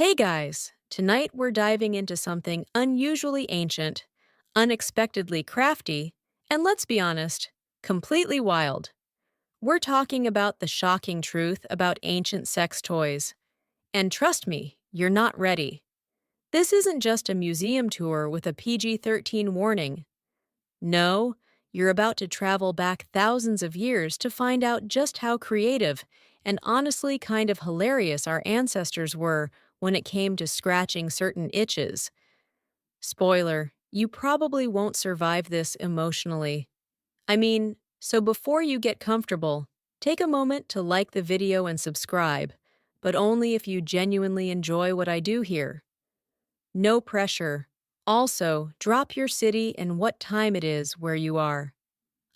Hey guys, tonight we're diving into something unusually ancient, unexpectedly crafty, and let's be honest, completely wild. We're talking about the shocking truth about ancient sex toys. And trust me, you're not ready. This isn't just a museum tour with a PG-13 warning. No, you're about to travel back thousands of years to find out just how creative and honestly kind of hilarious our ancestors were when it came to scratching certain itches. Spoiler, you probably won't survive this emotionally. So before you get comfortable, take a moment to like the video and subscribe, but only if you genuinely enjoy what I do here. No pressure. Also, drop your city and what time it is where you are.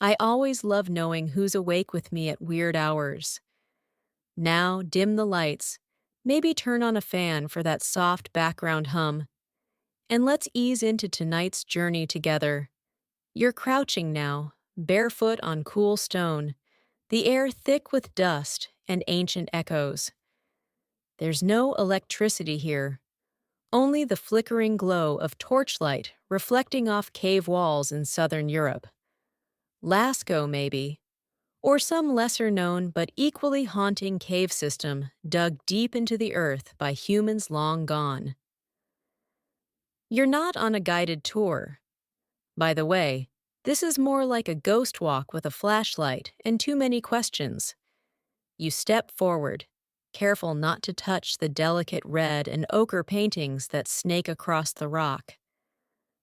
I always love knowing who's awake with me at weird hours. Now, dim the lights. Maybe turn on a fan for that soft background hum. And let's ease into tonight's journey together. You're crouching now, barefoot on cool stone, the air thick with dust and ancient echoes. There's no electricity here. Only the flickering glow of torchlight reflecting off cave walls in southern Europe. Lascaux, maybe, or some lesser-known but equally haunting cave system dug deep into the earth by humans long gone. You're not on a guided tour. By the way, this is more like a ghost walk with a flashlight and too many questions. You step forward, careful not to touch the delicate red and ochre paintings that snake across the rock.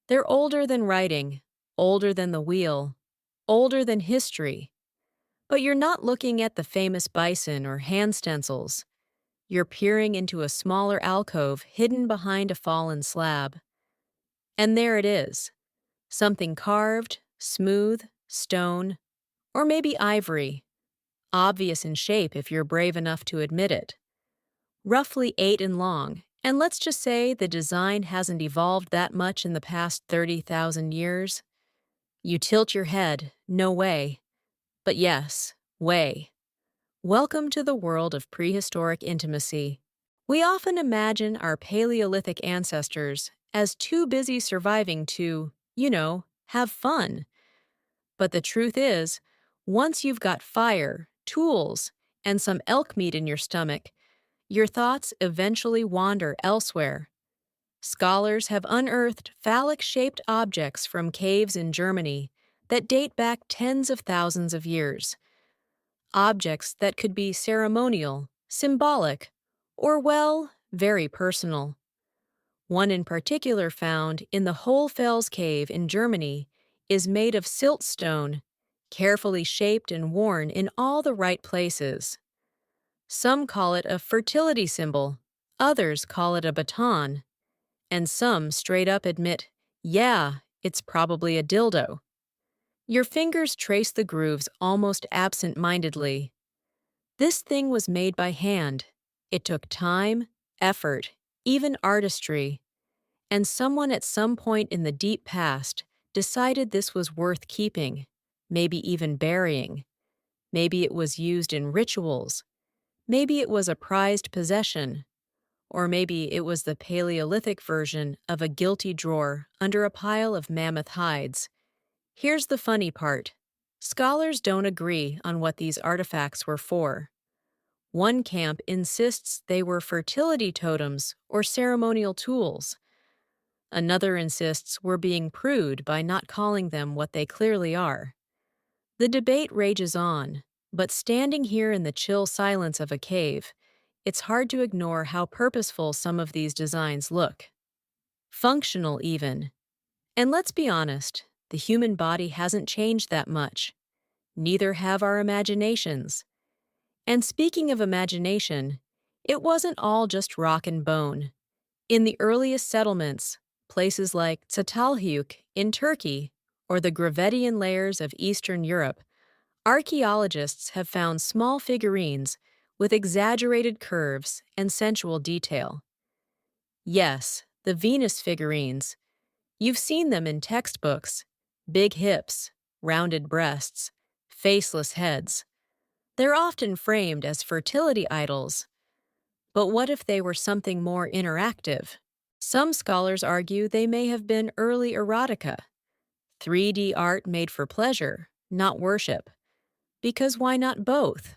They're older than writing, older than the wheel, older than history. But you're not looking at the famous bison or hand stencils. You're peering into a smaller alcove hidden behind a fallen slab. And there it is. Something carved, smooth, stone, or maybe ivory. Obvious in shape if you're brave enough to admit it. Roughly 8 in long, and let's just say the design hasn't evolved that much in the past 30,000 years. You tilt your head, no way. But yes, way. Welcome to the world of prehistoric intimacy. We often imagine our Paleolithic ancestors as too busy surviving to, have fun. But the truth is, once you've got fire, tools, and some elk meat in your stomach, your thoughts eventually wander elsewhere. Scholars have unearthed phallic-shaped objects from caves in Germany that date back tens of thousands of years. Objects that could be ceremonial, symbolic, or, well, very personal. One in particular found in the Hohlfels cave in Germany is made of siltstone, carefully shaped and worn in all the right places. Some call it a fertility symbol, others call it a baton, and some straight up admit, yeah, it's probably a dildo. Your fingers trace the grooves almost absent-mindedly. This thing was made by hand. It took time, effort, even artistry. And someone at some point in the deep past decided this was worth keeping, maybe even burying. Maybe it was used in rituals. Maybe it was a prized possession. Or maybe it was the Paleolithic version of a guilty drawer under a pile of mammoth hides. Here's the funny part. Scholars don't agree on what these artifacts were for. One camp insists they were fertility totems or ceremonial tools. Another insists we're being prude by not calling them what they clearly are. The debate rages on, but standing here in the chill silence of a cave, it's hard to ignore how purposeful some of these designs look. Functional, even. And let's be honest, the human body hasn't changed that much. Neither have our imaginations. And speaking of imagination, it wasn't all just rock and bone. In the earliest settlements, places like Çatalhöyük in Turkey or the Gravettian layers of Eastern Europe, archaeologists have found small figurines with exaggerated curves and sensual detail. Yes, the Venus figurines. You've seen them in textbooks. Big hips, rounded breasts, faceless heads. They're often framed as fertility idols. But what if they were something more interactive? Some scholars argue they may have been early erotica, 3D art made for pleasure, not worship. Because why not both?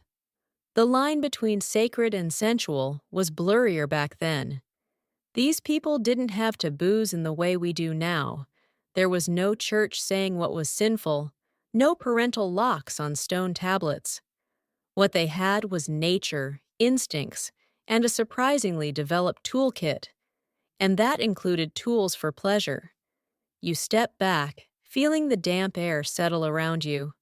The line between sacred and sensual was blurrier back then. These people didn't have taboos in the way we do now. There was no church saying what was sinful, no parental locks on stone tablets. What they had was nature, instincts, and a surprisingly developed toolkit. And that included tools for pleasure. You step back, feeling the damp air settle around you.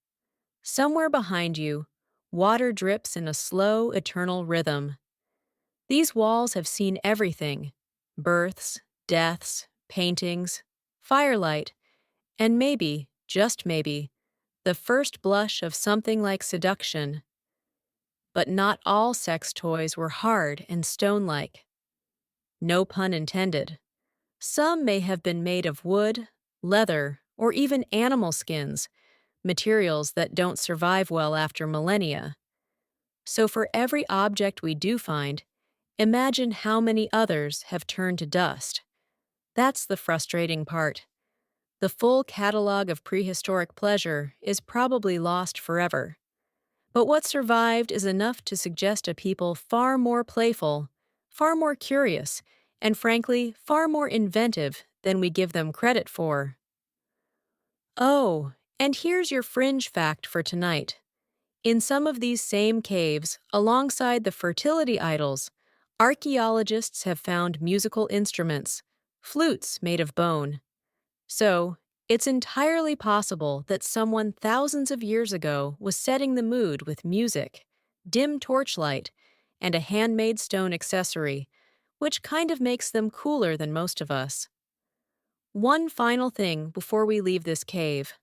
Somewhere behind you, water drips in a slow, eternal rhythm. These walls have seen everything: births, deaths, paintings, firelight, and maybe, just maybe, the first blush of something like seduction. But not all sex toys were hard and stone-like. No pun intended. Some may have been made of wood, leather, or even animal skins, materials that don't survive well after millennia. So for every object we do find, imagine how many others have turned to dust. That's the frustrating part. The full catalog of prehistoric pleasure is probably lost forever. But what survived is enough to suggest a people far more playful, far more curious, and frankly, far more inventive than we give them credit for. Oh, and here's your fringe fact for tonight. In some of these same caves, alongside the fertility idols, archaeologists have found musical instruments, flutes made of bone. So, it's entirely possible that someone thousands of years ago was setting the mood with music, dim torchlight, and a handmade stone accessory, which kind of makes them cooler than most of us. One final thing before we leave this cave.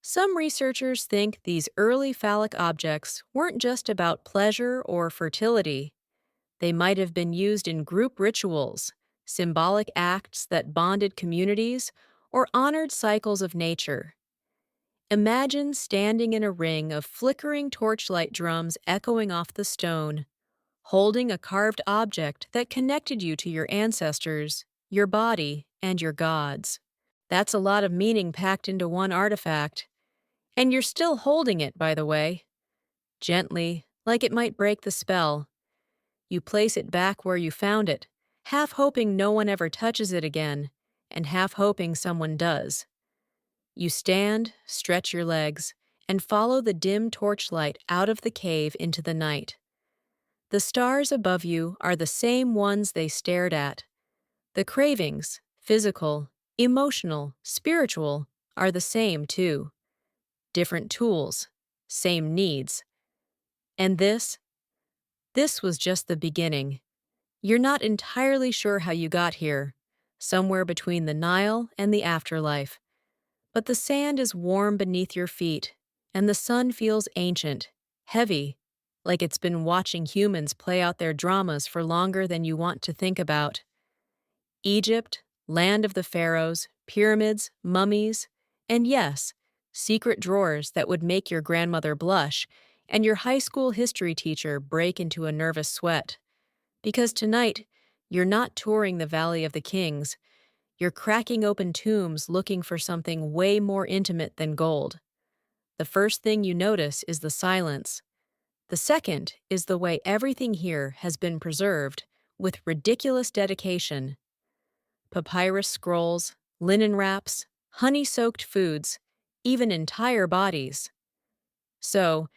Some researchers think these early phallic objects weren't just about pleasure or fertility. They might have been used in group rituals, symbolic acts that bonded communities, or honored cycles of nature. Imagine standing in a ring of flickering torchlight drums echoing off the stone, holding a carved object that connected you to your ancestors, your body, and your gods. That's a lot of meaning packed into one artifact. And you're still holding it, by the way. Gently, like it might break the spell. You place it back where you found it, half hoping no one ever touches it again, and half hoping someone does. You stand, stretch your legs, and follow the dim torchlight out of the cave into the night. The stars above you are the same ones they stared at. The cravings, physical, emotional, spiritual, are the same too. Different tools, same needs. And this was just the beginning. You're not entirely sure how you got here, somewhere between the Nile and the afterlife. But the sand is warm beneath your feet, and the sun feels ancient, heavy, like it's been watching humans play out their dramas for longer than you want to think about. Egypt, land of the pharaohs, pyramids, mummies, and yes, secret drawers that would make your grandmother blush and your high school history teacher break into a nervous sweat. Because tonight, you're not touring the Valley of the Kings, you're cracking open tombs looking for something way more intimate than gold. The first thing you notice is the silence. The second is the way everything here has been preserved with ridiculous dedication. Papyrus scrolls, linen wraps, honey-soaked foods, even entire bodies. So,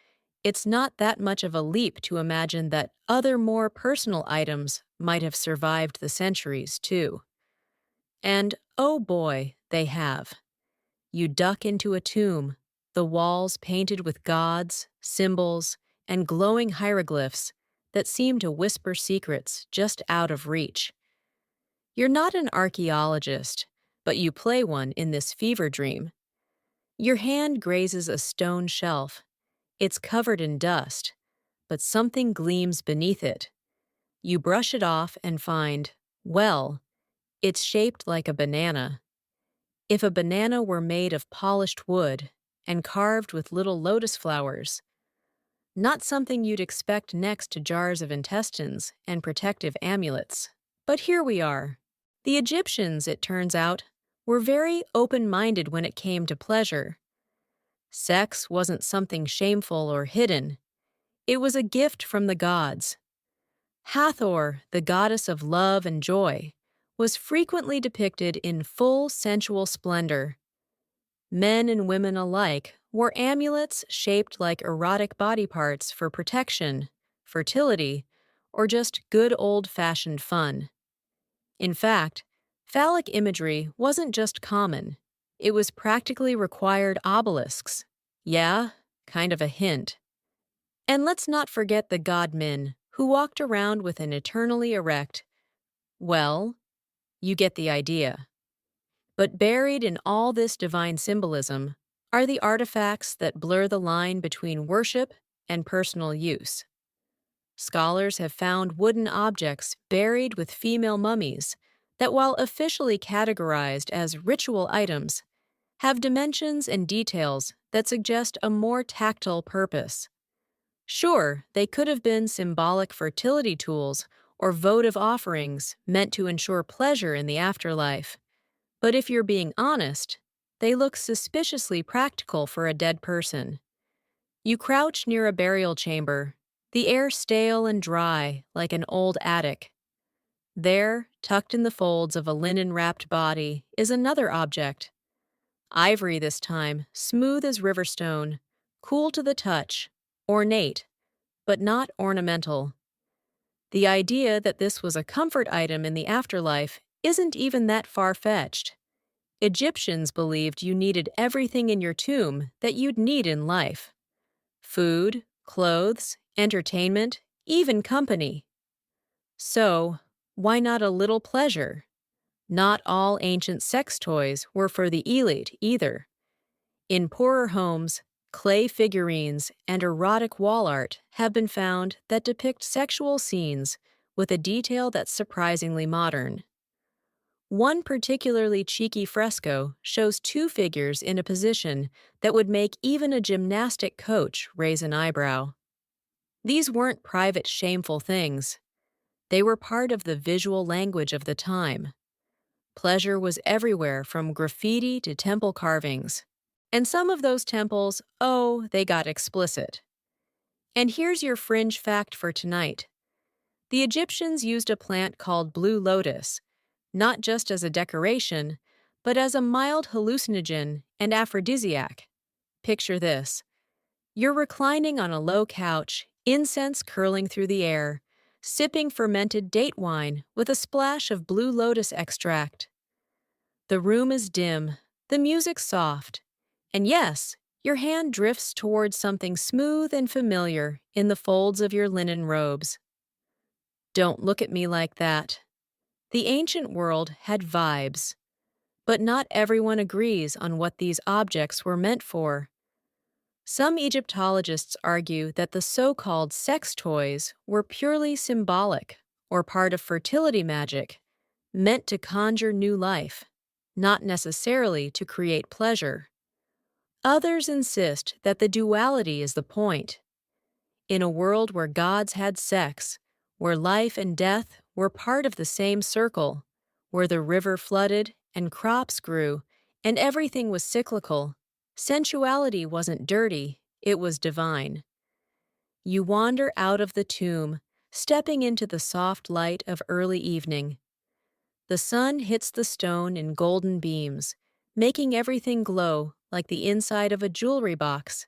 it's not that much of a leap to imagine that other more personal items might have survived the centuries, too. And, oh boy, they have. You duck into a tomb, the walls painted with gods, symbols, and glowing hieroglyphs that seem to whisper secrets just out of reach. You're not an archaeologist, but you play one in this fever dream. Your hand grazes a stone shelf. It's covered in dust, but something gleams beneath it. You brush it off and find, well, it's shaped like a banana. If a banana were made of polished wood and carved with little lotus flowers. Not something you'd expect next to jars of intestines and protective amulets. But here we are. The Egyptians, it turns out, were very open-minded when it came to pleasure. Sex wasn't something shameful or hidden. It was a gift from the gods. Hathor, the goddess of love and joy, was frequently depicted in full sensual splendor. Men and women alike wore amulets shaped like erotic body parts for protection, fertility, or just good old-fashioned fun. In fact, phallic imagery wasn't just common, it was practically required obelisks. Yeah, kind of a hint. And let's not forget the god Min, who walked around with an eternally erect. Well, you get the idea. But buried in all this divine symbolism are the artifacts that blur the line between worship and personal use. Scholars have found wooden objects buried with female mummies that, while officially categorized as ritual items, have dimensions and details that suggest a more tactile purpose. Sure, they could have been symbolic fertility tools or votive offerings meant to ensure pleasure in the afterlife. But if you're being honest, they look suspiciously practical for a dead person. You crouch near a burial chamber, the air stale and dry like an old attic. There, tucked in the folds of a linen-wrapped body, is another object. Ivory this time, smooth as river stone, cool to the touch, ornate, but not ornamental. The idea that this was a comfort item in the afterlife isn't even that far-fetched. Egyptians believed you needed everything in your tomb that you'd need in life. Food, clothes, entertainment, even company. So, why not a little pleasure? Not all ancient sex toys were for the elite either. In poorer homes, clay figurines and erotic wall art have been found that depict sexual scenes with a detail that's surprisingly modern. One particularly cheeky fresco shows two figures in a position that would make even a gymnastic coach raise an eyebrow. These weren't private, shameful things. They were part of the visual language of the time. Pleasure was everywhere from graffiti to temple carvings. And some of those temples, oh, they got explicit. And here's your fringe fact for tonight. The Egyptians used a plant called blue lotus, not just as a decoration, but as a mild hallucinogen and aphrodisiac. Picture this. You're reclining on a low couch, incense curling through the air, sipping fermented date wine with a splash of blue lotus extract. The room is dim, the music soft, and yes, your hand drifts towards something smooth and familiar in the folds of your linen robes. Don't look at me like that. The ancient world had vibes, but not everyone agrees on what these objects were meant for. Some Egyptologists argue that the so-called sex toys were purely symbolic or part of fertility magic, meant to conjure new life, not necessarily to create pleasure. Others insist that the duality is the point. In a world where gods had sex, where life and death were part of the same circle, where the river flooded and crops grew and everything was cyclical, sensuality wasn't dirty, it was divine. You wander out of the tomb, stepping into the soft light of early evening. The sun hits the stone in golden beams, making everything glow like the inside of a jewelry box.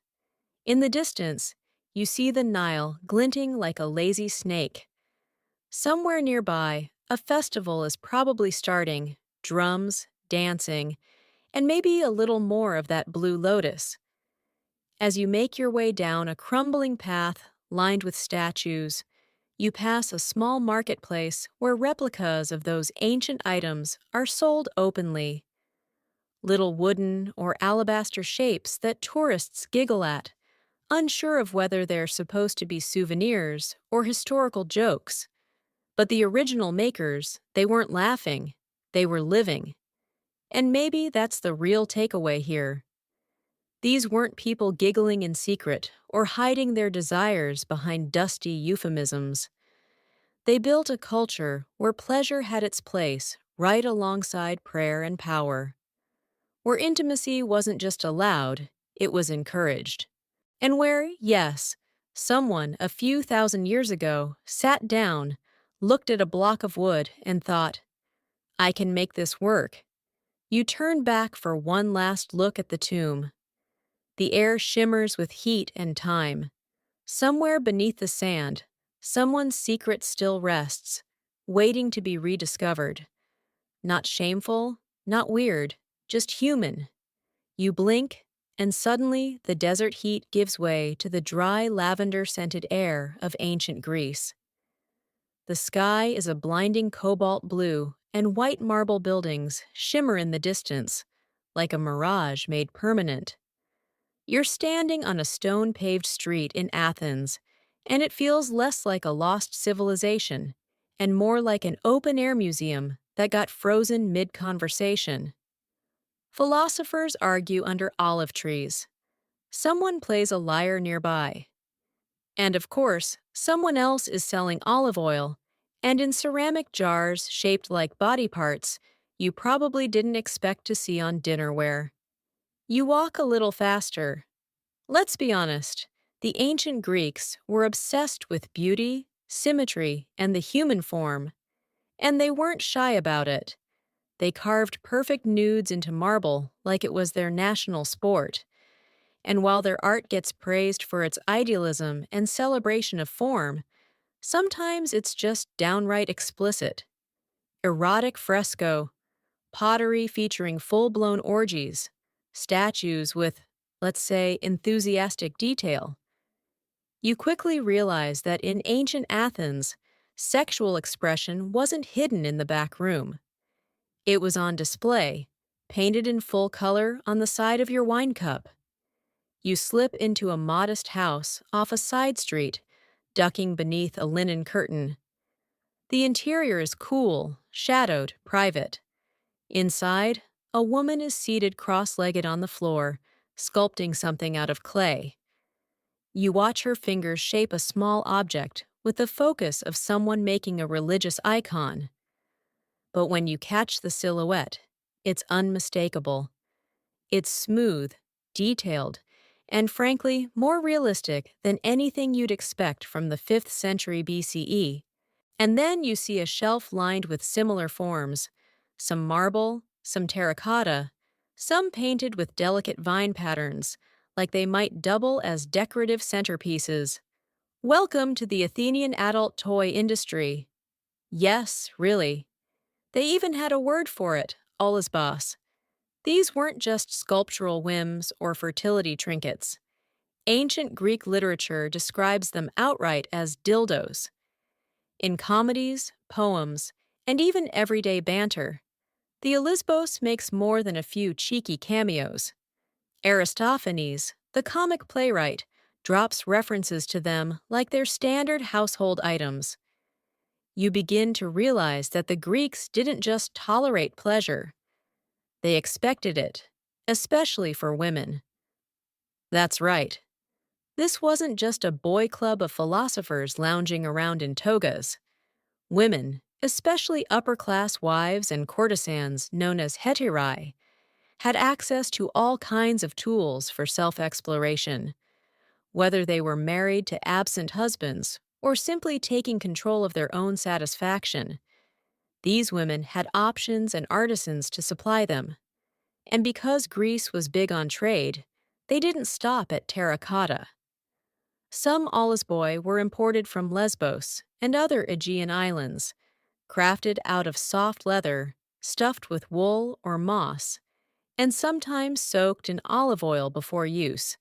In the distance, you see the Nile glinting like a lazy snake. Somewhere nearby, a festival is probably starting, drums, dancing, and maybe a little more of that blue lotus. As you make your way down a crumbling path lined with statues, you pass a small marketplace where replicas of those ancient items are sold openly. Little wooden or alabaster shapes that tourists giggle at, unsure of whether they're supposed to be souvenirs or historical jokes. But the original makers, they weren't laughing, they were living. And maybe that's the real takeaway here. These weren't people giggling in secret or hiding their desires behind dusty euphemisms. They built a culture where pleasure had its place right alongside prayer and power, where intimacy wasn't just allowed, it was encouraged. And where, yes, someone a few thousand years ago sat down, looked at a block of wood, and thought, I can make this work. You turn back for one last look at the tomb. The air shimmers with heat and time. Somewhere beneath the sand, someone's secret still rests, waiting to be rediscovered. Not shameful, not weird, just human. You blink, and suddenly the desert heat gives way to the dry lavender-scented air of ancient Greece. The sky is a blinding cobalt blue, and white marble buildings shimmer in the distance, like a mirage made permanent. You're standing on a stone-paved street in Athens, and it feels less like a lost civilization and more like an open-air museum that got frozen mid-conversation. Philosophers argue under olive trees. Someone plays a lyre nearby. And of course, someone else is selling olive oil, and in ceramic jars shaped like body parts you probably didn't expect to see on dinnerware. You walk a little faster. Let's be honest, the ancient Greeks were obsessed with beauty, symmetry, and the human form, and they weren't shy about it. They carved perfect nudes into marble like it was their national sport. And while their art gets praised for its idealism and celebration of form, sometimes it's just downright explicit. Erotic fresco, pottery featuring full-blown orgies, statues with, let's say, enthusiastic detail. You quickly realize that in ancient Athens, sexual expression wasn't hidden in the back room. It was on display, painted in full color on the side of your wine cup. You slip into a modest house off a side street, ducking beneath a linen curtain. The interior is cool, shadowed, private. Inside, a woman is seated cross-legged on the floor, sculpting something out of clay. You watch her fingers shape a small object with the focus of someone making a religious icon. But when you catch the silhouette, it's unmistakable. It's smooth, detailed, and frankly, more realistic than anything you'd expect from the 5th century BCE. And then you see a shelf lined with similar forms, some marble, some terracotta, some painted with delicate vine patterns, like they might double as decorative centerpieces. Welcome to the Athenian adult toy industry. Yes, really. They even had a word for it, Olisbos. These weren't just sculptural whims or fertility trinkets. Ancient Greek literature describes them outright as dildos. In comedies, poems, and even everyday banter, the Olisbos makes more than a few cheeky cameos. Aristophanes, the comic playwright, drops references to them like they're standard household items. You begin to realize that the Greeks didn't just tolerate pleasure. They expected it, especially for women. That's right. This wasn't just a boy club of philosophers lounging around in togas. Women, especially upper-class wives and courtesans known as hetairai, had access to all kinds of tools for self-exploration. Whether they were married to absent husbands or simply taking control of their own satisfaction, these women had options and artisans to supply them. And because Greece was big on trade, they didn't stop at terracotta. Some olisboi were imported from Lesbos and other Aegean islands, crafted out of soft leather, stuffed with wool or moss, and sometimes soaked in olive oil before use.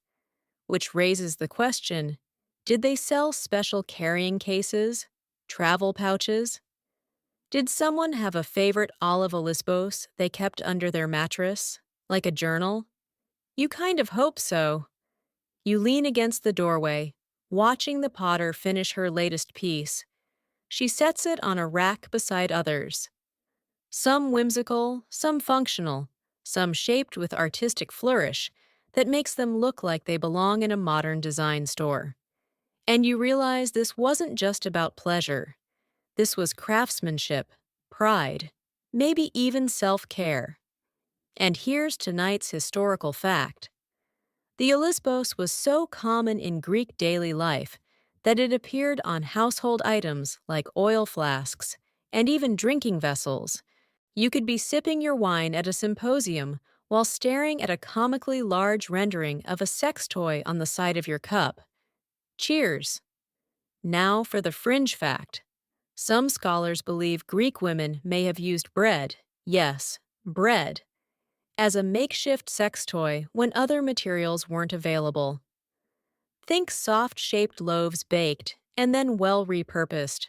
Which raises the question, did they sell special carrying cases, travel pouches? Did someone have a favorite olive Olisbos they kept under their mattress, like a journal? You kind of hope so. You lean against the doorway, watching the potter finish her latest piece. She sets it on a rack beside others. Some whimsical, some functional, some shaped with artistic flourish that makes them look like they belong in a modern design store. And you realize this wasn't just about pleasure. This was craftsmanship, pride, maybe even self-care. And here's tonight's historical fact. The Olisbos was so common in Greek daily life that it appeared on household items like oil flasks and even drinking vessels. You could be sipping your wine at a symposium while staring at a comically large rendering of a sex toy on the side of your cup. Cheers! Now for the fringe fact. Some scholars believe Greek women may have used bread, yes, bread, as a makeshift sex toy when other materials weren't available. Think soft-shaped loaves baked and then well repurposed.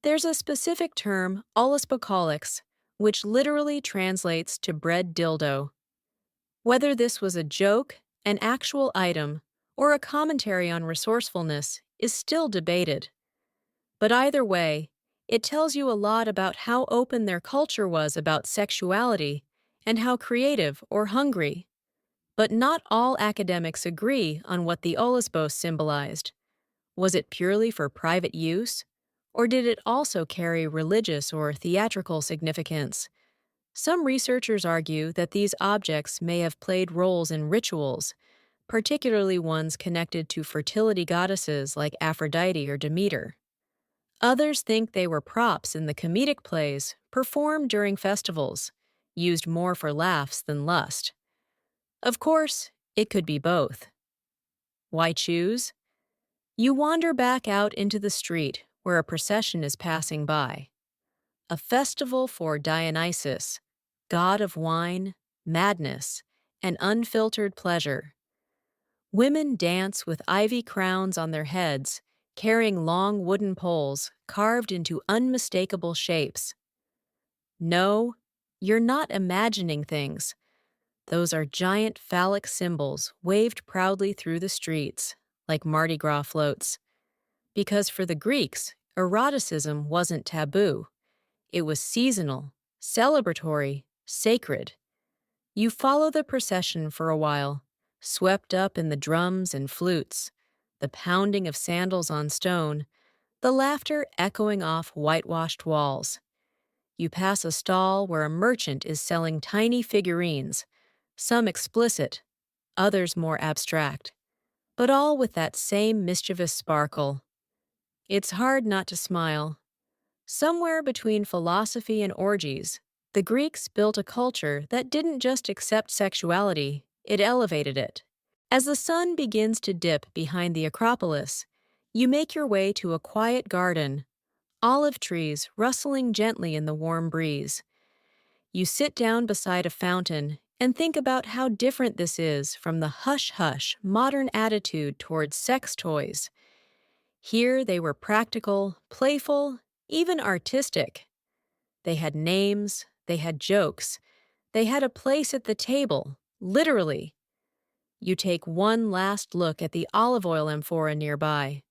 There's a specific term, Olisbocolics, which literally translates to bread dildo. Whether this was a joke, an actual item, or a commentary on resourcefulness is still debated. But either way, it tells you a lot about how open their culture was about sexuality and how creative or hungry. But not all academics agree on what the Olisbos symbolized. Was it purely for private use? Or did it also carry religious or theatrical significance? Some researchers argue that these objects may have played roles in rituals, particularly ones connected to fertility goddesses like Aphrodite or Demeter. Others think they were props in the comedic plays performed during festivals, used more for laughs than lust. Of course, it could be both. Why choose? You wander back out into the street where a procession is passing by. A festival for Dionysus, god of wine, madness, and unfiltered pleasure. Women dance with ivy crowns on their heads, carrying long wooden poles carved into unmistakable shapes. No, you're not imagining things. Those are giant phallic symbols waved proudly through the streets, like Mardi Gras floats. Because for the Greeks, eroticism wasn't taboo. It was seasonal, celebratory, sacred. You follow the procession for a while, swept up in the drums and flutes, the pounding of sandals on stone, the laughter echoing off whitewashed walls. You pass a stall where a merchant is selling tiny figurines, some explicit, others more abstract, but all with that same mischievous sparkle. It's hard not to smile. Somewhere between philosophy and orgies, the Greeks built a culture that didn't just accept sexuality, it elevated it. As the sun begins to dip behind the Acropolis, you make your way to a quiet garden, olive trees rustling gently in the warm breeze. You sit down beside a fountain and think about how different this is from the hush-hush modern attitude towards sex toys. Here they were practical, playful, even artistic. They had names, they had jokes, they had a place at the table, literally. You take one last look at the olive oil amphora nearby.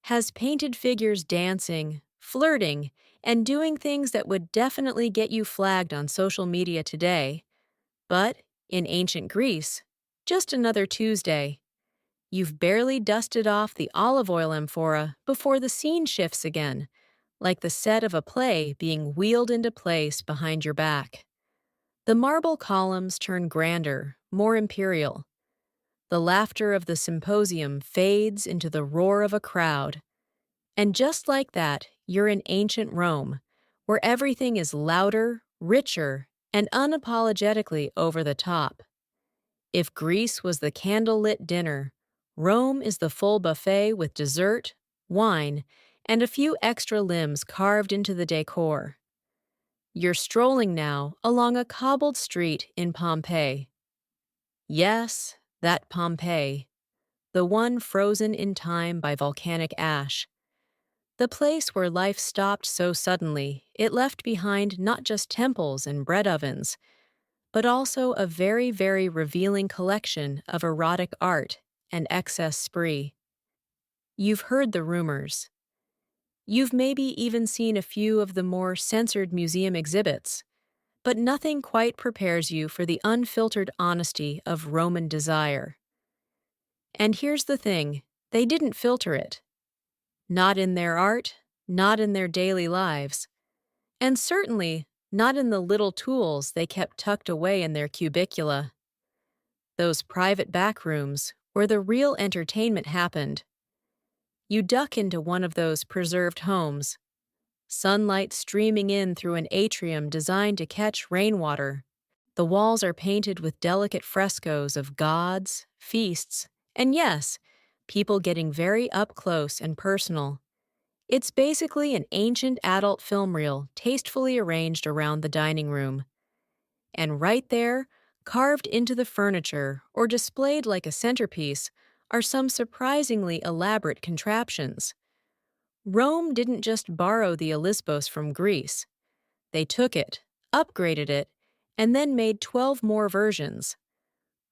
Has painted figures dancing, flirting, and doing things that would definitely get you flagged on social media today. But, in ancient Greece, just another Tuesday. You've barely dusted off the olive oil amphora before the scene shifts again, like the set of a play being wheeled into place behind your back. The marble columns turn grander, more imperial. The laughter of the symposium fades into the roar of a crowd. And just like that, you're in ancient Rome, where everything is louder, richer, and unapologetically over the top. If Greece was the candle-lit dinner, Rome is the full buffet with dessert, wine, and a few extra limbs carved into the decor. You're strolling now along a cobbled street in Pompeii. Yes, that Pompeii, the one frozen in time by volcanic ash. The place where life stopped so suddenly, it left behind not just temples and bread ovens, but also a very, very revealing collection of erotic art and excess spree. You've heard the rumors. You've maybe even seen a few of the more censored museum exhibits. but nothing quite prepares you for the unfiltered honesty of Roman desire. And here's the thing, they didn't filter it. Not in their art, not in their daily lives, and certainly not in the little tools they kept tucked away in their cubicula. Those private back rooms where the real entertainment happened. You duck into one of those preserved homes, sunlight streaming in through an atrium designed to catch rainwater. The walls are painted with delicate frescoes of gods, feasts, and yes, people getting very up close and personal. It's basically an ancient adult film reel tastefully arranged around the dining room. And right there, carved into the furniture or displayed like a centerpiece, are some surprisingly elaborate contraptions. Rome didn't just borrow the Olisbos from Greece. They took it, upgraded it, and then made 12 more versions.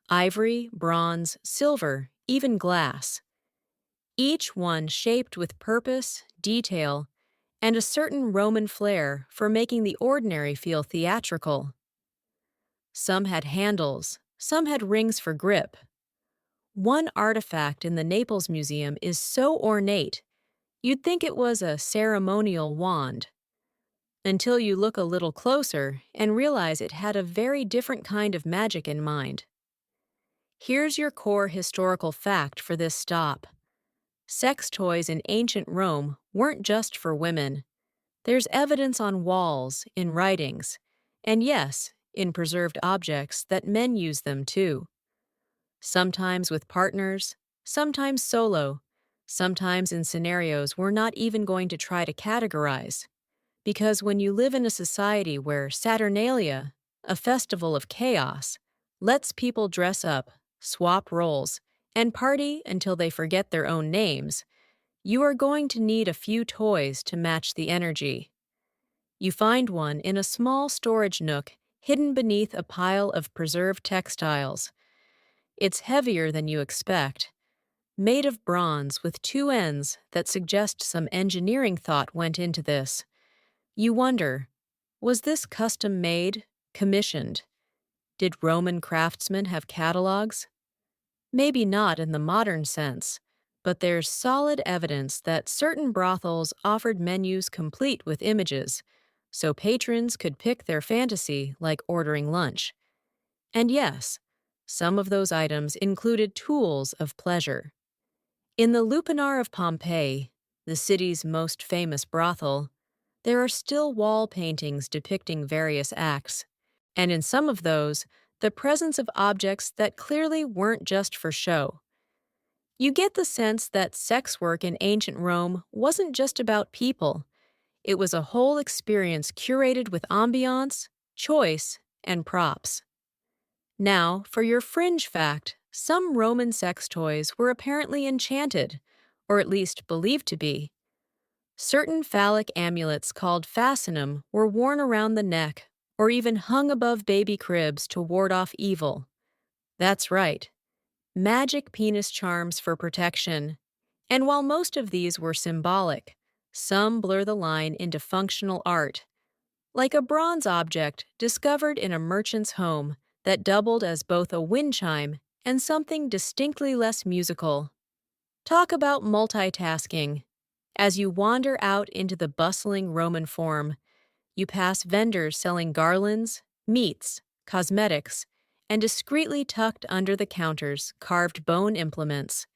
Ivory, bronze, silver, even glass. Each one shaped with purpose, detail, and a certain Roman flair for making the ordinary feel theatrical. Some had handles, some had rings for grip. One artifact in the Naples Museum is so ornate, you'd think it was a ceremonial wand, until you look a little closer and realize it had a very different kind of magic in mind. Here's your core historical fact for this stop. Sex toys in ancient Rome weren't just for women. There's evidence on walls, in writings, and yes, in preserved objects that men use them too. Sometimes with partners, sometimes solo, sometimes in scenarios we're not even going to try to categorize. Because when you live in a society where Saturnalia, a festival of chaos, lets people dress up, swap roles, and party until they forget their own names, you are going to need a few toys to match the energy. You find one in a small storage nook hidden beneath a pile of preserved textiles. It's heavier than you expect, made of bronze with two ends that suggest some engineering thought went into this. You wonder, was this custom made, commissioned? Did Roman craftsmen have catalogs? Maybe not in the modern sense, but there's solid evidence that certain brothels offered menus complete with images, so patrons could pick their fantasy like ordering lunch. And yes, some of those items included tools of pleasure. In the Lupanar of Pompeii, the city's most famous brothel, there are still wall paintings depicting various acts, and in some of those, the presence of objects that clearly weren't just for show. You get the sense that sex work in ancient Rome wasn't just about people. It was a whole experience curated with ambiance, choice, and props. Now, for your fringe fact, some Roman sex toys were apparently enchanted, or at least believed to be. Certain phallic amulets called fascinum were worn around the neck or even hung above baby cribs to ward off evil. That's right, magic penis charms for protection. And while most of these were symbolic, some blur the line into functional art, like a bronze object discovered in a merchant's home that doubled as both a wind chime and something distinctly less musical. Talk about multitasking. As you wander out into the bustling Roman Forum, you pass vendors selling garlands, meats, cosmetics, and discreetly tucked under the counters carved bone implements.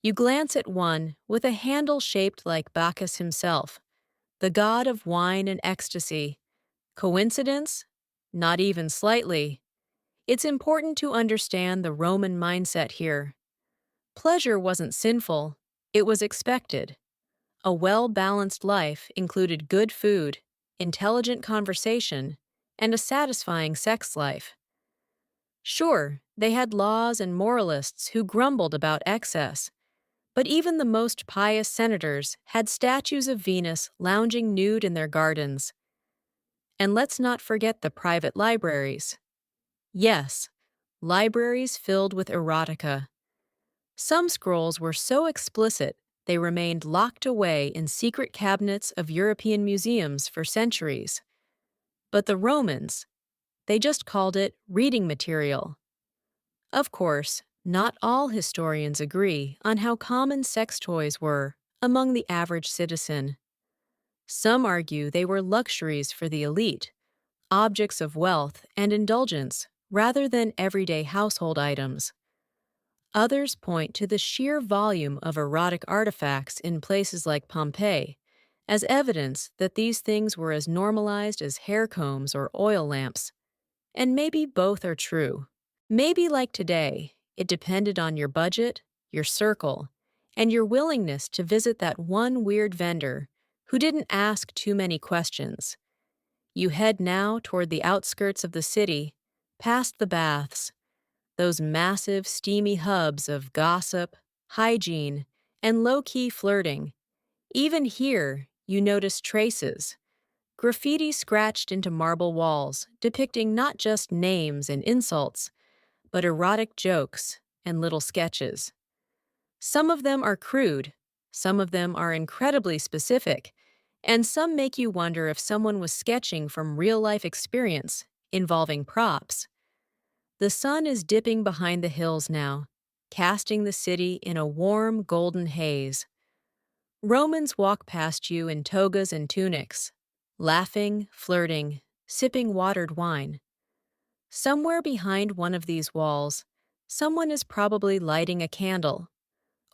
You glance at one with a handle shaped like Bacchus himself, the god of wine and ecstasy. Coincidence? Not even slightly. It's important to understand the Roman mindset here. Pleasure wasn't sinful, it was expected. A well-balanced life included good food, intelligent conversation, and a satisfying sex life. Sure, they had laws and moralists who grumbled about excess, but even the most pious senators had statues of Venus lounging nude in their gardens. And let's not forget the private libraries. Yes, libraries filled with erotica. Some scrolls were so explicit they remained locked away in secret cabinets of European museums for centuries. But the Romans, they just called it reading material. Of course, not all historians agree on how common sex toys were among the average citizen. Some argue they were luxuries for the elite, objects of wealth and indulgence, rather than everyday household items. Others point to the sheer volume of erotic artifacts in places like Pompeii as evidence that these things were as normalized as hair combs or oil lamps. And maybe both are true. Maybe like today, it depended on your budget, your circle, and your willingness to visit that one weird vendor who didn't ask too many questions. You head now toward the outskirts of the city, past the baths, those massive, steamy hubs of gossip, hygiene, and low-key flirting. Even here, you notice traces. Graffiti scratched into marble walls, depicting not just names and insults, but erotic jokes and little sketches. Some of them are crude, some of them are incredibly specific, and some make you wonder if someone was sketching from real-life experience involving props. The sun is dipping behind the hills now, casting the city in a warm, golden haze. Romans walk past you in togas and tunics, laughing, flirting, sipping watered wine. Somewhere behind one of these walls, someone is probably lighting a candle,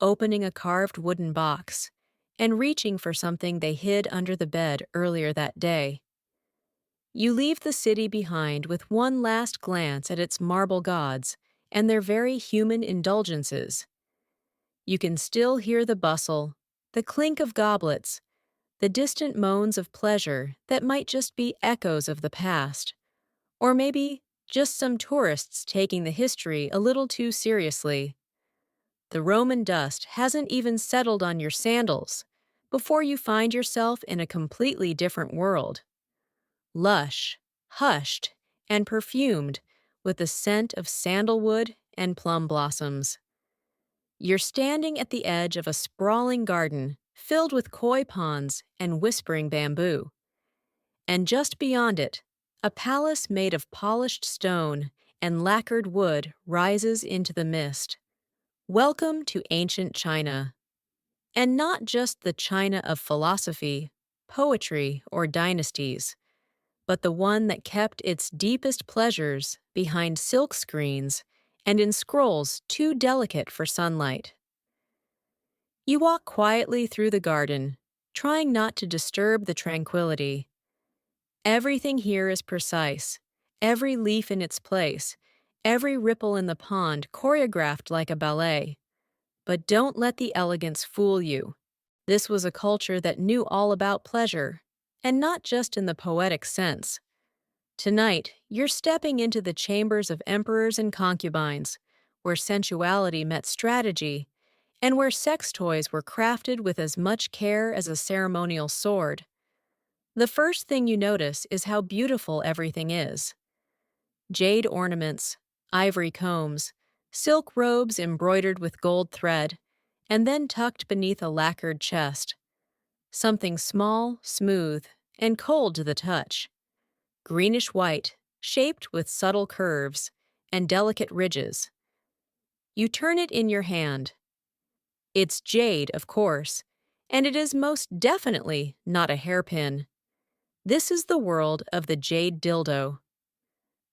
opening a carved wooden box, and reaching for something they hid under the bed earlier that day. You leave the city behind with one last glance at its marble gods and their very human indulgences. You can still hear the bustle, the clink of goblets, the distant moans of pleasure that might just be echoes of the past, or maybe just some tourists taking the history a little too seriously. The Roman dust hasn't even settled on your sandals before you find yourself in a completely different world. Lush, hushed, and perfumed with the scent of sandalwood and plum blossoms. You're standing at the edge of a sprawling garden filled with koi ponds and whispering bamboo. And just beyond it, a palace made of polished stone and lacquered wood rises into the mist. Welcome to ancient China. And not just the China of philosophy, poetry, or dynasties, but the one that kept its deepest pleasures behind silk screens and in scrolls too delicate for sunlight. You walk quietly through the garden, trying not to disturb the tranquility. Everything here is precise, every leaf in its place, every ripple in the pond choreographed like a ballet. But don't let the elegance fool you. This was a culture that knew all about pleasure, and not just in the poetic sense. Tonight, you're stepping into the chambers of emperors and concubines, where sensuality met strategy, and where sex toys were crafted with as much care as a ceremonial sword. The first thing you notice is how beautiful everything is. Jade ornaments, ivory combs, silk robes embroidered with gold thread, and then tucked beneath a lacquered chest. Something small, smooth, and cold to the touch. Greenish-white, shaped with subtle curves and delicate ridges. You turn it in your hand. It's jade, of course, and it is most definitely not a hairpin. This is the world of the jade dildo.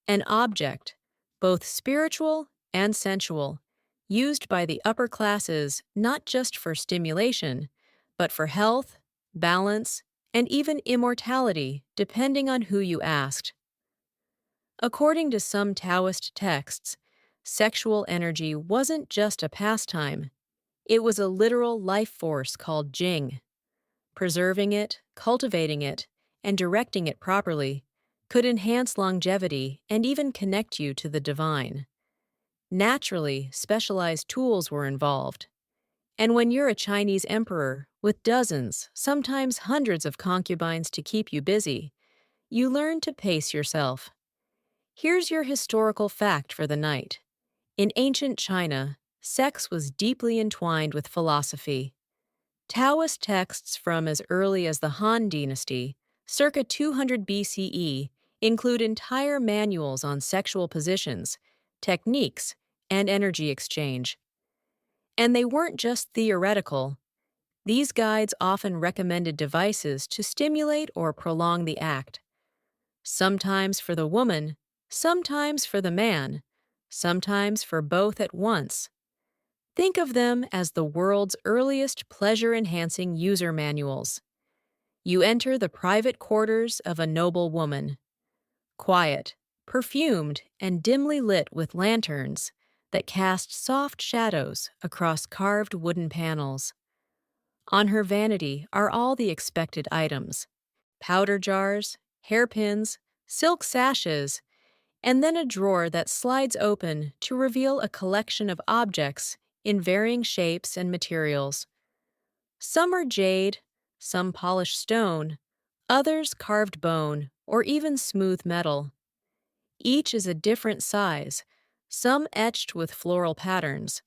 An object, both spiritual and sensual, used by the upper classes not just for stimulation, but for health, balance, and even immortality, depending on who you asked. According to some Taoist texts, sexual energy wasn't just a pastime. It was a literal life force called Jing. Preserving it, cultivating it, and directing it properly could enhance longevity and even connect you to the divine. Naturally, specialized tools were involved. And when you're a Chinese emperor with dozens, sometimes hundreds of concubines to keep you busy, you learn to pace yourself. Here's your historical fact for the night. In ancient China, sex was deeply entwined with philosophy. Taoist texts from as early as the Han Dynasty, circa 200 BCE, include entire manuals on sexual positions, techniques, and energy exchange. And they weren't just theoretical. These guides often recommended devices to stimulate or prolong the act, sometimes for the woman, sometimes for the man, sometimes for both at once. Think of them as the world's earliest pleasure-enhancing user manuals. You enter the private quarters of a noble woman, quiet, perfumed, and dimly lit with lanterns that cast soft shadows across carved wooden panels. On her vanity are all the expected items: powder jars, hairpins, silk sashes, and then a drawer that slides open to reveal a collection of objects in varying shapes and materials. Some are jade, some polished stone, others carved bone, or even smooth metal. Each is a different size, some etched with floral patterns,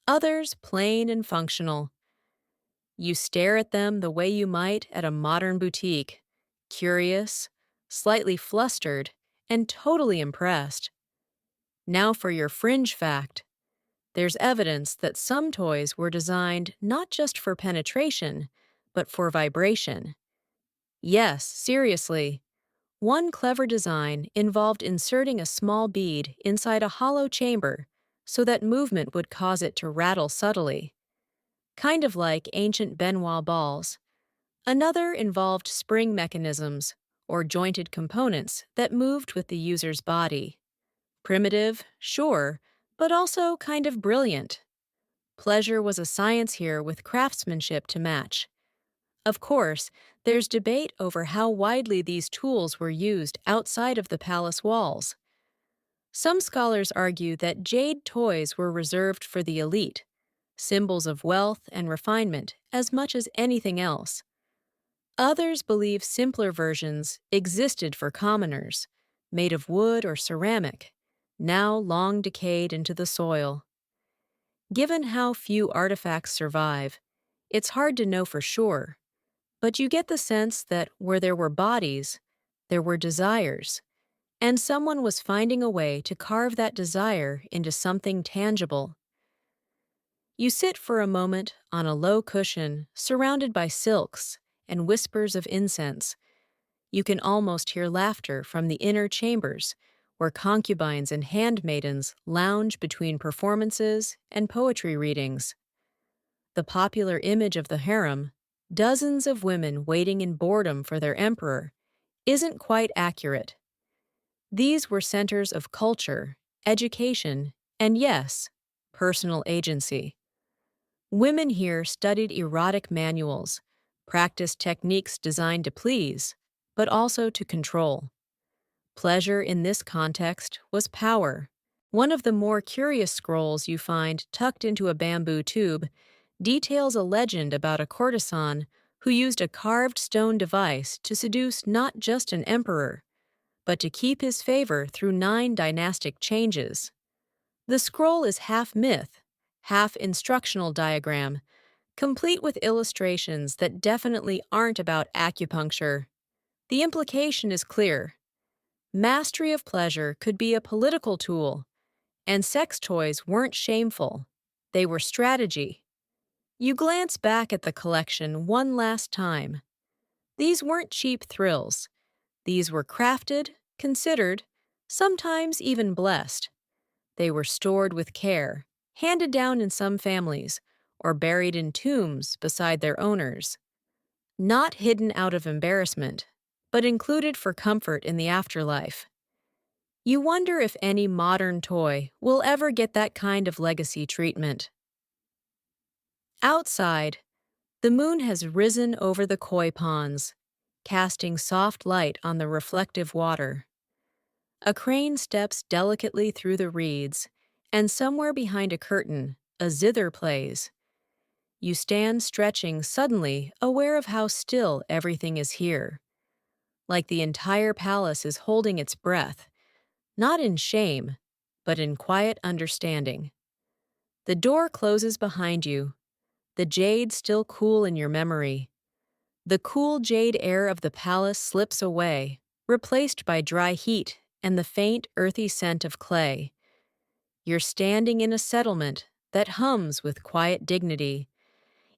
others plain and functional. You stare at them the way you might at a modern boutique, curious, slightly flustered, and totally impressed. Now for your fringe fact. There's evidence that some toys were designed not just for penetration, but for vibration. Yes, seriously. One clever design involved inserting a small bead inside a hollow chamber so that movement would cause it to rattle subtly, kind of like ancient Benoit balls. Another involved spring mechanisms, or jointed components that moved with the user's body. Primitive, sure, but also kind of brilliant. Pleasure was a science here with craftsmanship to match. Of course, there's debate over how widely these tools were used outside of the palace walls. Some scholars argue that jade toys were reserved for the elite, symbols of wealth and refinement as much as anything else. Others believe simpler versions existed for commoners, made of wood or ceramic, now long decayed into the soil. Given how few artifacts survive, it's hard to know for sure, but you get the sense that where there were bodies, there were desires, and someone was finding a way to carve that desire into something tangible. You sit for a moment on a low cushion surrounded by silks and whispers of incense. You can almost hear laughter from the inner chambers, where concubines and handmaidens lounge between performances and poetry readings. The popular image of the harem, dozens of women waiting in boredom for their emperor, isn't quite accurate. These were centers of culture, education, and yes, personal agency. Women here studied erotic manuals, practiced techniques designed to please, but also to control. Pleasure in this context was power. One of the more curious scrolls you find tucked into a bamboo tube details a legend about a courtesan who used a carved stone device to seduce not just an emperor, but to keep his favor through 9 dynastic changes. The scroll is half myth, half instructional diagram, complete with illustrations that definitely aren't about acupuncture. The implication is clear. Mastery of pleasure could be a political tool, and sex toys weren't shameful. They were strategy. You glance back at the collection one last time. These weren't cheap thrills. These were crafted, considered, sometimes even blessed. They were stored with care, handed down in some families, or buried in tombs beside their owners. Not hidden out of embarrassment, but included for comfort in the afterlife. You wonder if any modern toy will ever get that kind of legacy treatment. Outside, the moon has risen over the koi ponds, casting soft light on the reflective water. A crane steps delicately through the reeds, and somewhere behind a curtain, a zither plays. You stand stretching, suddenly aware of how still everything is here. Like the entire palace is holding its breath, not in shame, but in quiet understanding. The door closes behind you, the jade still cool in your memory. The cool jade air of the palace slips away, replaced by dry heat and the faint, earthy scent of clay. You're standing in a settlement that hums with quiet dignity.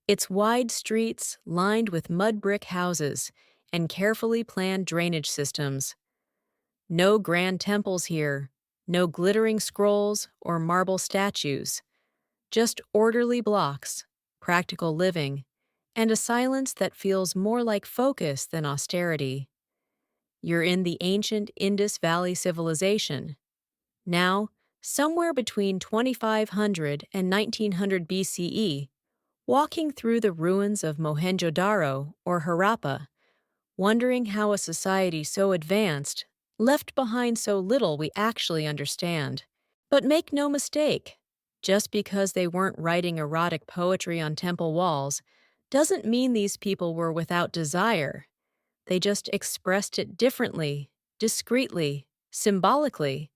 Its wide streets lined with mud brick houses and carefully planned drainage systems. No grand temples here, no glittering scrolls or marble statues, just orderly blocks, practical living, and a silence that feels more like focus than austerity. You're in the ancient Indus Valley civilization. Now, somewhere between 2500 and 1900 BCE, walking through the ruins of Mohenjo-Daro or Harappa, wondering how a society so advanced left behind so little we actually understand. But make no mistake, just because they weren't writing erotic poetry on temple walls doesn't mean these people were without desire. They just expressed it differently, discreetly, symbolically.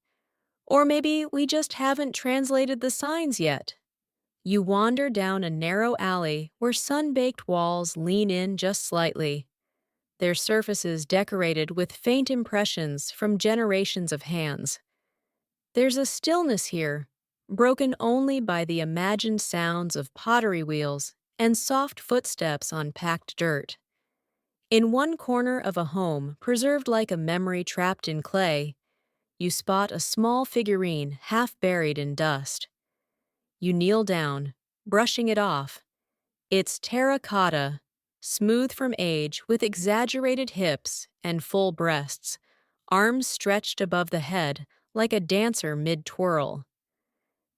Or maybe we just haven't translated the signs yet. You wander down a narrow alley where sun-baked walls lean in just slightly, their surfaces decorated with faint impressions from generations of hands. There's a stillness here, broken only by the imagined sounds of pottery wheels and soft footsteps on packed dirt. In one corner of a home preserved like a memory trapped in clay, you spot a small figurine half buried in dust. You kneel down, brushing it off. It's terracotta, smooth from age with exaggerated hips and full breasts, arms stretched above the head like a dancer mid-twirl.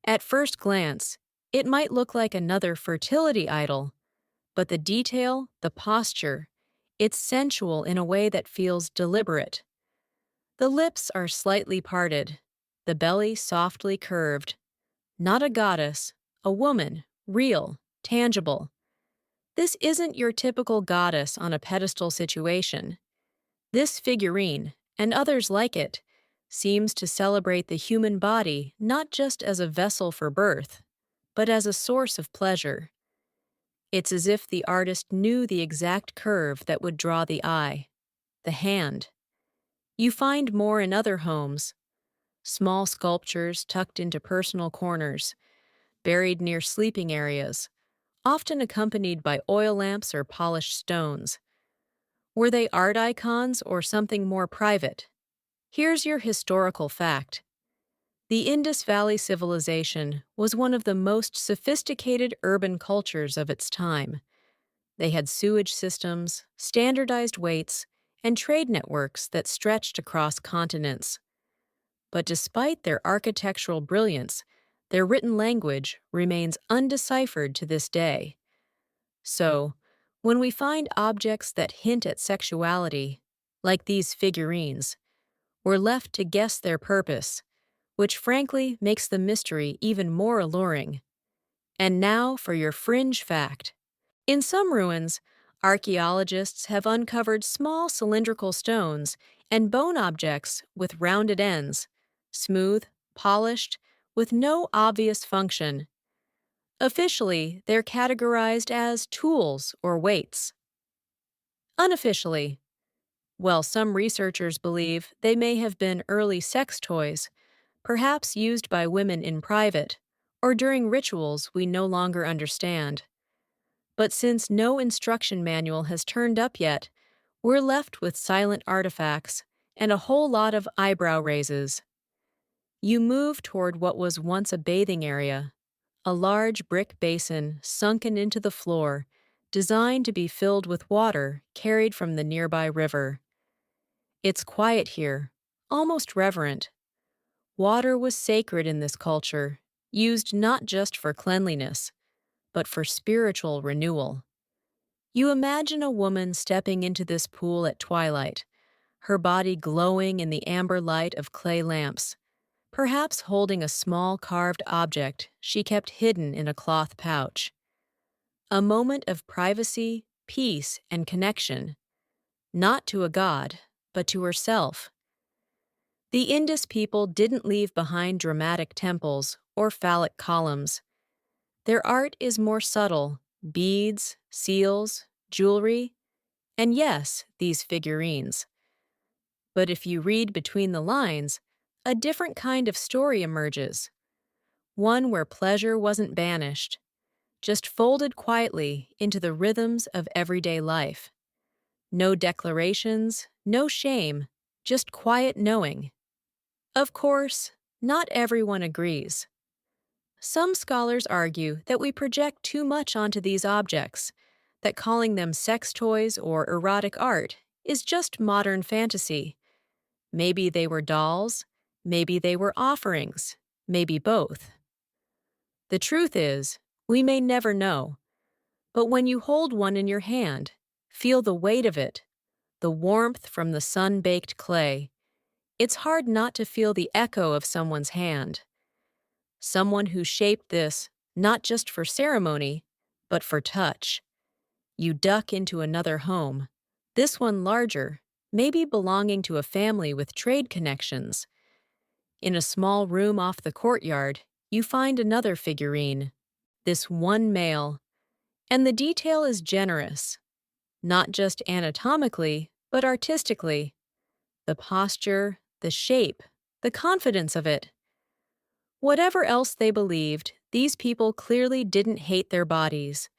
At first glance, it might look like another fertility idol, but the detail, the posture, it's sensual in a way that feels deliberate. The lips are slightly parted, the belly softly curved. Not a goddess, a woman, real, tangible. This isn't your typical goddess on a pedestal situation. This figurine, and others like it, seems to celebrate the human body not just as a vessel for birth, but as a source of pleasure. It's as if the artist knew the exact curve that would draw the eye, the hand. You find more in other homes, small sculptures tucked into personal corners, buried near sleeping areas, often accompanied by oil lamps or polished stones. Were they art icons or something more private? Here's your historical fact. The Indus Valley civilization was one of the most sophisticated urban cultures of its time. They had sewage systems, standardized weights, and trade networks that stretched across continents. But despite their architectural brilliance, their written language remains undeciphered to this day. So, when we find objects that hint at sexuality, like these figurines, we're left to guess their purpose, which frankly makes the mystery even more alluring. And now for your fringe fact. In some ruins, archaeologists have uncovered small cylindrical stones and bone objects with rounded ends, smooth, polished, with no obvious function. Officially, they're categorized as tools or weights. Unofficially, well, some researchers believe they may have been early sex toys, perhaps used by women in private, or during rituals we no longer understand. But since no instruction manual has turned up yet, we're left with silent artifacts and a whole lot of eyebrow raises. You move toward what was once a bathing area, a large brick basin sunken into the floor, designed to be filled with water carried from the nearby river. It's quiet here, almost reverent. Water was sacred in this culture, used not just for cleanliness, but for spiritual renewal. You imagine a woman stepping into this pool at twilight, her body glowing in the amber light of clay lamps, perhaps holding a small carved object she kept hidden in a cloth pouch. A moment of privacy, peace, and connection, not to a god, but to herself. The Indus people didn't leave behind dramatic temples or phallic columns. Their art is more subtle: beads, seals, jewelry, and yes, these figurines. But if you read between the lines, a different kind of story emerges, one where pleasure wasn't banished, just folded quietly into the rhythms of everyday life. No declarations, no shame, just quiet knowing. Of course, not everyone agrees. Some scholars argue that we project too much onto these objects, that calling them sex toys or erotic art is just modern fantasy. Maybe they were dolls, maybe they were offerings, maybe both. The truth is, we may never know, but when you hold one in your hand, feel the weight of it, the warmth from the sun-baked clay, it's hard not to feel the echo of someone's hand. Someone who shaped this, not just for ceremony, but for touch. You duck into another home, this one larger, maybe belonging to a family with trade connections. In a small room off the courtyard, you find another figurine, this one male, and the detail is generous, not just anatomically, but artistically. The posture, the shape, the confidence of it. Whatever else they believed, these people clearly didn't hate their bodies.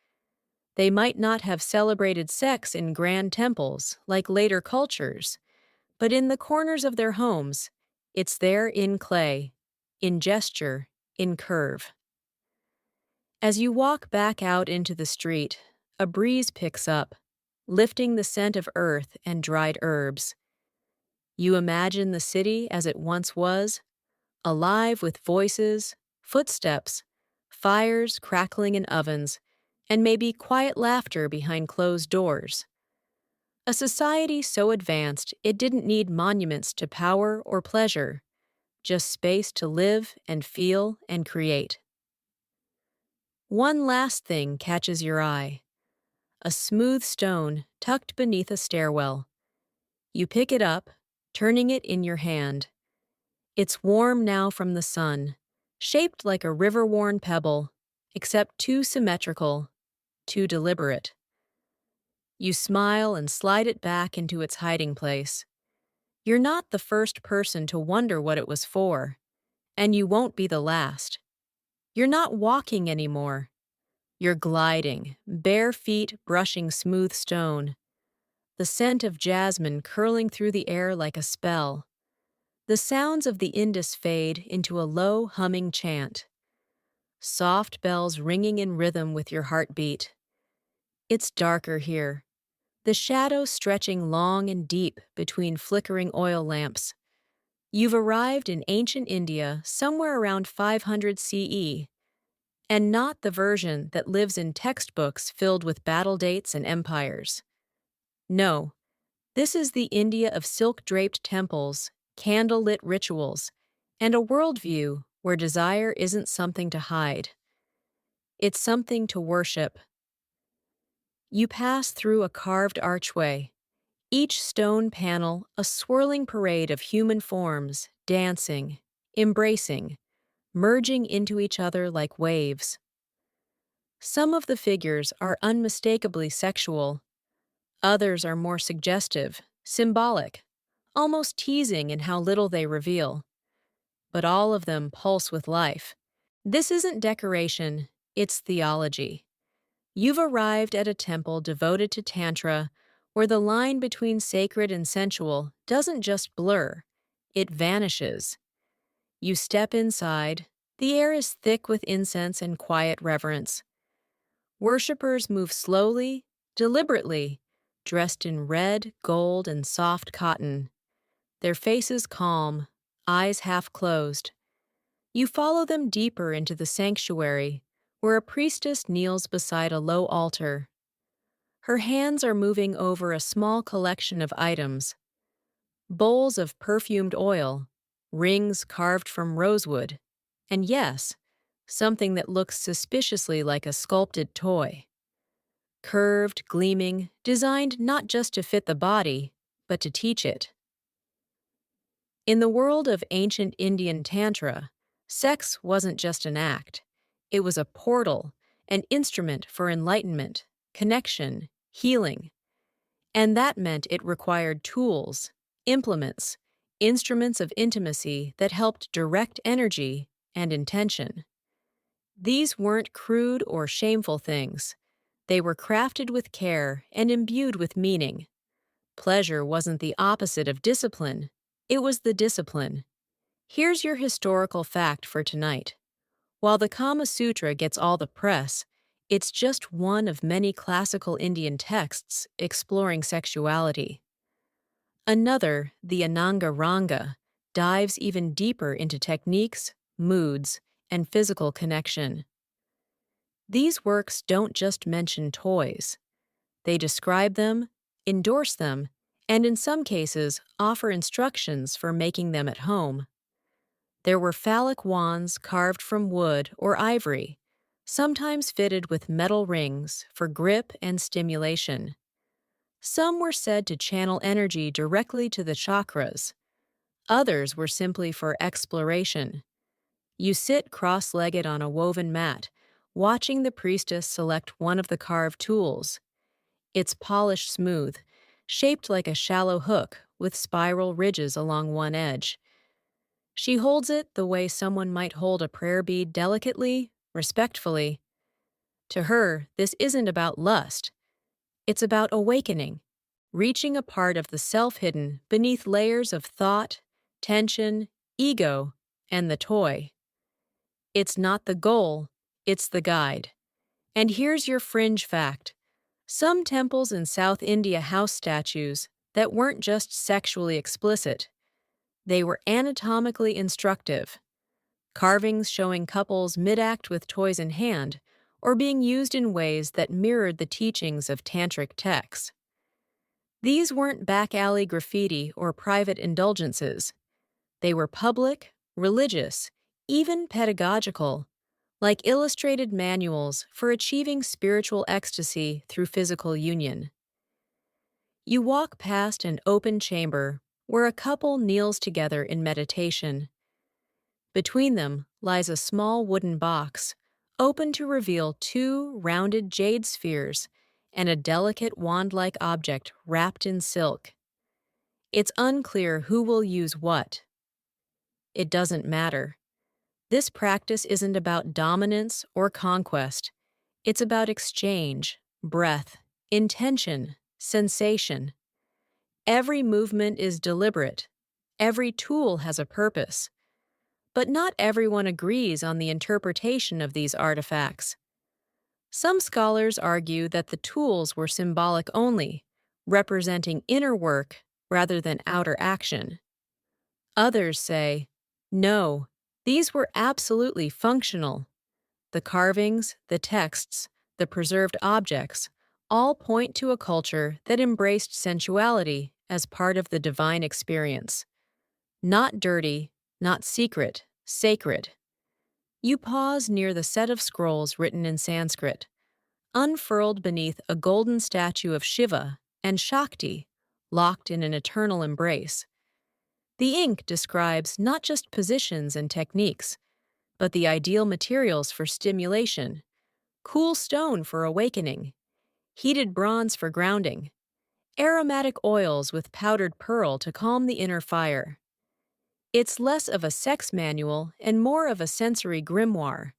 They might not have celebrated sex in grand temples like later cultures, but in the corners of their homes, it's there in clay, in gesture, in curve. As you walk back out into the street, a breeze picks up, lifting the scent of earth and dried herbs. You imagine the city as it once was, alive with voices, footsteps, fires crackling in ovens, and maybe quiet laughter behind closed doors. A society so advanced it didn't need monuments to power or pleasure, just space to live and feel and create. One last thing catches your eye. A smooth stone tucked beneath a stairwell. You pick it up, turning it in your hand. It's warm now from the sun, shaped like a river-worn pebble, except too symmetrical, too deliberate. You smile and slide it back into its hiding place. You're not the first person to wonder what it was for, and you won't be the last. You're not walking anymore. You're gliding, bare feet brushing smooth stone, the scent of jasmine curling through the air like a spell. The sounds of the Indus fade into a low, humming chant. Soft bells ringing in rhythm with your heartbeat. It's darker here, the shadows stretching long and deep between flickering oil lamps. You've arrived in ancient India somewhere around 500 CE, and not the version that lives in textbooks filled with battle dates and empires. No, this is the India of silk-draped temples, candle-lit rituals, and a worldview where desire isn't something to hide. It's something to worship. You pass through a carved archway, each stone panel a swirling parade of human forms, dancing, embracing, merging into each other like waves. Some of the figures are unmistakably sexual. Others are more suggestive, symbolic, almost teasing in how little they reveal. But all of them pulse with life. This isn't decoration, it's theology. You've arrived at a temple devoted to Tantra, where the line between sacred and sensual doesn't just blur, it vanishes. You step inside, the air is thick with incense and quiet reverence. Worshippers move slowly, deliberately, dressed in red, gold, and soft cotton. Their faces calm, eyes half closed. You follow them deeper into the sanctuary, where a priestess kneels beside a low altar. Her hands are moving over a small collection of items. Bowls of perfumed oil, rings carved from rosewood, and yes, something that looks suspiciously like a sculpted toy. Curved, gleaming, designed not just to fit the body, but to teach it. In the world of ancient Indian Tantra, sex wasn't just an act. It was a portal, an instrument for enlightenment, connection, healing. And that meant it required tools, implements, instruments of intimacy that helped direct energy and intention. These weren't crude or shameful things. They were crafted with care and imbued with meaning. Pleasure wasn't the opposite of discipline, it was the discipline. Here's your historical fact for tonight. While the Kama Sutra gets all the press, it's just one of many classical Indian texts exploring sexuality. Another, the Ananga Ranga, dives even deeper into techniques, moods, and physical connection. These works don't just mention toys. They describe them, endorse them, and in some cases offer instructions for making them at home. There were phallic wands carved from wood or ivory, sometimes fitted with metal rings for grip and stimulation. Some were said to channel energy directly to the chakras. Others were simply for exploration. You sit cross-legged on a woven mat, watching the priestess select one of the carved tools. It's polished smooth, shaped like a shallow hook with spiral ridges along one edge. She holds it the way someone might hold a prayer bead delicately, respectfully. To her, this isn't about lust. It's about awakening, reaching a part of the self hidden beneath layers of thought, tension, ego, and the toy. It's not the goal, it's the guide. And here's your fringe fact. Some temples in South India house statues that weren't just sexually explicit. They were anatomically instructive. Carvings showing couples mid-act with toys in hand or being used in ways that mirrored the teachings of tantric texts. These weren't back-alley graffiti or private indulgences. They were public, religious, even pedagogical, like illustrated manuals for achieving spiritual ecstasy through physical union. You walk past an open chamber where a couple kneels together in meditation. Between them lies a small wooden box, open to reveal two rounded jade spheres and a delicate wand-like object wrapped in silk. It's unclear who will use what. It doesn't matter. This practice isn't about dominance or conquest. It's about exchange, breath, intention, sensation. Every movement is deliberate. Every tool has a purpose. But not everyone agrees on the interpretation of these artifacts. Some scholars argue that the tools were symbolic only, representing inner work rather than outer action. Others say, no, these were absolutely functional. The carvings, the texts, the preserved objects all point to a culture that embraced sensuality as part of the divine experience. Not dirty, not secret, sacred. You pause near the set of scrolls written in Sanskrit, unfurled beneath a golden statue of Shiva and Shakti, locked in an eternal embrace. The ink describes not just positions and techniques, but the ideal materials for stimulation, cool stone for awakening, heated bronze for grounding, aromatic oils with powdered pearl to calm the inner fire. It's less of a sex manual and more of a sensory grimoire.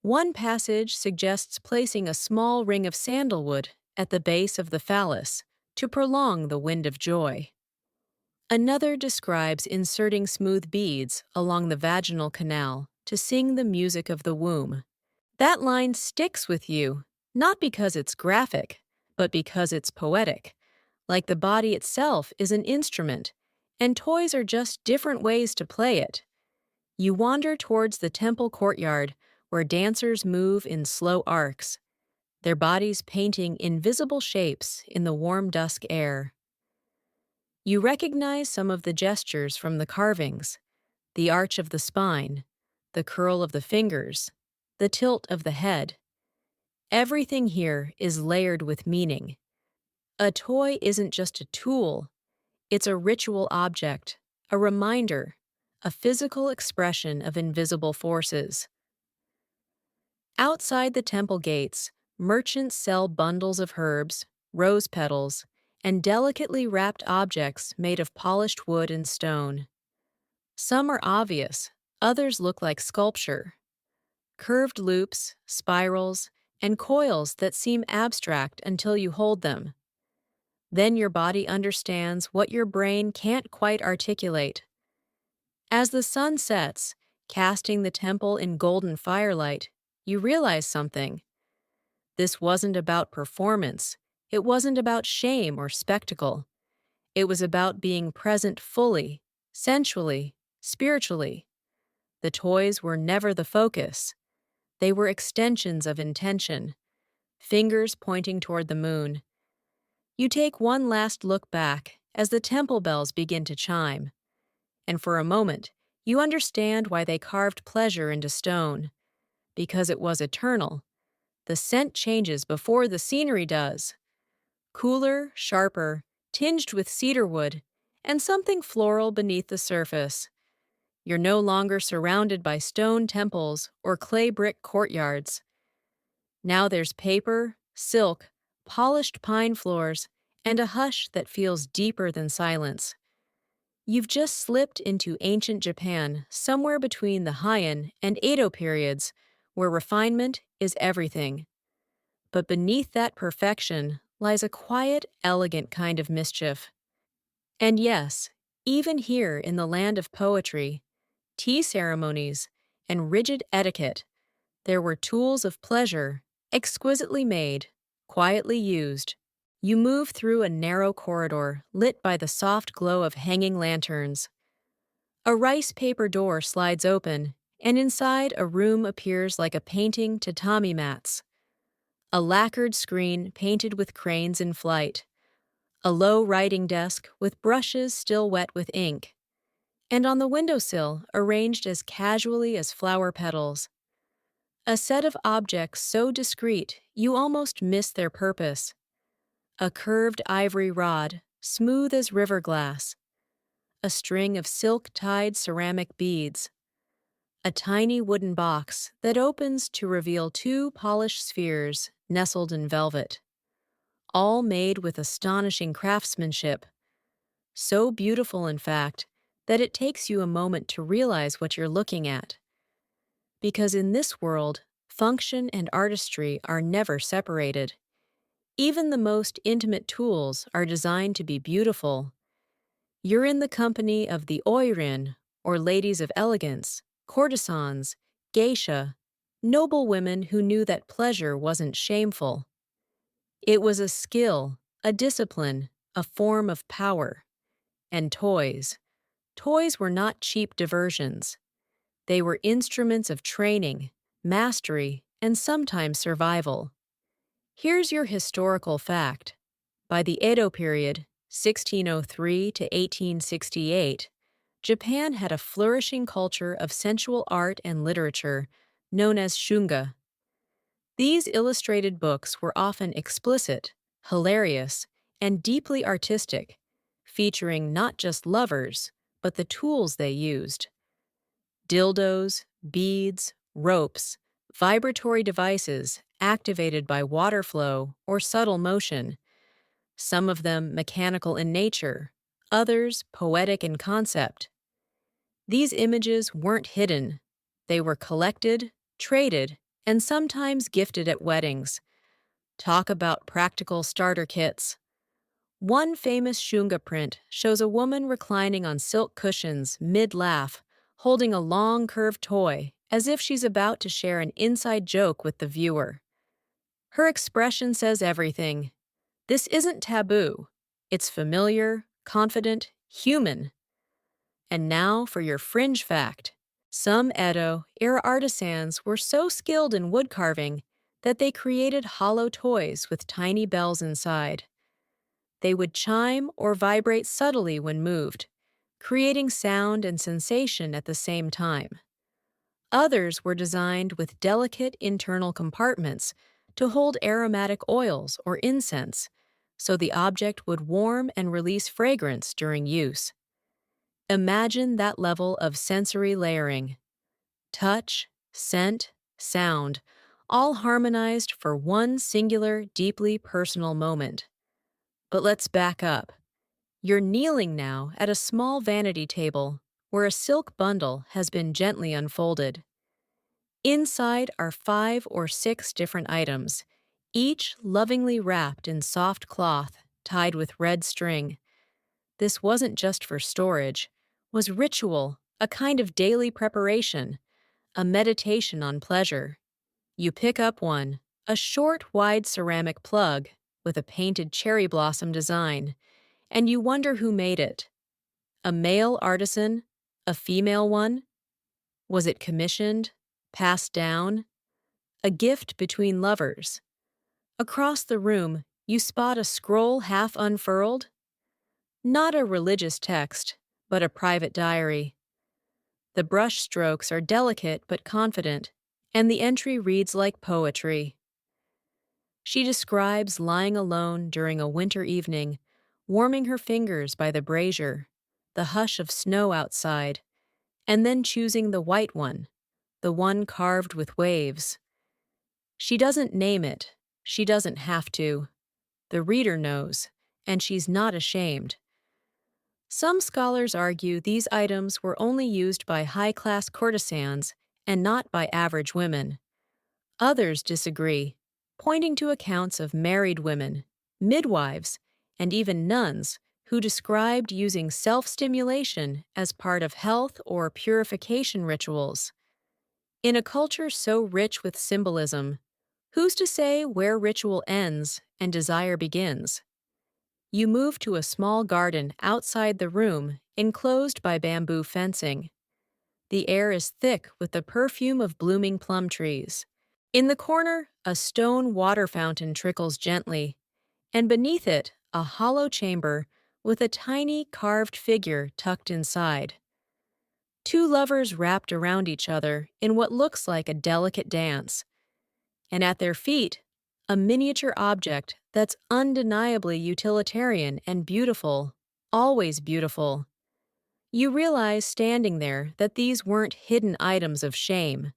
One passage suggests placing a small ring of sandalwood at the base of the phallus to prolong the wind of joy. Another describes inserting smooth beads along the vaginal canal to sing the music of the womb. That line sticks with you, not because it's graphic, but because it's poetic. Like the body itself is an instrument, and toys are just different ways to play it. You wander towards the temple courtyard where dancers move in slow arcs, their bodies painting invisible shapes in the warm dusk air. You recognize some of the gestures from the carvings, the arch of the spine, the curl of the fingers, the tilt of the head. Everything here is layered with meaning. A toy isn't just a tool, it's a ritual object, a reminder, a physical expression of invisible forces. Outside the temple gates, merchants sell bundles of herbs, rose petals, and delicately wrapped objects made of polished wood and stone. Some are obvious, others look like sculpture. Curved loops, spirals, and coils that seem abstract until you hold them. Then your body understands what your brain can't quite articulate. As the sun sets, casting the temple in golden firelight, you realize something. This wasn't about performance. It wasn't about shame or spectacle. It was about being present fully, sensually, spiritually. The toys were never the focus. They were extensions of intention, fingers pointing toward the moon. You take one last look back as the temple bells begin to chime, and for a moment, you understand why they carved pleasure into stone. Because it was eternal. The scent changes before the scenery does. Cooler, sharper, tinged with cedarwood, and something floral beneath the surface. You're no longer surrounded by stone temples or clay brick courtyards. Now there's paper, silk, polished pine floors, and a hush that feels deeper than silence. You've just slipped into ancient Japan, somewhere between the Heian and Edo periods, where refinement is everything. But beneath that perfection lies a quiet, elegant kind of mischief. And yes, even here in the land of poetry, tea ceremonies, and rigid etiquette, there were tools of pleasure, exquisitely made, quietly used. You move through a narrow corridor lit by the soft glow of hanging lanterns. A rice paper door slides open, and inside a room appears like a painting tatami mats. A lacquered screen painted with cranes in flight. A low writing desk with brushes still wet with ink. And on the windowsill, arranged as casually as flower petals. A set of objects so discreet you almost miss their purpose. A curved ivory rod, smooth as river glass. A string of silk-tied ceramic beads. A tiny wooden box that opens to reveal two polished spheres nestled in velvet. All made with astonishing craftsmanship. So beautiful, in fact, that it takes you a moment to realize what you're looking at. Because in this world, function and artistry are never separated. Even the most intimate tools are designed to be beautiful. You're in the company of the oirin, or ladies of elegance, courtesans, geisha, noble women who knew that pleasure wasn't shameful. It was a skill, a discipline, a form of power. And toys. Toys were not cheap diversions. They were instruments of training, mastery, and sometimes survival. Here's your historical fact. By the Edo period, 1603 to 1868, Japan had a flourishing culture of sensual art and literature known as Shunga. These illustrated books were often explicit, hilarious, and deeply artistic, featuring not just lovers, but the tools they used. Dildos, beads, ropes, vibratory devices activated by water flow or subtle motion, some of them mechanical in nature, others poetic in concept. These images weren't hidden. They were collected, traded, and sometimes gifted at weddings. Talk about practical starter kits. One famous Shunga print shows a woman reclining on silk cushions mid-laugh, holding a long curved toy as if she's about to share an inside joke with the viewer. Her expression says everything. This isn't taboo. It's familiar, confident, human. And now for your fringe fact. Some Edo-era artisans were so skilled in wood carving that they created hollow toys with tiny bells inside. They would chime or vibrate subtly when moved, creating sound and sensation at the same time. Others were designed with delicate internal compartments to hold aromatic oils or incense, so the object would warm and release fragrance during use. Imagine that level of sensory layering. Touch, scent, sound, all harmonized for one singular, deeply personal moment. But let's back up. You're kneeling now at a small vanity table where a silk bundle has been gently unfolded. Inside are 5 or 6 different items, each lovingly wrapped in soft cloth tied with red string. This wasn't just for storage, was ritual, a kind of daily preparation, a meditation on pleasure. You pick up one, a short, wide ceramic plug with a painted cherry blossom design, and you wonder who made it. A male artisan? A female one? Was it commissioned? Passed down? A gift between lovers? Across the room, you spot a scroll half unfurled. Not a religious text, but a private diary. The brush strokes are delicate but confident, and the entry reads like poetry. She describes lying alone during a winter evening, warming her fingers by the brazier, the hush of snow outside, and then choosing the white one, the one carved with waves. She doesn't name it. She doesn't have to. The reader knows, and she's not ashamed. Some scholars argue these items were only used by high-class courtesans and not by average women. Others disagree, pointing to accounts of married women, midwives, and even nuns who described using self-stimulation as part of health or purification rituals. In a culture so rich with symbolism, who's to say where ritual ends and desire begins? You move to a small garden outside the room, enclosed by bamboo fencing. The air is thick with the perfume of blooming plum trees. In the corner, a stone water fountain trickles gently, and beneath it, a hollow chamber with a tiny carved figure tucked inside. 2 lovers wrapped around each other in what looks like a delicate dance, and at their feet, a miniature object that's undeniably utilitarian and beautiful, always beautiful. You realize standing there that these weren't hidden items of shame.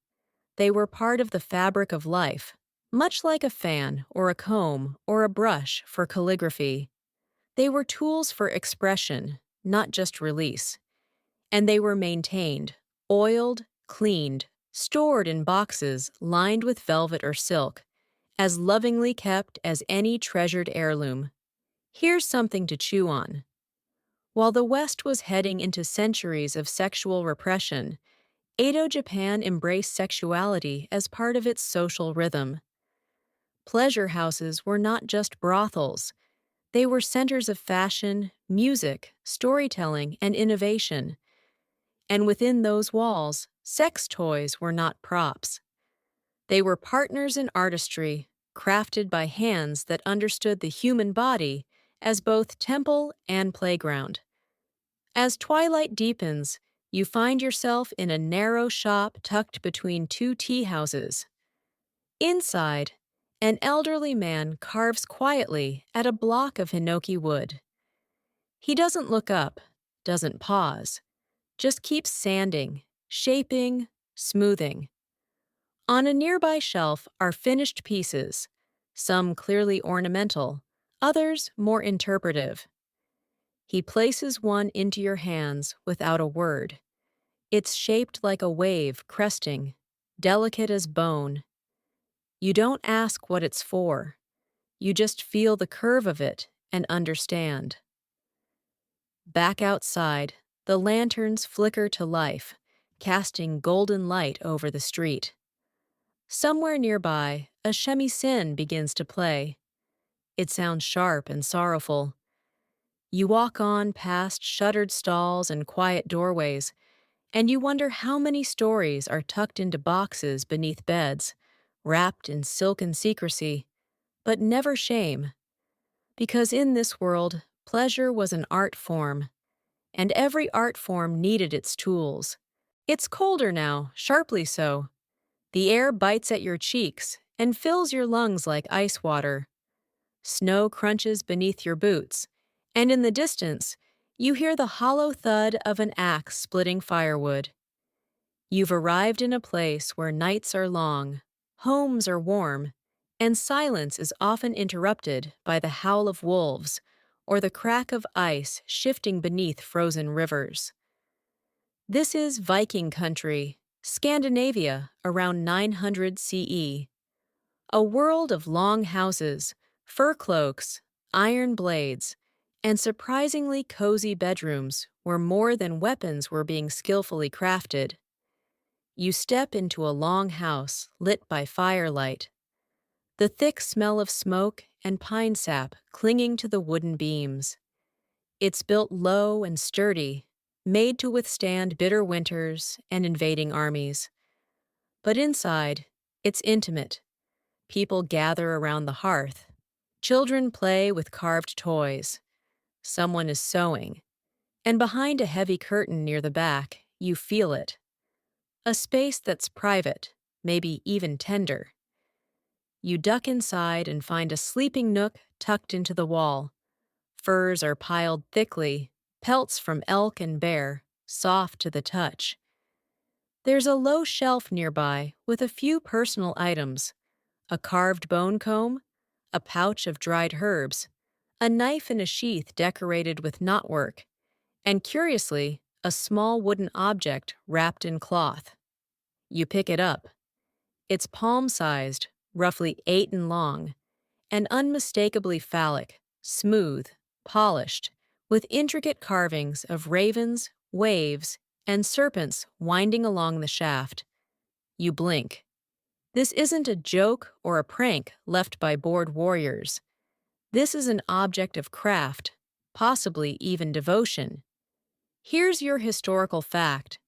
They were part of the fabric of life, much like a fan or a comb or a brush for calligraphy. They were tools for expression, not just release. And they were maintained, oiled, cleaned, stored in boxes lined with velvet or silk, as lovingly kept as any treasured heirloom. Here's something to chew on. While the West was heading into centuries of sexual repression, Edo Japan embraced sexuality as part of its social rhythm. Pleasure houses were not just brothels. They were centers of fashion, music, storytelling, and innovation. And within those walls, sex toys were not props. They were partners in artistry, crafted by hands that understood the human body as both temple and playground. As twilight deepens, you find yourself in a narrow shop tucked between 2 tea houses. Inside, an elderly man carves quietly at a block of hinoki wood. He doesn't look up, doesn't pause, just keeps sanding, shaping, smoothing. On a nearby shelf are finished pieces, some clearly ornamental, others more interpretive. He places one into your hands without a word. It's shaped like a wave cresting, delicate as bone. You don't ask what it's for. You just feel the curve of it and understand. Back outside, the lanterns flicker to life, casting golden light over the street. Somewhere nearby, a shamisen begins to play. It sounds sharp and sorrowful. You walk on past shuttered stalls and quiet doorways, and you wonder how many stories are tucked into boxes beneath beds, wrapped in silken secrecy, but never shame. Because in this world, pleasure was an art form, and every art form needed its tools. It's colder now, sharply so. The air bites at your cheeks and fills your lungs like ice water. Snow crunches beneath your boots, and in the distance, you hear the hollow thud of an axe splitting firewood. You've arrived in a place where nights are long, homes are warm, and silence is often interrupted by the howl of wolves or the crack of ice shifting beneath frozen rivers. This is Viking country, Scandinavia, around 900 CE. A world of long houses, fur cloaks, iron blades, and surprisingly cozy bedrooms where more than weapons were being skillfully crafted. You step into a long house lit by firelight, the thick smell of smoke and pine sap clinging to the wooden beams. It's built low and sturdy, made to withstand bitter winters and invading armies. But inside, it's intimate. People gather around the hearth. Children play with carved toys. Someone is sewing. And behind a heavy curtain near the back, you feel it. A space that's private, maybe even tender. You duck inside and find a sleeping nook tucked into the wall. Furs are piled thickly, pelts from elk and bear, soft to the touch. There's a low shelf nearby with a few personal items: a carved bone comb, a pouch of dried herbs, a knife in a sheath decorated with knotwork, and curiously, a small wooden object wrapped in cloth. You pick it up. It's palm-sized, roughly 8 in long, and unmistakably phallic, smooth, polished, with intricate carvings of ravens, waves, and serpents winding along the shaft. You blink. This isn't a joke or a prank left by bored warriors. This is an object of craft, possibly even devotion. Here's your historical fact.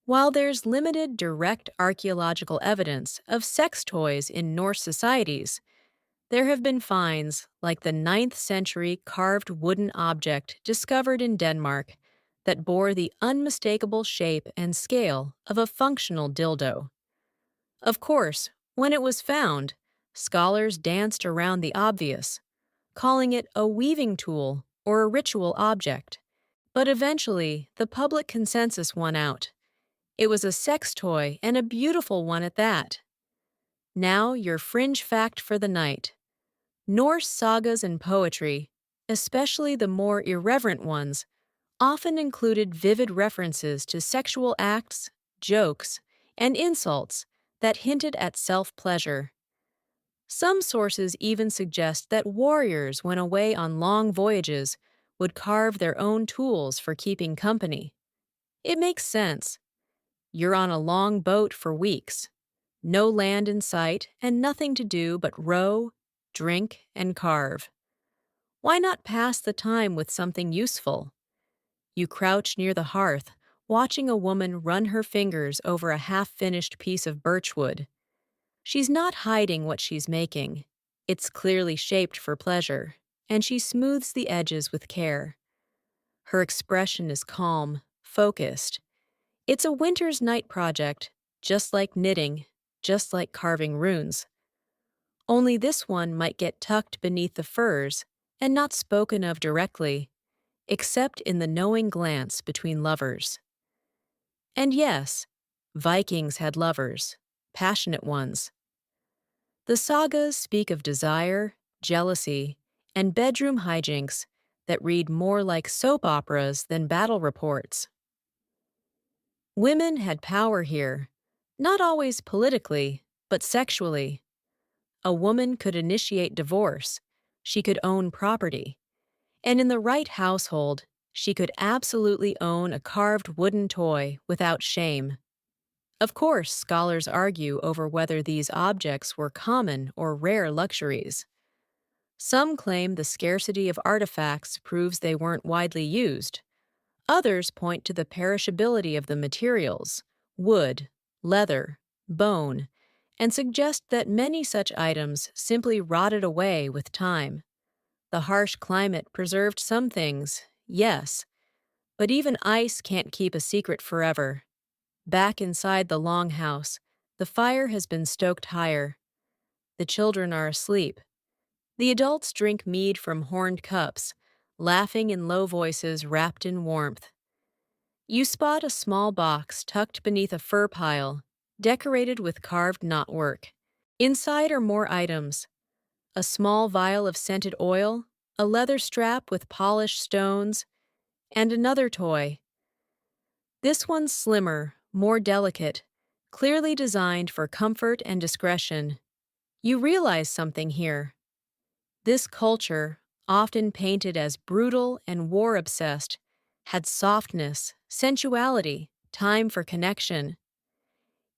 While there's limited direct archaeological evidence of sex toys in Norse societies, there have been finds like the 9th century carved wooden object discovered in Denmark that bore the unmistakable shape and scale of a functional dildo. Of course, when it was found, scholars danced around the obvious, calling it a weaving tool or a ritual object. But eventually, the public consensus won out. It was a sex toy, and a beautiful one at that. Now, your fringe fact for the night. Norse sagas and poetry, especially the more irreverent ones, often included vivid references to sexual acts, jokes, and insults that hinted at self-pleasure. Some sources even suggest that warriors, when away on long voyages, would carve their own tools for keeping company. It makes sense. You're on a long boat for weeks. No land in sight and nothing to do but row, drink, and carve. Why not pass the time with something useful? You crouch near the hearth, watching a woman run her fingers over a half-finished piece of birchwood. She's not hiding what she's making. It's clearly shaped for pleasure, and she smooths the edges with care. Her expression is calm, focused. It's a winter's night project, just like knitting, just like carving runes. Only this one might get tucked beneath the furs and not spoken of directly, except in the knowing glance between lovers. And yes, Vikings had lovers, passionate ones. The sagas speak of desire, jealousy, and bedroom hijinks that read more like soap operas than battle reports. Women had power here, not always politically, but sexually. A woman could initiate divorce, she could own property, and in the right household, she could absolutely own a carved wooden toy without shame. Of course, scholars argue over whether these objects were common or rare luxuries. Some claim the scarcity of artifacts proves they weren't widely used. Others point to the perishability of the materials, wood, leather, bone, and suggest that many such items simply rotted away with time. The harsh climate preserved some things, yes, but even ice can't keep a secret forever. Back inside the longhouse, the fire has been stoked higher. The children are asleep. The adults drink mead from horned cups, laughing in low voices wrapped in warmth. You spot a small box tucked beneath a fur pile, decorated with carved knotwork. Inside are more items: a small vial of scented oil, a leather strap with polished stones, and another toy. This one's slimmer, more delicate, clearly designed for comfort and discretion. You realize something here. This culture, often painted as brutal and war-obsessed, had softness, sensuality, time for connection.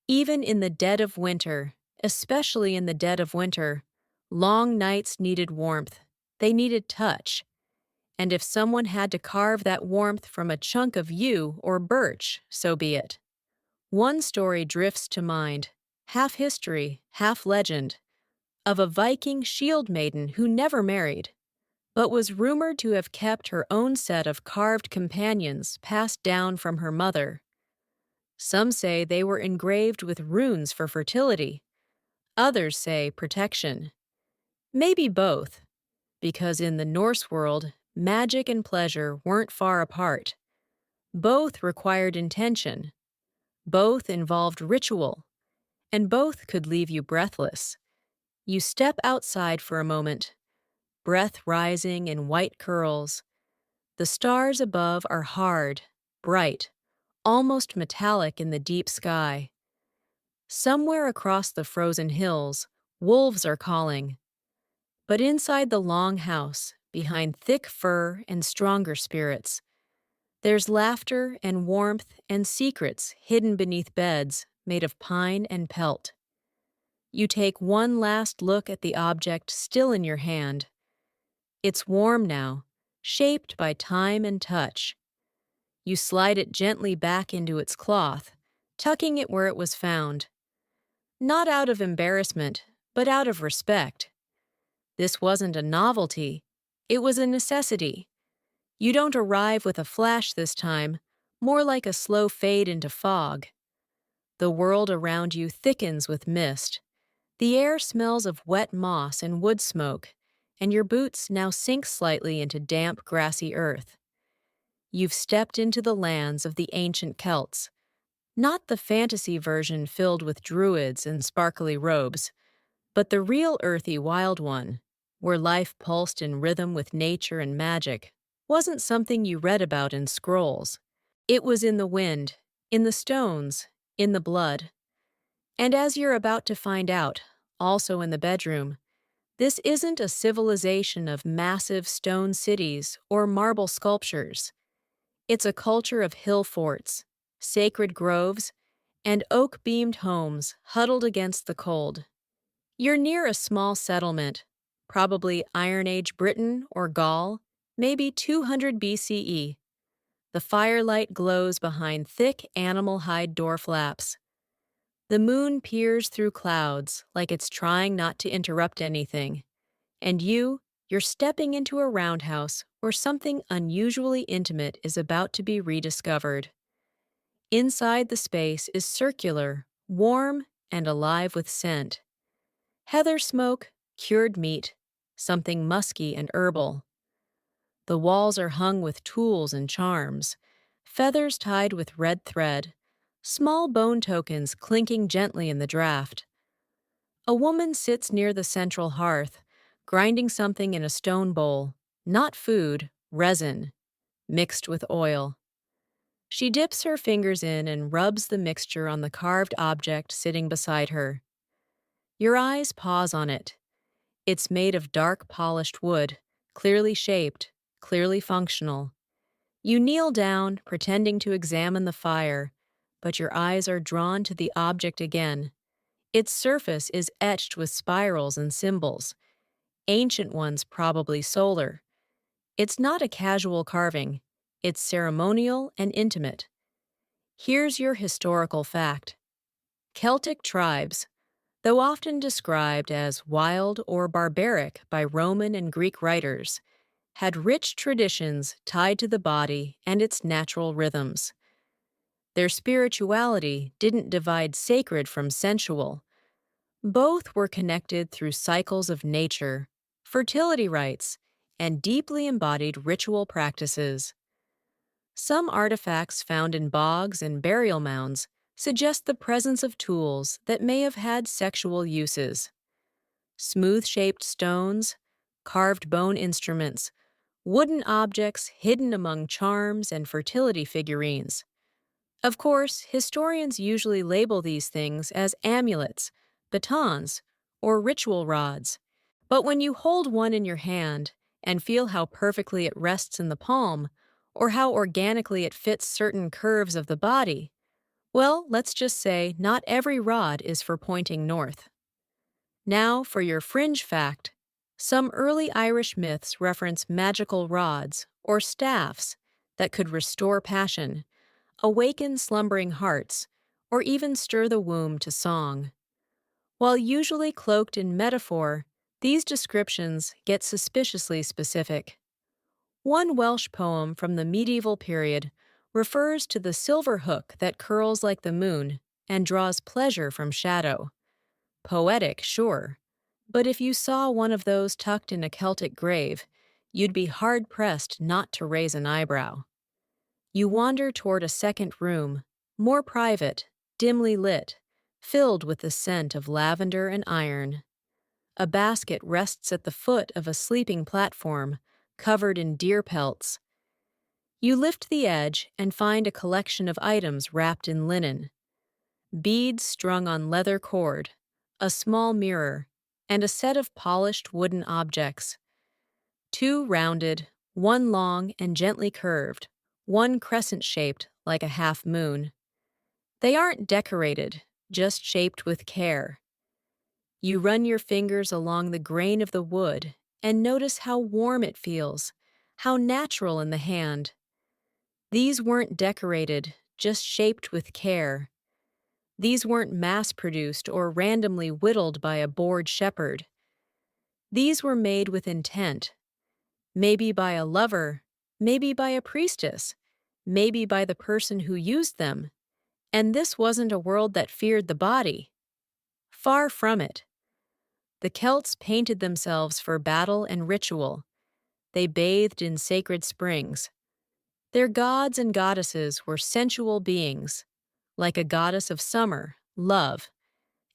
Even in the dead of winter, especially in the dead of winter, long nights needed warmth. They needed touch. And if someone had to carve that warmth from a chunk of yew or birch, so be it. One story drifts to mind, half history, half legend, of a Viking shield maiden who never married, but was rumored to have kept her own set of carved companions passed down from her mother. Some say they were engraved with runes for fertility. Others say protection. Maybe both, because in the Norse world, magic and pleasure weren't far apart. Both required intention. Both involved ritual. And both could leave you breathless. You step outside for a moment, breath rising in white curls. The stars above are hard, bright, almost metallic in the deep sky. Somewhere across the frozen hills, wolves are calling. But inside the long house, behind thick fur and stronger spirits, there's laughter and warmth and secrets hidden beneath beds made of pine and pelt. You take one last look at the object still in your hand. It's warm now, shaped by time and touch. You slide it gently back into its cloth, tucking it where it was found. Not out of embarrassment, but out of respect. This wasn't a novelty. It was a necessity. You don't arrive with a flash this time, more like a slow fade into fog. The world around you thickens with mist. The air smells of wet moss and wood smoke, and your boots now sink slightly into damp, grassy earth. You've stepped into the lands of the ancient Celts, not the fantasy version filled with druids and sparkly robes, but the real earthy wild one, where life pulsed in rhythm with nature and magic, wasn't something you read about in scrolls. It was in the wind, in the stones, in the blood. And as you're about to find out, also in the bedroom, this isn't a civilization of massive stone cities or marble sculptures. It's a culture of hill forts, sacred groves, and oak-beamed homes huddled against the cold. You're near a small settlement, probably Iron Age Britain or Gaul, maybe 200 BCE. The firelight glows behind thick animal hide door flaps. The moon peers through clouds like it's trying not to interrupt anything. And you're stepping into a roundhouse where something unusually intimate is about to be rediscovered. Inside the space is circular, warm, and alive with scent. Heather smoke, cured meat, something musky and herbal. The walls are hung with tools and charms, feathers tied with red thread, small bone tokens clinking gently in the draft. A woman sits near the central hearth, grinding something in a stone bowl, not food, resin, mixed with oil. She dips her fingers in and rubs the mixture on the carved object sitting beside her. Your eyes pause on it. It's made of dark polished wood, clearly shaped, clearly functional. You kneel down, pretending to examine the fire, but your eyes are drawn to the object again. Its surface is etched with spirals and symbols, ancient ones probably solar. It's not a casual carving. It's ceremonial and intimate. Here's your historical fact. Celtic tribes, though often described as wild or barbaric by Roman and Greek writers, had rich traditions tied to the body and its natural rhythms. Their spirituality didn't divide sacred from sensual. Both were connected through cycles of nature, fertility rites, and deeply embodied ritual practices. Some artifacts found in bogs and burial mounds suggest the presence of tools that may have had sexual uses. Smooth-shaped stones, carved bone instruments, wooden objects hidden among charms and fertility figurines. Of course, historians usually label these things as amulets, batons, or ritual rods. But when you hold one in your hand and feel how perfectly it rests in the palm, or how organically it fits certain curves of the body, well, let's just say not every rod is for pointing north. Now, for your fringe fact, some early Irish myths reference magical rods, or staffs, that could restore passion, awaken slumbering hearts, or even stir the womb to song. While usually cloaked in metaphor, these descriptions get suspiciously specific. One Welsh poem from the medieval period refers to the silver hook that curls like the moon and draws pleasure from shadow. Poetic, sure, but if you saw one of those tucked in a Celtic grave, you'd be hard-pressed not to raise an eyebrow. You wander toward a second room, more private, dimly lit, filled with the scent of lavender and iron. A basket rests at the foot of a sleeping platform, covered in deer pelts. You lift the edge and find a collection of items wrapped in linen. Beads strung on leather cord, a small mirror, and a set of polished wooden objects. Two rounded, one long and gently curved, one crescent-shaped like a half moon. They aren't decorated, just shaped with care. You run your fingers along the grain of the wood and notice how warm it feels, how natural in the hand. These weren't decorated, just shaped with care. These weren't mass-produced or randomly whittled by a bored shepherd. These were made with intent, maybe by a lover, maybe by a priestess, maybe by the person who used them. And this wasn't a world that feared the body. Far from it. The Celts painted themselves for battle and ritual. They bathed in sacred springs. Their gods and goddesses were sensual beings, like a goddess of summer, love,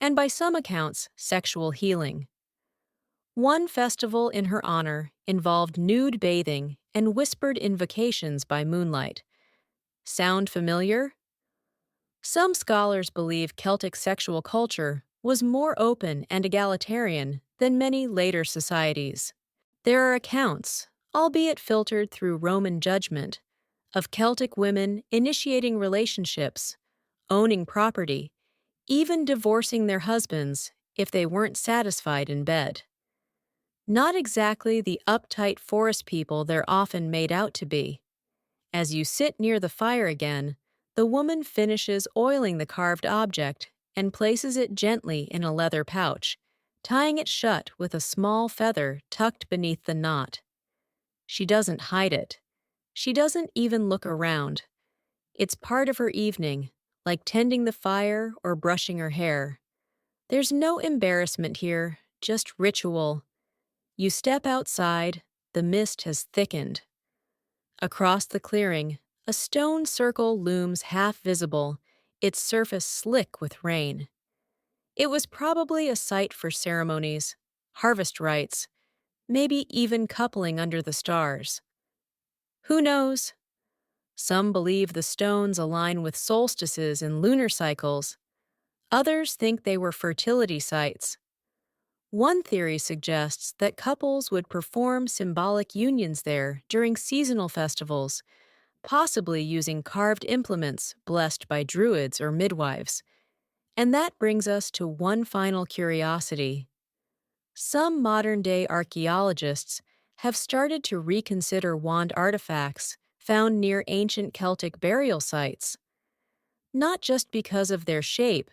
and by some accounts, sexual healing. One festival in her honor involved nude bathing and whispered invocations by moonlight. Sound familiar? Some scholars believe Celtic sexual culture was more open and egalitarian than many later societies. There are accounts, albeit filtered through Roman judgment, of Celtic women initiating relationships, owning property, even divorcing their husbands if they weren't satisfied in bed. Not exactly the uptight forest people they're often made out to be. As you sit near the fire again, the woman finishes oiling the carved object and places it gently in a leather pouch, tying it shut with a small feather tucked beneath the knot. She doesn't hide it. She doesn't even look around. It's part of her evening, like tending the fire or brushing her hair. There's no embarrassment here, just ritual. You step outside, the mist has thickened. Across the clearing, a stone circle looms half visible, its surface slick with rain. It was probably a site for ceremonies, harvest rites, maybe even coupling under the stars. Who knows? Some believe the stones align with solstices and lunar cycles. Others think they were fertility sites. One theory suggests that couples would perform symbolic unions there during seasonal festivals, possibly using carved implements blessed by druids or midwives. And that brings us to one final curiosity. Some modern-day archaeologists have started to reconsider wand artifacts found near ancient Celtic burial sites. Not just because of their shape,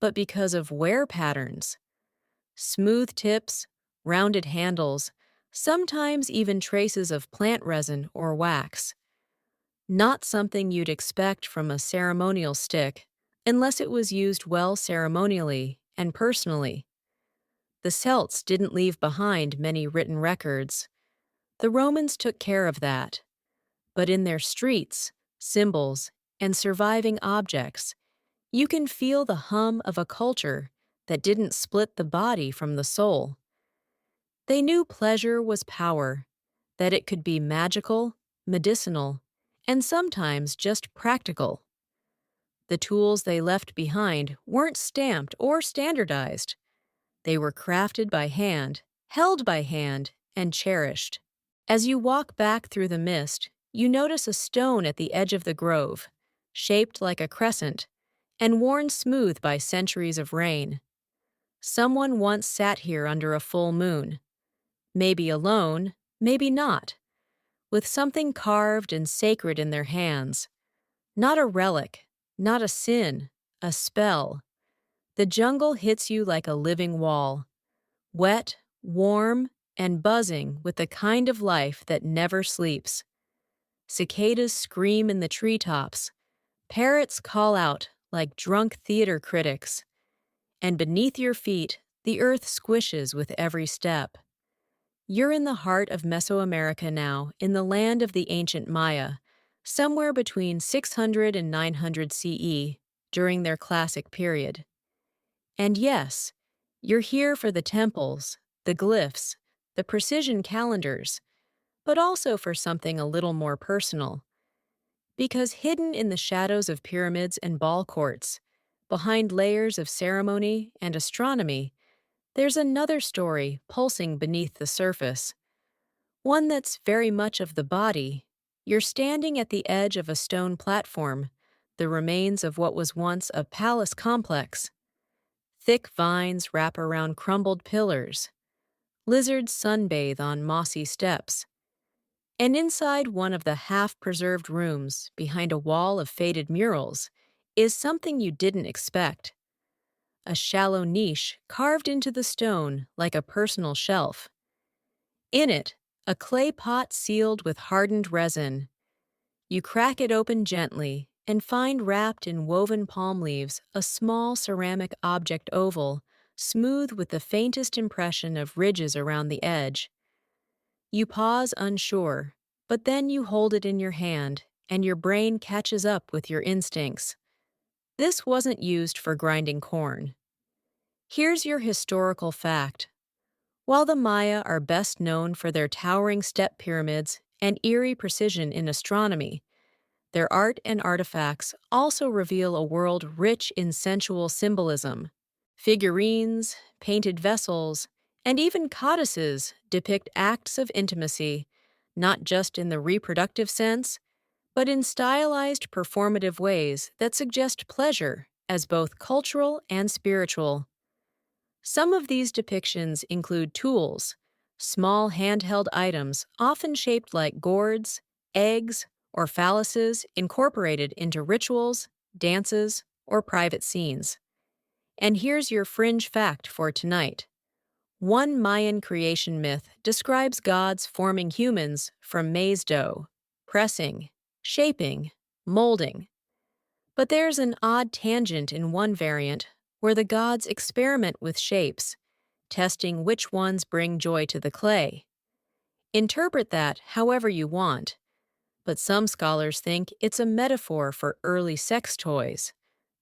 but because of wear patterns. Smooth tips, rounded handles, sometimes even traces of plant resin or wax. Not something you'd expect from a ceremonial stick, unless it was used well ceremonially and personally. The Celts didn't leave behind many written records. The Romans took care of that. But in their streets, symbols, and surviving objects, you can feel the hum of a culture that didn't split the body from the soul. They knew pleasure was power, that it could be magical, medicinal, and sometimes just practical. The tools they left behind weren't stamped or standardized. They were crafted by hand, held by hand, and cherished. As you walk back through the mist, you notice a stone at the edge of the grove, shaped like a crescent, and worn smooth by centuries of rain. Someone once sat here under a full moon. Maybe alone, maybe not, with something carved and sacred in their hands. Not a relic, not a sin, a spell. The jungle hits you like a living wall, wet, warm, and buzzing with the kind of life that never sleeps. Cicadas scream in the treetops, parrots call out like drunk theater critics, and beneath your feet, the earth squishes with every step. You're in the heart of Mesoamerica now, in the land of the ancient Maya, somewhere between 600 and 900 CE, during their classic period. And yes, you're here for the temples, the glyphs, the precision calendars, but also for something a little more personal. Because hidden in the shadows of pyramids and ball courts, behind layers of ceremony and astronomy, there's another story pulsing beneath the surface. One that's very much of the body. You're standing at the edge of a stone platform, the remains of what was once a palace complex. Thick vines wrap around crumbled pillars. Lizards sunbathe on mossy steps. And inside one of the half-preserved rooms, behind a wall of faded murals, is something you didn't expect. A shallow niche carved into the stone like a personal shelf. In it, a clay pot sealed with hardened resin. You crack it open gently and find wrapped in woven palm leaves a small ceramic object oval, smooth with the faintest impression of ridges around the edge. You pause unsure, but then you hold it in your hand, and your brain catches up with your instincts. This wasn't used for grinding corn. Here's your historical fact. While the Maya are best known for their towering step pyramids and eerie precision in astronomy, their art and artifacts also reveal a world rich in sensual symbolism. Figurines, painted vessels, and even codices depict acts of intimacy, not just in the reproductive sense, but in stylized performative ways that suggest pleasure as both cultural and spiritual. Some of these depictions include tools, small handheld items often shaped like gourds, eggs, or phalluses incorporated into rituals, dances, or private scenes. And here's your fringe fact for tonight. One Mayan creation myth describes gods forming humans from maize dough, pressing, shaping, molding. But there's an odd tangent in one variant where the gods experiment with shapes, testing which ones bring joy to the clay. Interpret that however you want, but some scholars think it's a metaphor for early sex toys,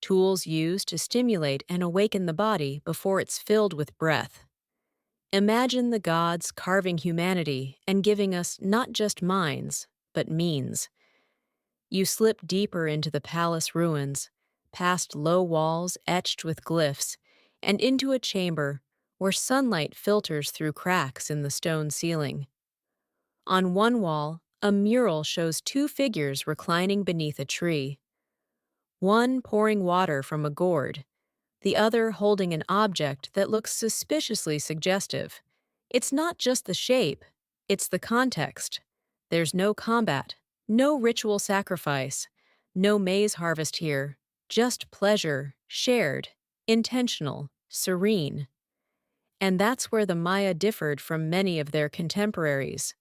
tools used to stimulate and awaken the body before it's filled with breath. Imagine the gods carving humanity and giving us not just minds, but means. You slip deeper into the palace ruins, past low walls etched with glyphs, and into a chamber where sunlight filters through cracks in the stone ceiling. On one wall, a mural shows two figures reclining beneath a tree. One pouring water from a gourd, the other holding an object that looks suspiciously suggestive. It's not just the shape, it's the context. There's no combat, no ritual sacrifice, no maize harvest here, just pleasure, shared, intentional, serene. And that's where the Maya differed from many of their contemporaries.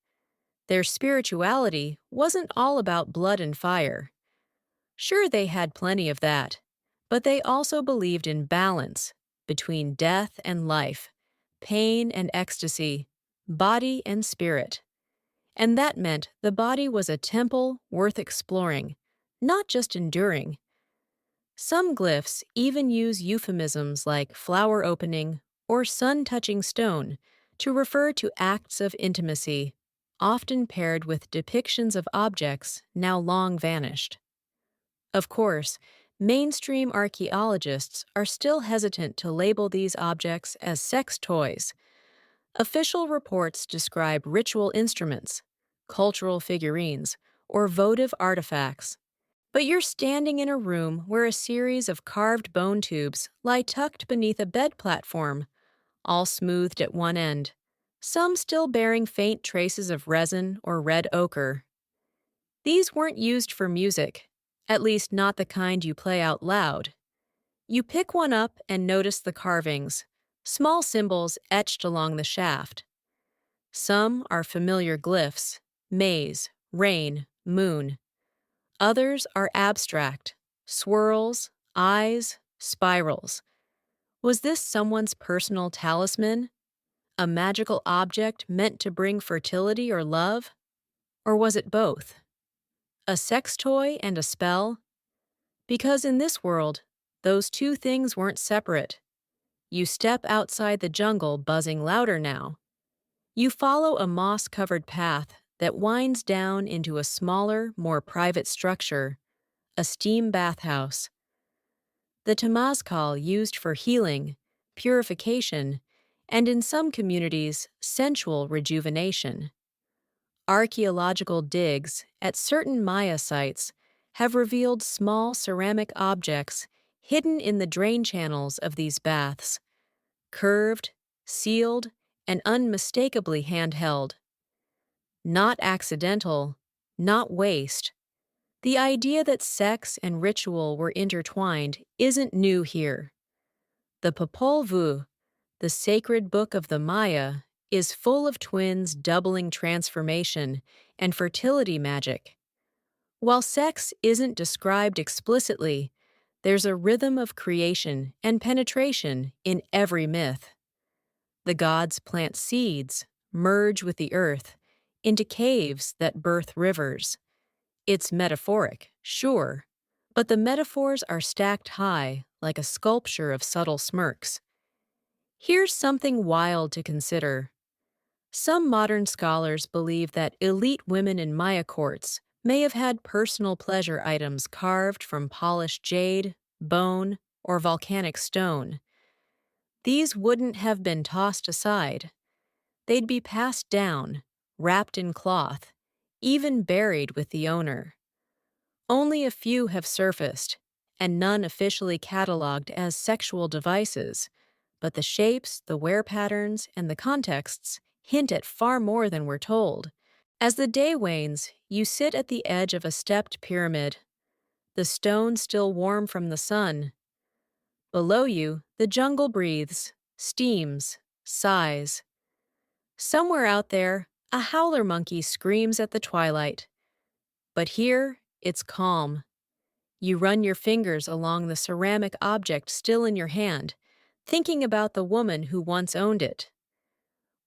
Their spirituality wasn't all about blood and fire. Sure, they had plenty of that, but they also believed in balance between death and life, pain and ecstasy, body and spirit. And that meant the body was a temple worth exploring, not just enduring. Some glyphs even use euphemisms like flower opening or sun-touching stone to refer to acts of intimacy, often paired with depictions of objects now long vanished. Of course, mainstream archaeologists are still hesitant to label these objects as sex toys. Official reports describe ritual instruments, cultural figurines, or votive artifacts. But you're standing in a room where a series of carved bone tubes lie tucked beneath a bed platform, all smoothed at one end, some still bearing faint traces of resin or red ochre. These weren't used for music, at least not the kind you play out loud. You pick one up and notice the carvings, small symbols etched along the shaft. Some are familiar glyphs: maze, rain, moon. Others are abstract: swirls, eyes, spirals. Was this someone's personal talisman? A magical object meant to bring fertility or love? Or was it both? A sex toy and a spell? Because in this world, those two things weren't separate. You step outside the jungle buzzing louder now. You follow a moss-covered path that winds down into a smaller, more private structure, a steam bathhouse. The temazcal used for healing, purification, and in some communities, sensual rejuvenation. Archaeological digs at certain Maya sites have revealed small ceramic objects hidden in the drain channels of these baths, curved, sealed, and unmistakably handheld. Not accidental, not waste. The idea that sex and ritual were intertwined isn't new here. The Popol Vuh, the sacred book of the Maya, is full of twins doubling transformation and fertility magic. While sex isn't described explicitly, there's a rhythm of creation and penetration in every myth. The gods plant seeds, merge with the earth, into caves that birth rivers. It's metaphoric, sure, but the metaphors are stacked high like a sculpture of subtle smirks. Here's something wild to consider. Some modern scholars believe that elite women in Maya courts may have had personal pleasure items carved from polished jade, bone, or volcanic stone. These wouldn't have been tossed aside. They'd be passed down, wrapped in cloth, even buried with the owner. Only a few have surfaced, and none officially cataloged as sexual devices, but the shapes, the wear patterns, and the contexts hint at far more than we're told. As the day wanes, you sit at the edge of a stepped pyramid, the stone still warm from the sun. Below you, the jungle breathes, steams, sighs. Somewhere out there, a howler monkey screams at the twilight. But here, it's calm. You run your fingers along the ceramic object still in your hand, thinking about the woman who once owned it.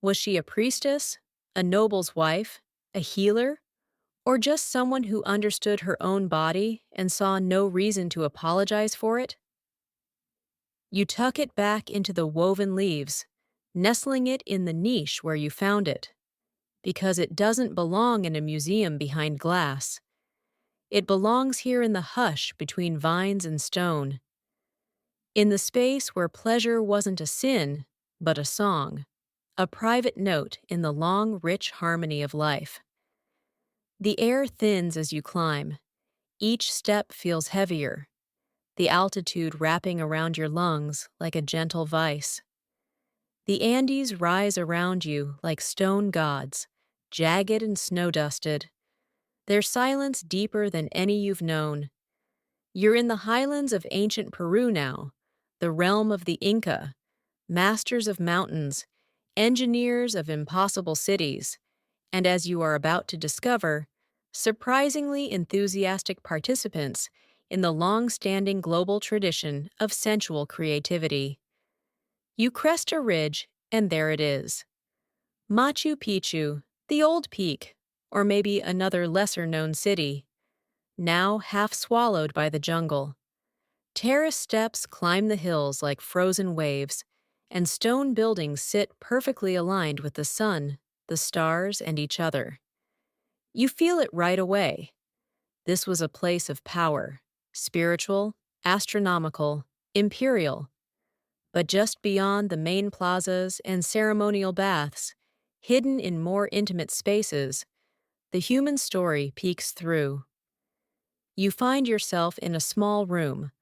Was she a priestess, a noble's wife, a healer, or just someone who understood her own body and saw no reason to apologize for it? You tuck it back into the woven leaves, nestling it in the niche where you found it, because it doesn't belong in a museum behind glass. It belongs here in the hush between vines and stone, in the space where pleasure wasn't a sin, but a song, a private note in the long, rich harmony of life. The air thins as you climb. Each step feels heavier, the altitude wrapping around your lungs like a gentle vice. The Andes rise around you like stone gods, jagged and snow-dusted, their silence deeper than any you've known. You're in the highlands of ancient Peru now, the realm of the Inca, masters of mountains, engineers of impossible cities, and as you are about to discover, surprisingly enthusiastic participants in the long-standing global tradition of sensual creativity. You crest a ridge, and there it is. Machu Picchu, the old peak, or maybe another lesser-known city, now half swallowed by the jungle. Terrace steps climb the hills like frozen waves, and stone buildings sit perfectly aligned with the sun, the stars, and each other. You feel it right away. This was a place of power, spiritual, astronomical, imperial. But just beyond the main plazas and ceremonial baths, hidden in more intimate spaces, the human story peeks through. You find yourself in a small room,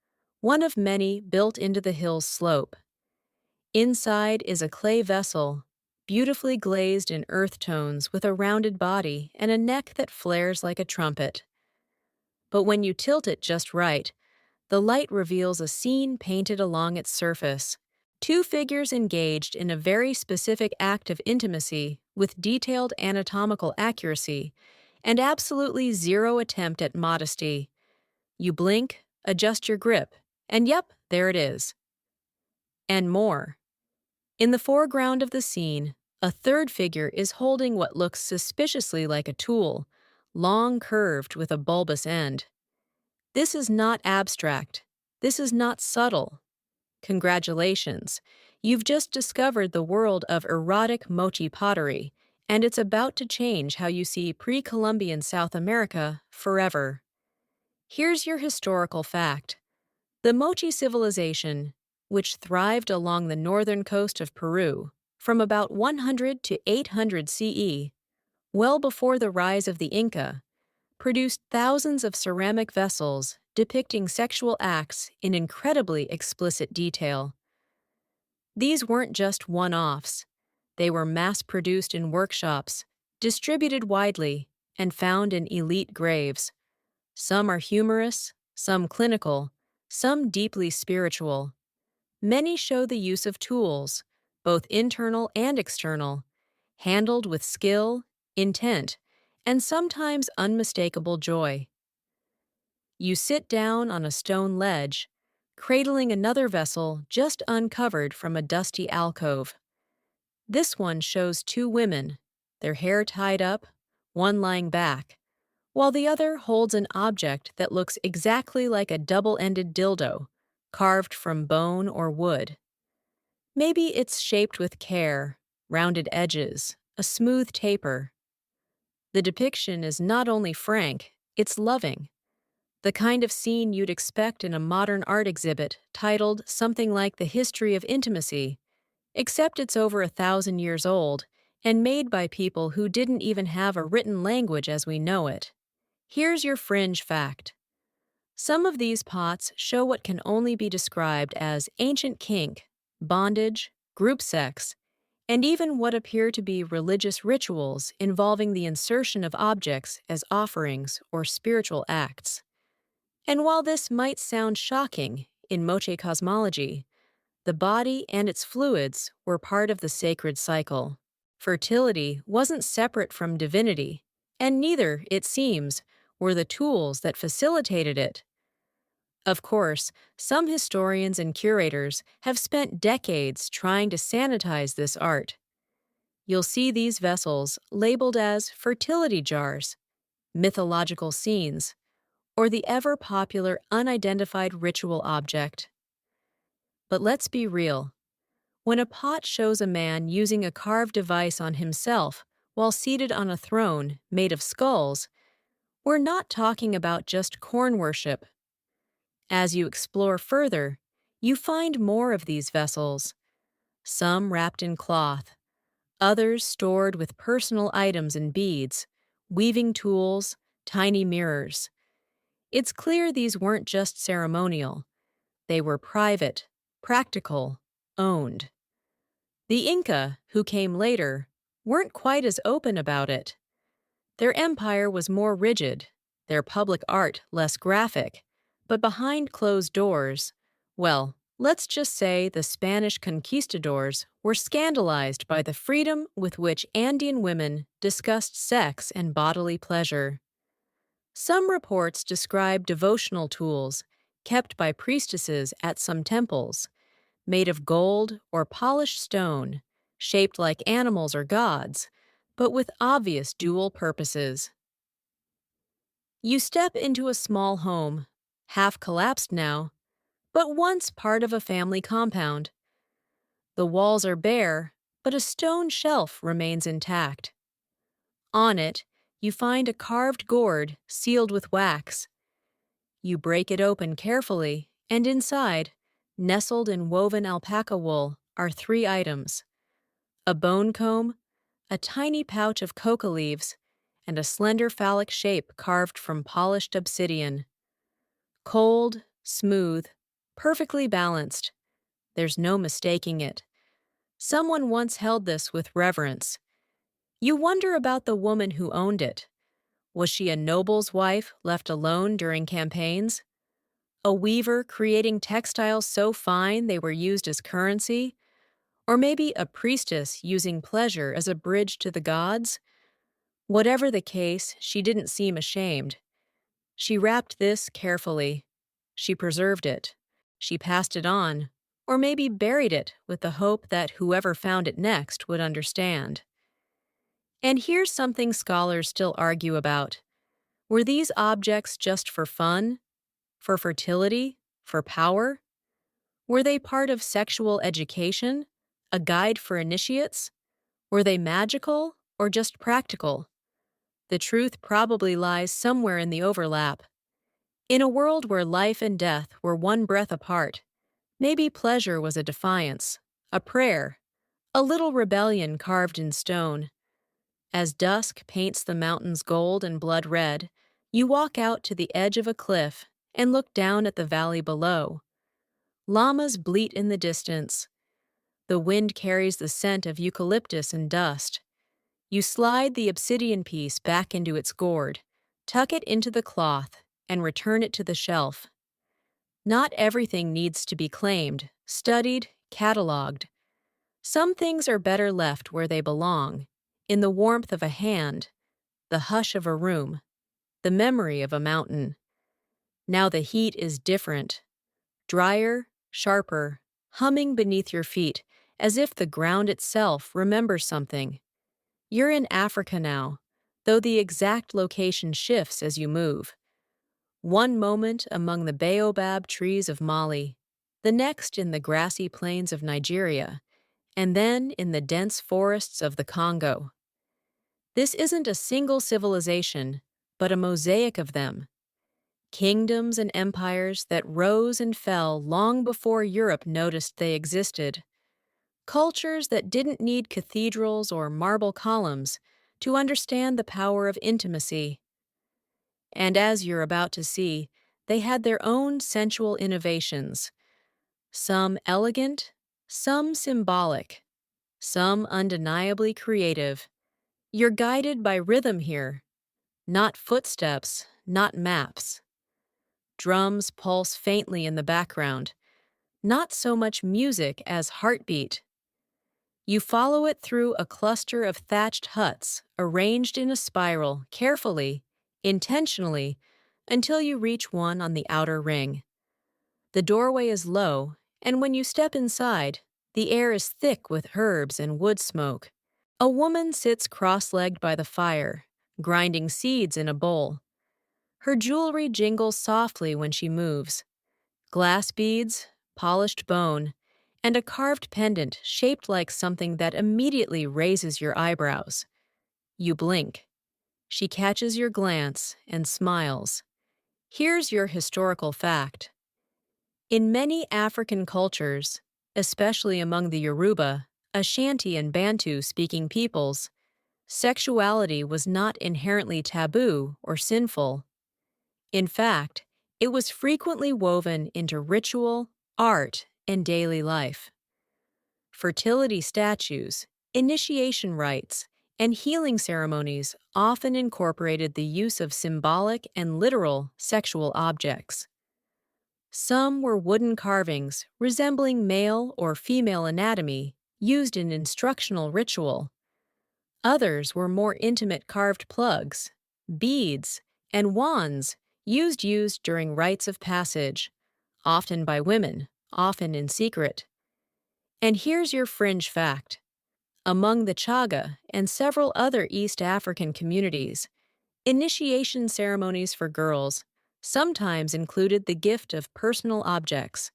one of many built into the hill's slope. Inside is a clay vessel, beautifully glazed in earth tones with a rounded body and a neck that flares like a trumpet. But when you tilt it just right, the light reveals a scene painted along its surface. Two figures engaged in a very specific act of intimacy with detailed anatomical accuracy and absolutely zero attempt at modesty. You blink, adjust your grip, and yep, there it is. And more. In the foreground of the scene, a third figure is holding what looks suspiciously like a tool, long curved with a bulbous end. This is not abstract. This is not subtle. Congratulations. You've just discovered the world of erotic mochi pottery, and it's about to change how you see pre-Columbian South America forever. Here's your historical fact. The Mochi civilization, which thrived along the northern coast of Peru from about 100 to 800 CE, well before the rise of the Inca, produced thousands of ceramic vessels depicting sexual acts in incredibly explicit detail. These weren't just one-offs. They were mass-produced in workshops, distributed widely, and found in elite graves. Some are humorous, some clinical, some deeply spiritual. Many show the use of tools, both internal and external, handled with skill, intent, and sometimes unmistakable joy. You sit down on a stone ledge, cradling another vessel just uncovered from a dusty alcove. This one shows two women, their hair tied up, one lying back, while the other holds an object that looks exactly like a double-ended dildo, carved from bone or wood. Maybe it's shaped with care, rounded edges, a smooth taper. The depiction is not only frank, it's loving. The kind of scene you'd expect in a modern art exhibit titled something like The History of Intimacy, except it's over 1,000 years old and made by people who didn't even have a written language as we know it. Here's your fringe fact. Some of these pots show what can only be described as ancient kink, bondage, group sex, and even what appear to be religious rituals involving the insertion of objects as offerings or spiritual acts. And while this might sound shocking in Moche cosmology, the body and its fluids were part of the sacred cycle. Fertility wasn't separate from divinity, and neither, it seems, were the tools that facilitated it. Of course, some historians and curators have spent decades trying to sanitize this art. You'll see these vessels labeled as fertility jars, mythological scenes, or the ever-popular unidentified ritual object. But let's be real. When a pot shows a man using a carved device on himself while seated on a throne made of skulls, we're not talking about just corn worship. As you explore further, you find more of these vessels, some wrapped in cloth, others stored with personal items and beads, weaving tools, tiny mirrors. It's clear these weren't just ceremonial. They were private, practical, owned. The Inca, who came later, weren't quite as open about it. Their empire was more rigid, their public art less graphic, but behind closed doors, well, let's just say the Spanish conquistadors were scandalized by the freedom with which Andean women discussed sex and bodily pleasure. Some reports describe devotional tools kept by priestesses at some temples, made of gold or polished stone, shaped like animals or gods, but with obvious dual purposes. You step into a small home, half collapsed now, but once part of a family compound. The walls are bare, but a stone shelf remains intact. On it, you find a carved gourd sealed with wax. You break it open carefully, and inside, nestled in woven alpaca wool, are three items: a bone comb, a tiny pouch of coca leaves, and a slender phallic shape carved from polished obsidian. Cold, smooth, perfectly balanced. There's no mistaking it. Someone once held this with reverence. You wonder about the woman who owned it. Was she a noble's wife left alone during campaigns? A weaver creating textiles so fine they were used as currency? Or maybe a priestess using pleasure as a bridge to the gods? Whatever the case, she didn't seem ashamed. She wrapped this carefully. She preserved it. She passed it on, or maybe buried it with the hope that whoever found it next would understand. And here's something scholars still argue about. Were these objects just for fun? For fertility? For power? Were they part of sexual education? A guide for initiates? Were they magical or just practical? The truth probably lies somewhere in the overlap. In a world where life and death were one breath apart, maybe pleasure was a defiance, a prayer, a little rebellion carved in stone. As dusk paints the mountains gold and blood red, you walk out to the edge of a cliff and look down at the valley below. Llamas bleat in the distance. The wind carries the scent of eucalyptus and dust. You slide the obsidian piece back into its gourd, tuck it into the cloth, and return it to the shelf. Not everything needs to be claimed, studied, catalogued. Some things are better left where they belong, in the warmth of a hand, the hush of a room, the memory of a mountain. Now the heat is different, drier, sharper, humming beneath your feet, as if the ground itself remembers something. You're in Africa now, though the exact location shifts as you move. One moment among the baobab trees of Mali, the next in the grassy plains of Nigeria, and then in the dense forests of the Congo. This isn't a single civilization, but a mosaic of them. Kingdoms and empires that rose and fell long before Europe noticed they existed. Cultures that didn't need cathedrals or marble columns to understand the power of intimacy. And as you're about to see, they had their own sensual innovations, some elegant, some symbolic, some undeniably creative. You're guided by rhythm here, not footsteps, not maps. Drums pulse faintly in the background, not so much music as heartbeat. You follow it through a cluster of thatched huts arranged in a spiral carefully, intentionally, until you reach one on the outer ring. The doorway is low, and when you step inside, the air is thick with herbs and wood smoke. A woman sits cross-legged by the fire, grinding seeds in a bowl. Her jewelry jingles softly when she moves. Glass beads, polished bone, and a carved pendant shaped like something that immediately raises your eyebrows. You blink. She catches your glance and smiles. Here's your historical fact. In many African cultures, especially among the Yoruba, Ashanti, and Bantu-speaking peoples, sexuality was not inherently taboo or sinful. In fact, it was frequently woven into ritual, art, and daily life. Fertility statues, initiation rites, and healing ceremonies often incorporated the use of symbolic and literal sexual objects. Some were wooden carvings resembling male or female anatomy used in instructional ritual. Others were more intimate carved plugs, beads, and wands used during rites of passage, often by women, often in secret. And here's your fringe fact. Among the Chaga and several other East African communities, initiation ceremonies for girls sometimes included the gift of personal objects.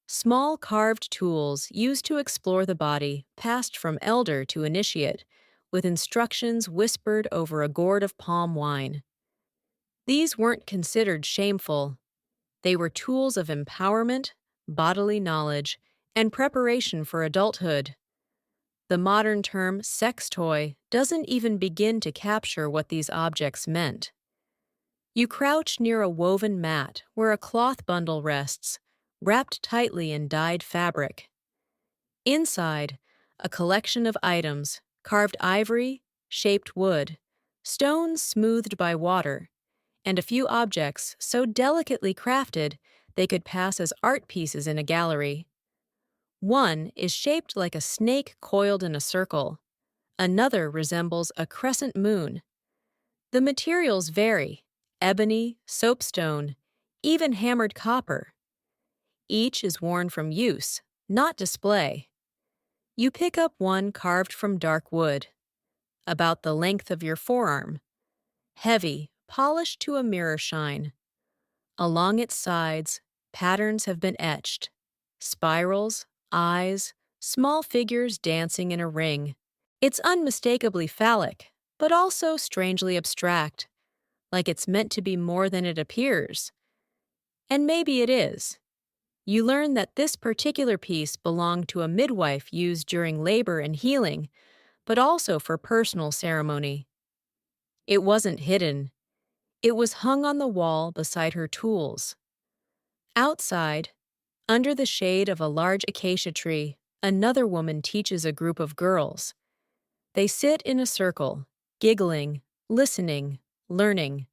Small carved tools used to explore the body passed from elder to initiate, with instructions whispered over a gourd of palm wine. These weren't considered shameful. They were tools of empowerment, bodily knowledge, and preparation for adulthood. The modern term sex toy doesn't even begin to capture what these objects meant. You crouch near a woven mat where a cloth bundle rests, wrapped tightly in dyed fabric. Inside, a collection of items, carved ivory, shaped wood, stones smoothed by water, and a few objects so delicately crafted they could pass as art pieces in a gallery. One is shaped like a snake coiled in a circle. Another resembles a crescent moon. The materials vary: ebony, soapstone, even hammered copper. Each is worn from use, not display. You pick up one carved from dark wood, about the length of your forearm, heavy, polished to a mirror shine. Along its sides, patterns have been etched: spirals, eyes, small figures dancing in a ring. It's unmistakably phallic, but also strangely abstract, like it's meant to be more than it appears. And maybe it is. You learn that this particular piece belonged to a midwife used during labor and healing, but also for personal ceremony. It wasn't hidden. It was hung on the wall beside her tools. Outside, under the shade of a large acacia tree, another woman teaches a group of girls. They sit in a circle, giggling, listening, learning.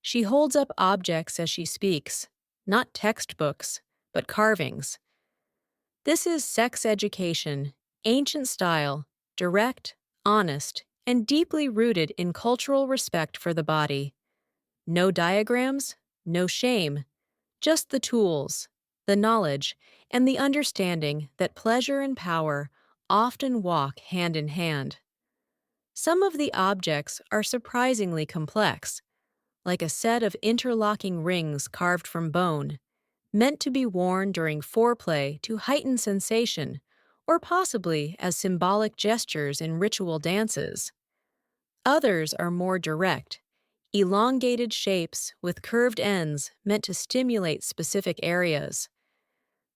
She holds up objects as she speaks, not textbooks, but carvings. This is sex education, ancient style, direct, honest, and deeply rooted in cultural respect for the body. No diagrams, no shame, just the tools, the knowledge, and the understanding that pleasure and power often walk hand in hand. Some of the objects are surprisingly complex, like a set of interlocking rings carved from bone, meant to be worn during foreplay to heighten sensation, or possibly as symbolic gestures in ritual dances. Others are more direct, elongated shapes with curved ends meant to stimulate specific areas.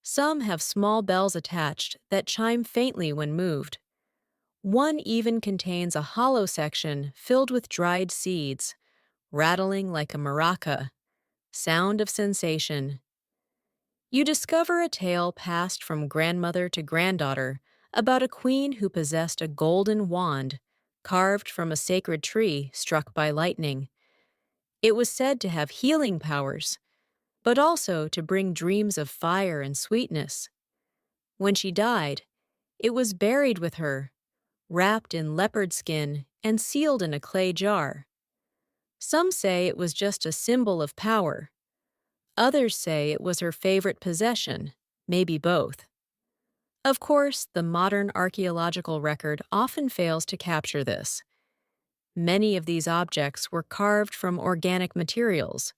Some have small bells attached that chime faintly when moved. One even contains a hollow section filled with dried seeds, rattling like a maraca, sound of sensation. You discover a tale passed from grandmother to granddaughter about a queen who possessed a golden wand carved from a sacred tree struck by lightning. It was said to have healing powers, but also to bring dreams of fire and sweetness. When she died, it was buried with her, wrapped in leopard skin and sealed in a clay jar. Some say it was just a symbol of power. Others say it was her favorite possession, maybe both. Of course, the modern archaeological record often fails to capture this. Many of these objects were carved from organic materials: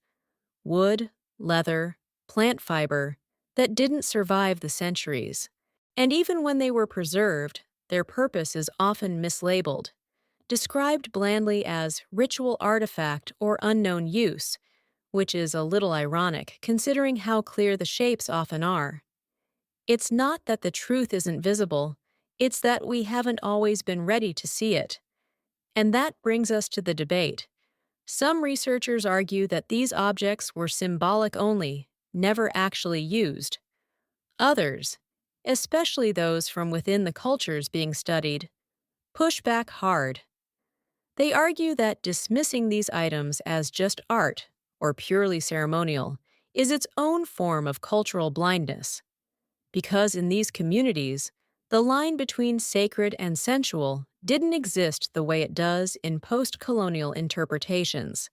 wood, leather, plant fiber, that didn't survive the centuries. And even when they were preserved, their purpose is often mislabeled, described blandly as ritual artifact or unknown use, which is a little ironic considering how clear the shapes often are. It's not that the truth isn't visible, it's that we haven't always been ready to see it. And that brings us to the debate. Some researchers argue that these objects were symbolic only, never actually used. Others, especially those from within the cultures being studied, push back hard. They argue that dismissing these items as just art or purely ceremonial is its own form of cultural blindness, because in these communities, the line between sacred and sensual didn't exist the way it does in post-colonial interpretations.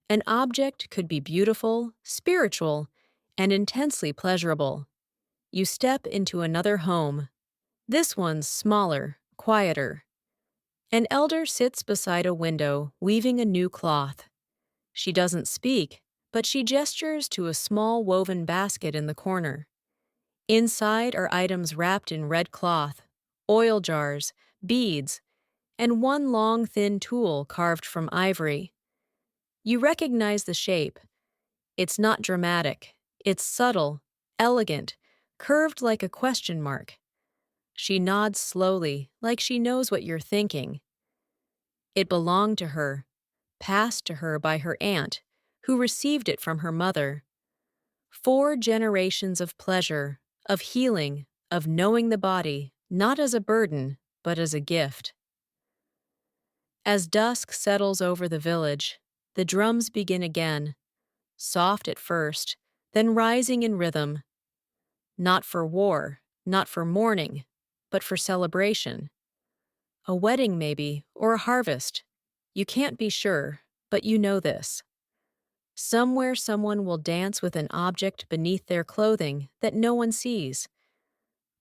An object could be beautiful, spiritual, and intensely pleasurable. You step into another home. This one's smaller, quieter. An elder sits beside a window, weaving a new cloth. She doesn't speak, but she gestures to a small woven basket in the corner. Inside are items wrapped in red cloth, oil jars, beads, and one long thin tool carved from ivory. You recognize the shape. It's not dramatic. It's subtle, elegant, curved like a question mark. She nods slowly, like she knows what you're thinking. It belonged to her, passed to her by her aunt, who received it from her mother. 4 generations of pleasure, of healing, of knowing the body, not as a burden, but as a gift. As dusk settles over the village, the drums begin again, soft at first, then rising in rhythm. Not for war, not for mourning, but for celebration. A wedding, maybe, or a harvest. You can't be sure, but you know this. Somewhere someone will dance with an object beneath their clothing that no one sees.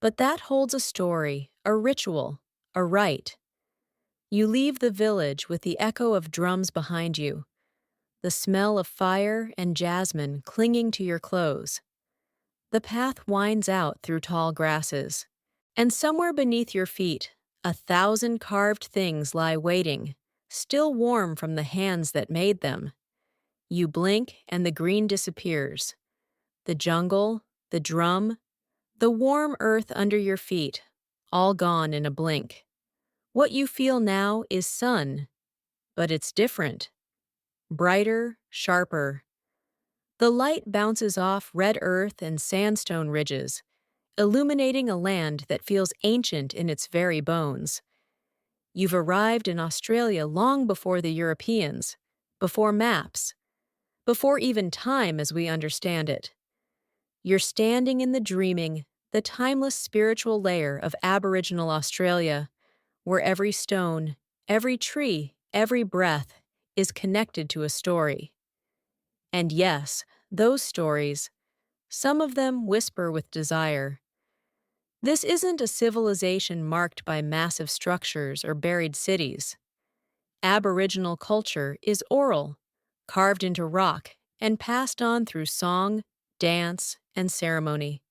But that holds a story, a ritual, a rite. You leave the village with the echo of drums behind you, the smell of fire and jasmine clinging to your clothes. The path winds out through tall grasses, and somewhere beneath your feet, 1,000 carved things lie waiting, still warm from the hands that made them. You blink and the green disappears. The jungle, the drum, the warm earth under your feet, all gone in a blink. What you feel now is sun, but it's different. Brighter, sharper. The light bounces off red earth and sandstone ridges, illuminating a land that feels ancient in its very bones. You've arrived in Australia long before the Europeans, before maps, before even time as we understand it. You're standing in the dreaming, the timeless spiritual layer of Aboriginal Australia, where every stone, every tree, every breath is connected to a story. And yes, those stories, some of them whisper with desire. This isn't a civilization marked by massive structures or buried cities. Aboriginal culture is oral, carved into rock, and passed on through song, dance, and ceremony.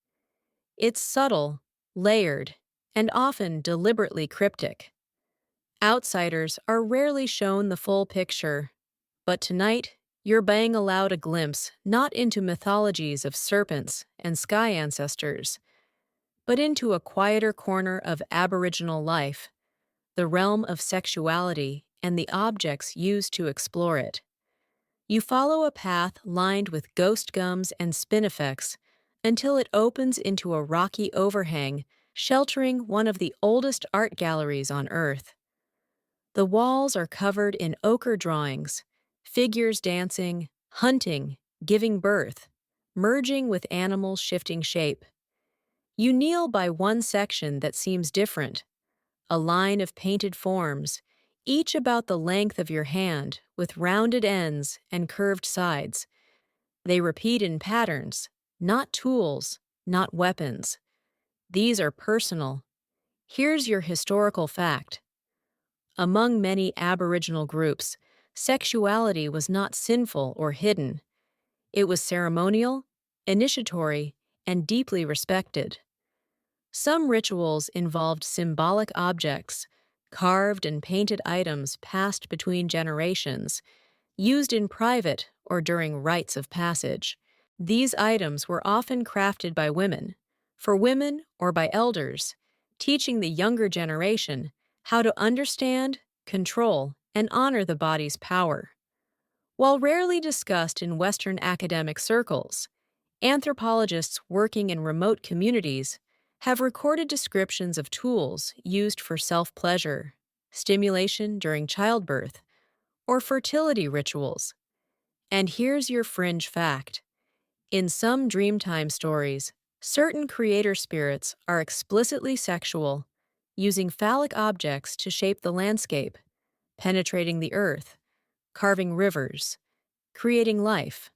It's subtle, layered, and often deliberately cryptic. Outsiders are rarely shown the full picture, but tonight you're being allowed a glimpse not into mythologies of serpents and sky ancestors, but into a quieter corner of Aboriginal life, the realm of sexuality and the objects used to explore it. You follow a path lined with ghost gums and spinifex until it opens into a rocky overhang sheltering one of the oldest art galleries on Earth. The walls are covered in ochre drawings, figures dancing, hunting, giving birth, merging with animals shifting shape. You kneel by one section that seems different, a line of painted forms, each about the length of your hand, with rounded ends and curved sides. They repeat in patterns, not tools, not weapons. These are personal. Here's your historical fact. Among many Aboriginal groups, sexuality was not sinful or hidden. It was ceremonial, initiatory, and deeply respected. Some rituals involved symbolic objects, carved and painted items passed between generations, used in private or during rites of passage. These items were often crafted by women, for women or by elders, teaching the younger generation how to understand, control, and honor the body's power. While rarely discussed in Western academic circles, anthropologists working in remote communities have recorded descriptions of tools used for self-pleasure, stimulation during childbirth, or fertility rituals. And here's your fringe fact. In some Dreamtime stories, certain creator spirits are explicitly sexual, using phallic objects to shape the landscape, penetrating the earth, carving rivers, creating life.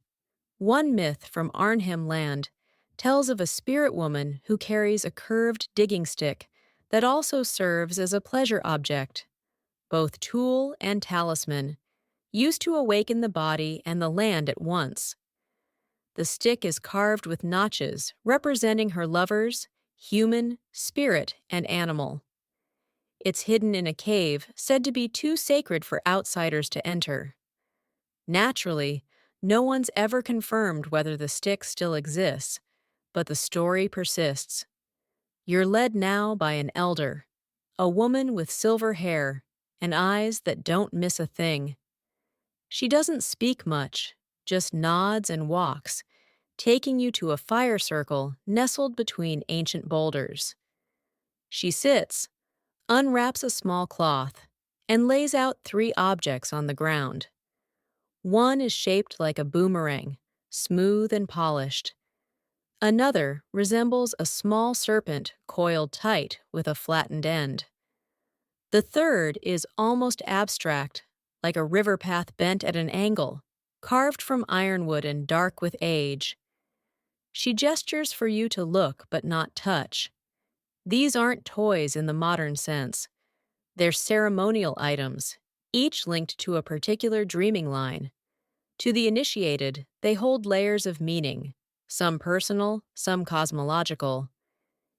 One myth from Arnhem Land tells of a spirit woman who carries a curved digging stick that also serves as a pleasure object, both tool and talisman, used to awaken the body and the land at once. The stick is carved with notches representing her lovers, human, spirit, and animal. It's hidden in a cave said to be too sacred for outsiders to enter. Naturally, no one's ever confirmed whether the stick still exists, but the story persists. You're led now by an elder, a woman with silver hair and eyes that don't miss a thing. She doesn't speak much, just nods and walks, taking you to a fire circle nestled between ancient boulders. She sits, unwraps a small cloth, and lays out 3 objects on the ground. One is shaped like a boomerang, smooth and polished. Another resembles a small serpent coiled tight with a flattened end. The third is almost abstract, like a river path bent at an angle, carved from ironwood and dark with age. She gestures for you to look but not touch. These aren't toys in the modern sense. They're ceremonial items, each linked to a particular dreaming line. To the initiated, they hold layers of meaning, some personal, some cosmological.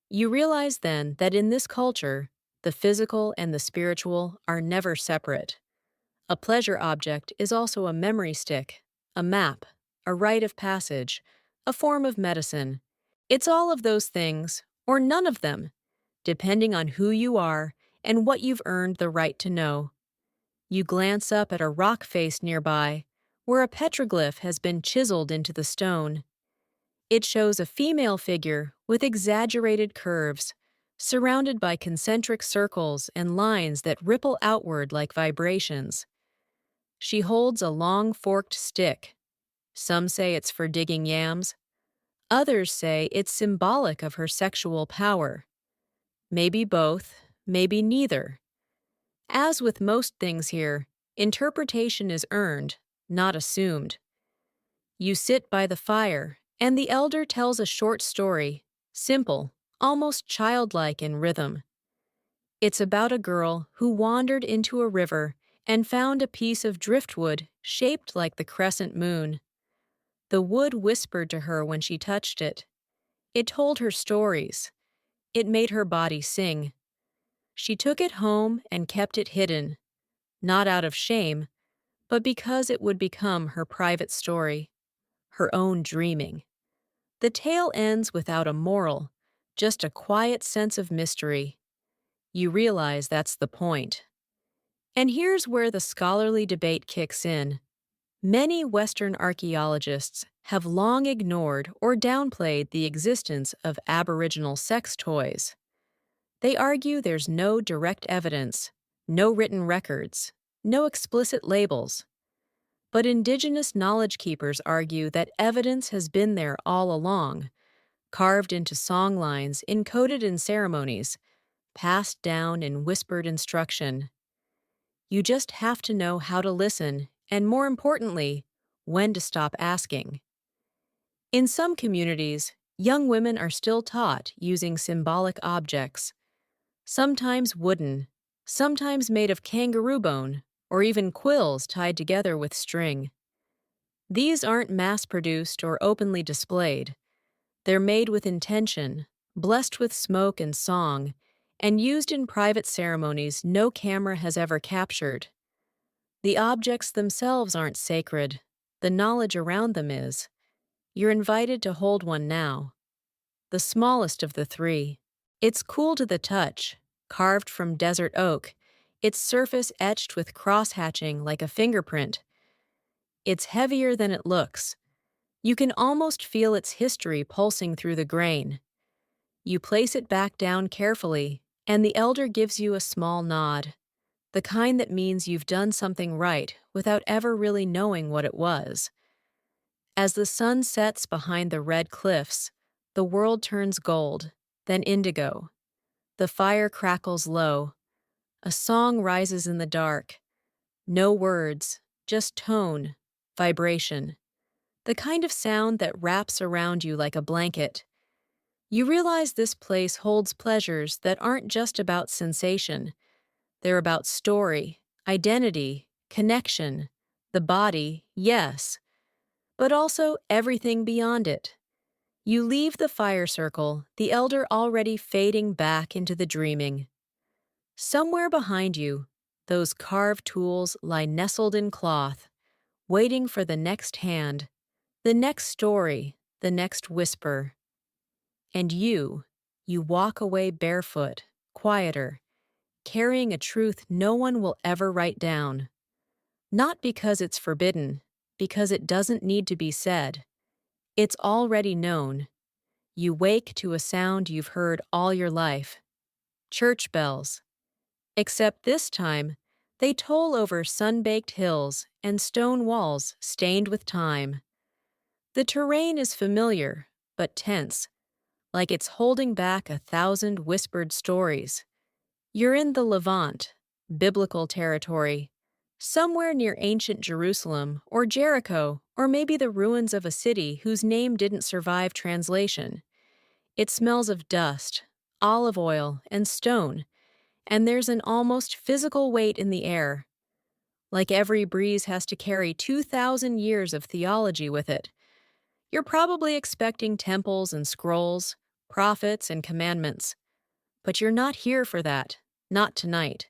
You realize then that in this culture, the physical and the spiritual are never separate. A pleasure object is also a memory stick, a map, a rite of passage, a form of medicine. It's all of those things, or none of them, depending on who you are and what you've earned the right to know. You glance up at a rock face nearby, where a petroglyph has been chiseled into the stone. It shows a female figure with exaggerated curves, surrounded by concentric circles and lines that ripple outward like vibrations. She holds a long forked stick. Some say it's for digging yams. Others say it's symbolic of her sexual power. Maybe both, maybe neither. As with most things here, interpretation is earned, not assumed. You sit by the fire, and the elder tells a short story, simple, almost childlike in rhythm. It's about a girl who wandered into a river and found a piece of driftwood shaped like the crescent moon. The wood whispered to her when she touched it. It told her stories. It made her body sing. She took it home and kept it hidden, not out of shame, but because it would become her private story, her own dreaming. The tale ends without a moral, just a quiet sense of mystery. You realize that's the point. And here's where the scholarly debate kicks in. Many Western archaeologists have long ignored or downplayed the existence of Aboriginal sex toys. They argue there's no direct evidence, no written records, no explicit labels. But Indigenous knowledge keepers argue that evidence has been there all along, carved into song lines encoded in ceremonies, passed down in whispered instruction. You just have to know how to listen, and more importantly, when to stop asking. In some communities, young women are still taught using symbolic objects, sometimes wooden, sometimes made of kangaroo bone, or even quills tied together with string. These aren't mass-produced or openly displayed. They're made with intention, blessed with smoke and song, and used in private ceremonies no camera has ever captured. The objects themselves aren't sacred. The knowledge around them is. You're invited to hold one now. The smallest of the 3. It's cool to the touch, carved from desert oak, its surface etched with cross-hatching like a fingerprint. It's heavier than it looks. You can almost feel its history pulsing through the grain. You place it back down carefully, and the elder gives you a small nod, the kind that means you've done something right without ever really knowing what it was. As the sun sets behind the red cliffs, the world turns gold, then indigo. The fire crackles low. A song rises in the dark. No words, just tone, vibration. The kind of sound that wraps around you like a blanket. You realize this place holds pleasures that aren't just about sensation. They're about story, identity, connection, the body, yes, but also everything beyond it. You leave the fire circle, the elder already fading back into the dreaming. Somewhere behind you, those carved tools lie nestled in cloth, waiting for the next hand, the next story, the next whisper. And you walk away barefoot, quieter, carrying a truth no one will ever write down. Not because it's forbidden, because it doesn't need to be said. It's already known. You wake to a sound you've heard all your life. Church bells. Except this time, they toll over sun-baked hills and stone walls stained with time. The terrain is familiar, but tense, like it's holding back 1,000 whispered stories. You're in the Levant, biblical territory, somewhere near ancient Jerusalem or Jericho, or maybe the ruins of a city whose name didn't survive translation. It smells of dust, olive oil, and stone, and there's an almost physical weight in the air. Like every breeze has to carry 2,000 years of theology with it. You're probably expecting temples and scrolls, prophets and commandments. But you're not here for that, not tonight.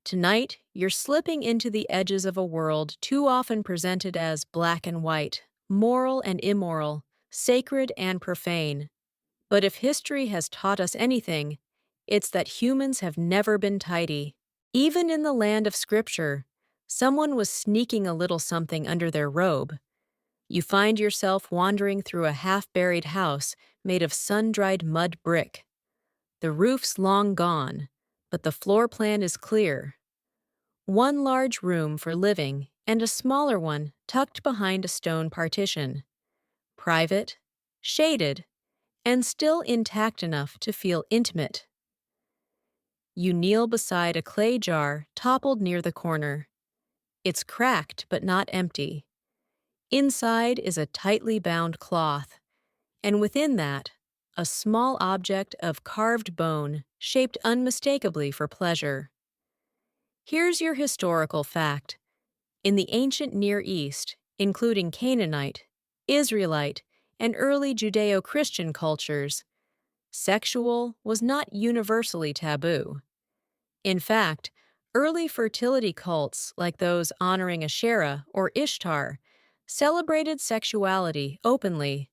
Tonight, you're slipping into the edges of a world too often presented as black and white, moral and immoral, sacred and profane. But if history has taught us anything, it's that humans have never been tidy. Even in the land of Scripture, someone was sneaking a little something under their robe. You find yourself wandering through a half-buried house made of sun-dried mud brick. The roof's long gone, but the floor plan is clear. One large room for living and a smaller one tucked behind a stone partition. Private, shaded, and still intact enough to feel intimate. You kneel beside a clay jar toppled near the corner. It's cracked but not empty. Inside is a tightly bound cloth, and within that, a small object of carved bone shaped unmistakably for pleasure. Here's your historical fact. In the ancient Near East, including Canaanite, Israelite, and early Judeo-Christian cultures, sexual was not universally taboo. In fact, early fertility cults like those honoring Asherah or Ishtar celebrated sexuality openly.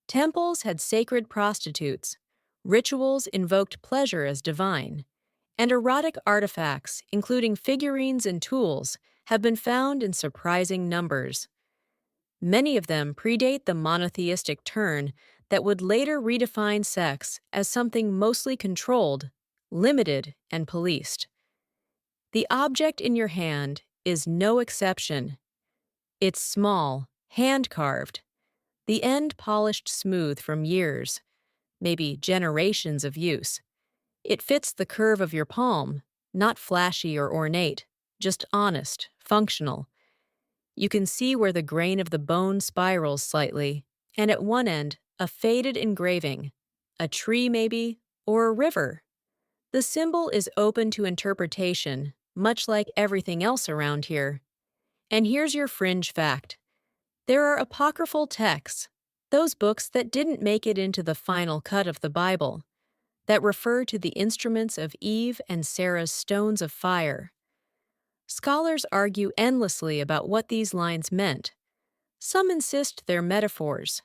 Temples had sacred prostitutes, rituals invoked pleasure as divine, and erotic artifacts, including figurines and tools, have been found in surprising numbers. Many of them predate the monotheistic turn that would later redefine sex as something mostly controlled, limited, and policed. The object in your hand is no exception. It's small, hand-carved, the end polished smooth from years, maybe generations of use. It fits the curve of your palm, not flashy or ornate, just honest, functional. You can see where the grain of the bone spirals slightly, and at one end, a faded engraving, a tree maybe, or a river. The symbol is open to interpretation, much like everything else around here. And here's your fringe fact. There are apocryphal texts, those books that didn't make it into the final cut of the Bible, that refer to the instruments of Eve and Sarah's stones of fire. Scholars argue endlessly about what these lines meant. Some insist they're metaphors.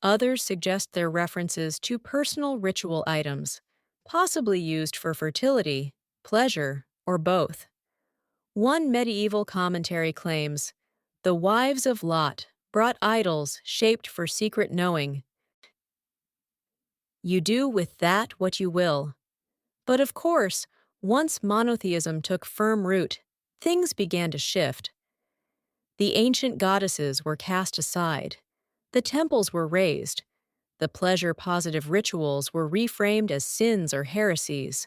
Others suggest they're references to personal ritual items, possibly used for fertility, pleasure, or both. One medieval commentary claims, "The wives of Lot brought idols shaped for secret knowing. You do with that what you will." But of course, once monotheism took firm root, things began to shift. The ancient goddesses were cast aside. The temples were razed. The pleasure-positive rituals were reframed as sins or heresies.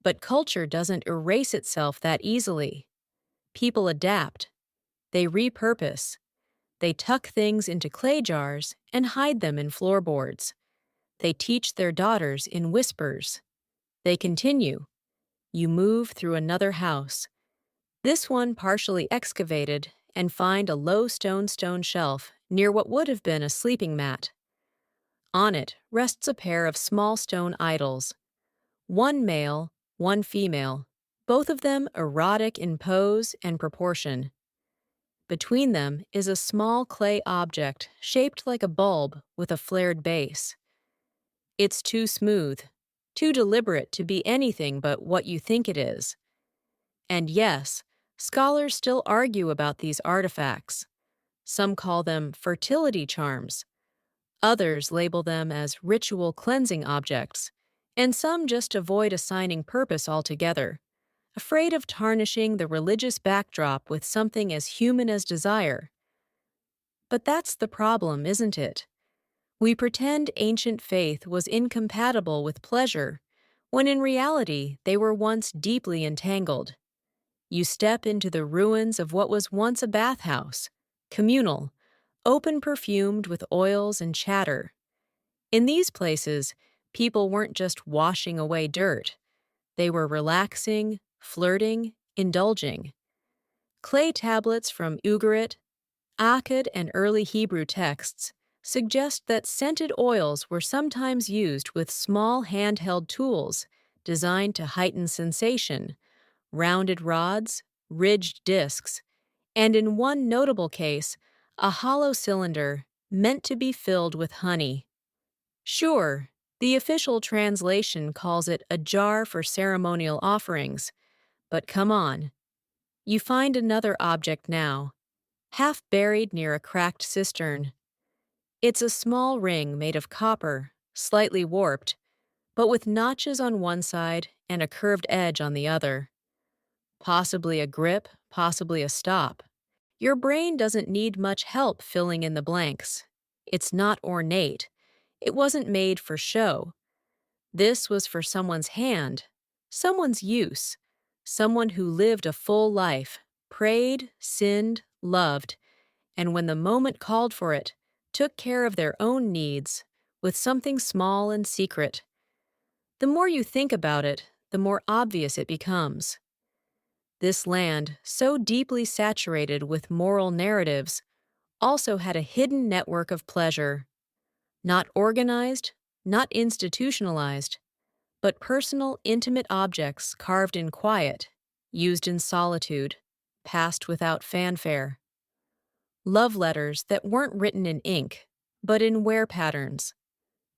But culture doesn't erase itself that easily. People adapt. They repurpose. They tuck things into clay jars and hide them in floorboards. They teach their daughters in whispers. They continue. You move through another house. This one partially excavated and find a low stone shelf near what would have been a sleeping mat. On it rests a pair of small stone idols, one male, one female, both of them erotic in pose and proportion. Between them is a small clay object shaped like a bulb with a flared base. It's too smooth, too deliberate to be anything but what you think it is. And yes, scholars still argue about these artifacts. Some call them fertility charms. Others label them as ritual cleansing objects, and some just avoid assigning purpose altogether, afraid of tarnishing the religious backdrop with something as human as desire. But that's the problem, isn't it? We pretend ancient faith was incompatible with pleasure, when in reality they were once deeply entangled. You step into the ruins of what was once a bathhouse, communal, open perfumed with oils and chatter. In these places, people weren't just washing away dirt. They were relaxing, flirting, indulging. Clay tablets from Ugarit, Akkad, and early Hebrew texts suggest that scented oils were sometimes used with small handheld tools designed to heighten sensation, rounded rods, ridged discs, and in one notable case, a hollow cylinder meant to be filled with honey. Sure, the official translation calls it a jar for ceremonial offerings, but come on. You find another object now, half buried near a cracked cistern. It's a small ring made of copper, slightly warped, but with notches on one side and a curved edge on the other. Possibly a grip, possibly a stop. Your brain doesn't need much help filling in the blanks. It's not ornate. It wasn't made for show. This was for someone's hand, someone's use, someone who lived a full life, prayed, sinned, loved, and when the moment called for it, took care of their own needs with something small and secret. The more you think about it, the more obvious it becomes. This land, so deeply saturated with moral narratives, also had a hidden network of pleasure. Not organized, not institutionalized, but personal, intimate objects carved in quiet, used in solitude, passed without fanfare. Love letters that weren't written in ink, but in wear patterns.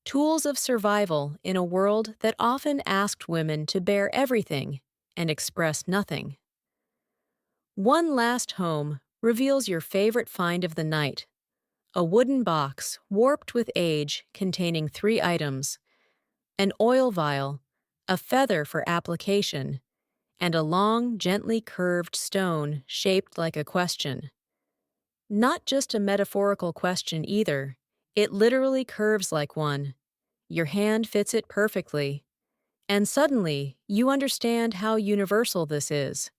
Tools of survival in a world that often asked women to bear everything and express nothing. One last home reveals your favorite find of the night. A wooden box, warped with age, containing 3 items: an oil vial, a feather for application, and a long, gently curved stone shaped like a question. Not just a metaphorical question either, it literally curves like one. Your hand fits it perfectly. And suddenly, you understand how universal this is.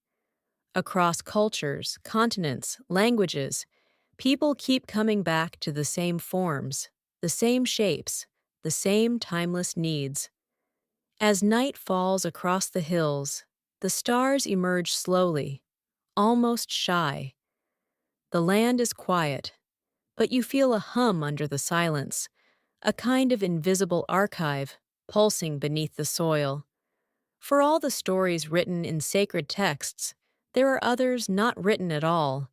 Across cultures, continents, languages, people keep coming back to the same forms, the same shapes, the same timeless needs. As night falls across the hills, the stars emerge slowly, almost shy. The land is quiet, but you feel a hum under the silence, a kind of invisible archive pulsing beneath the soil. For all the stories written in sacred texts, there are others not written at all.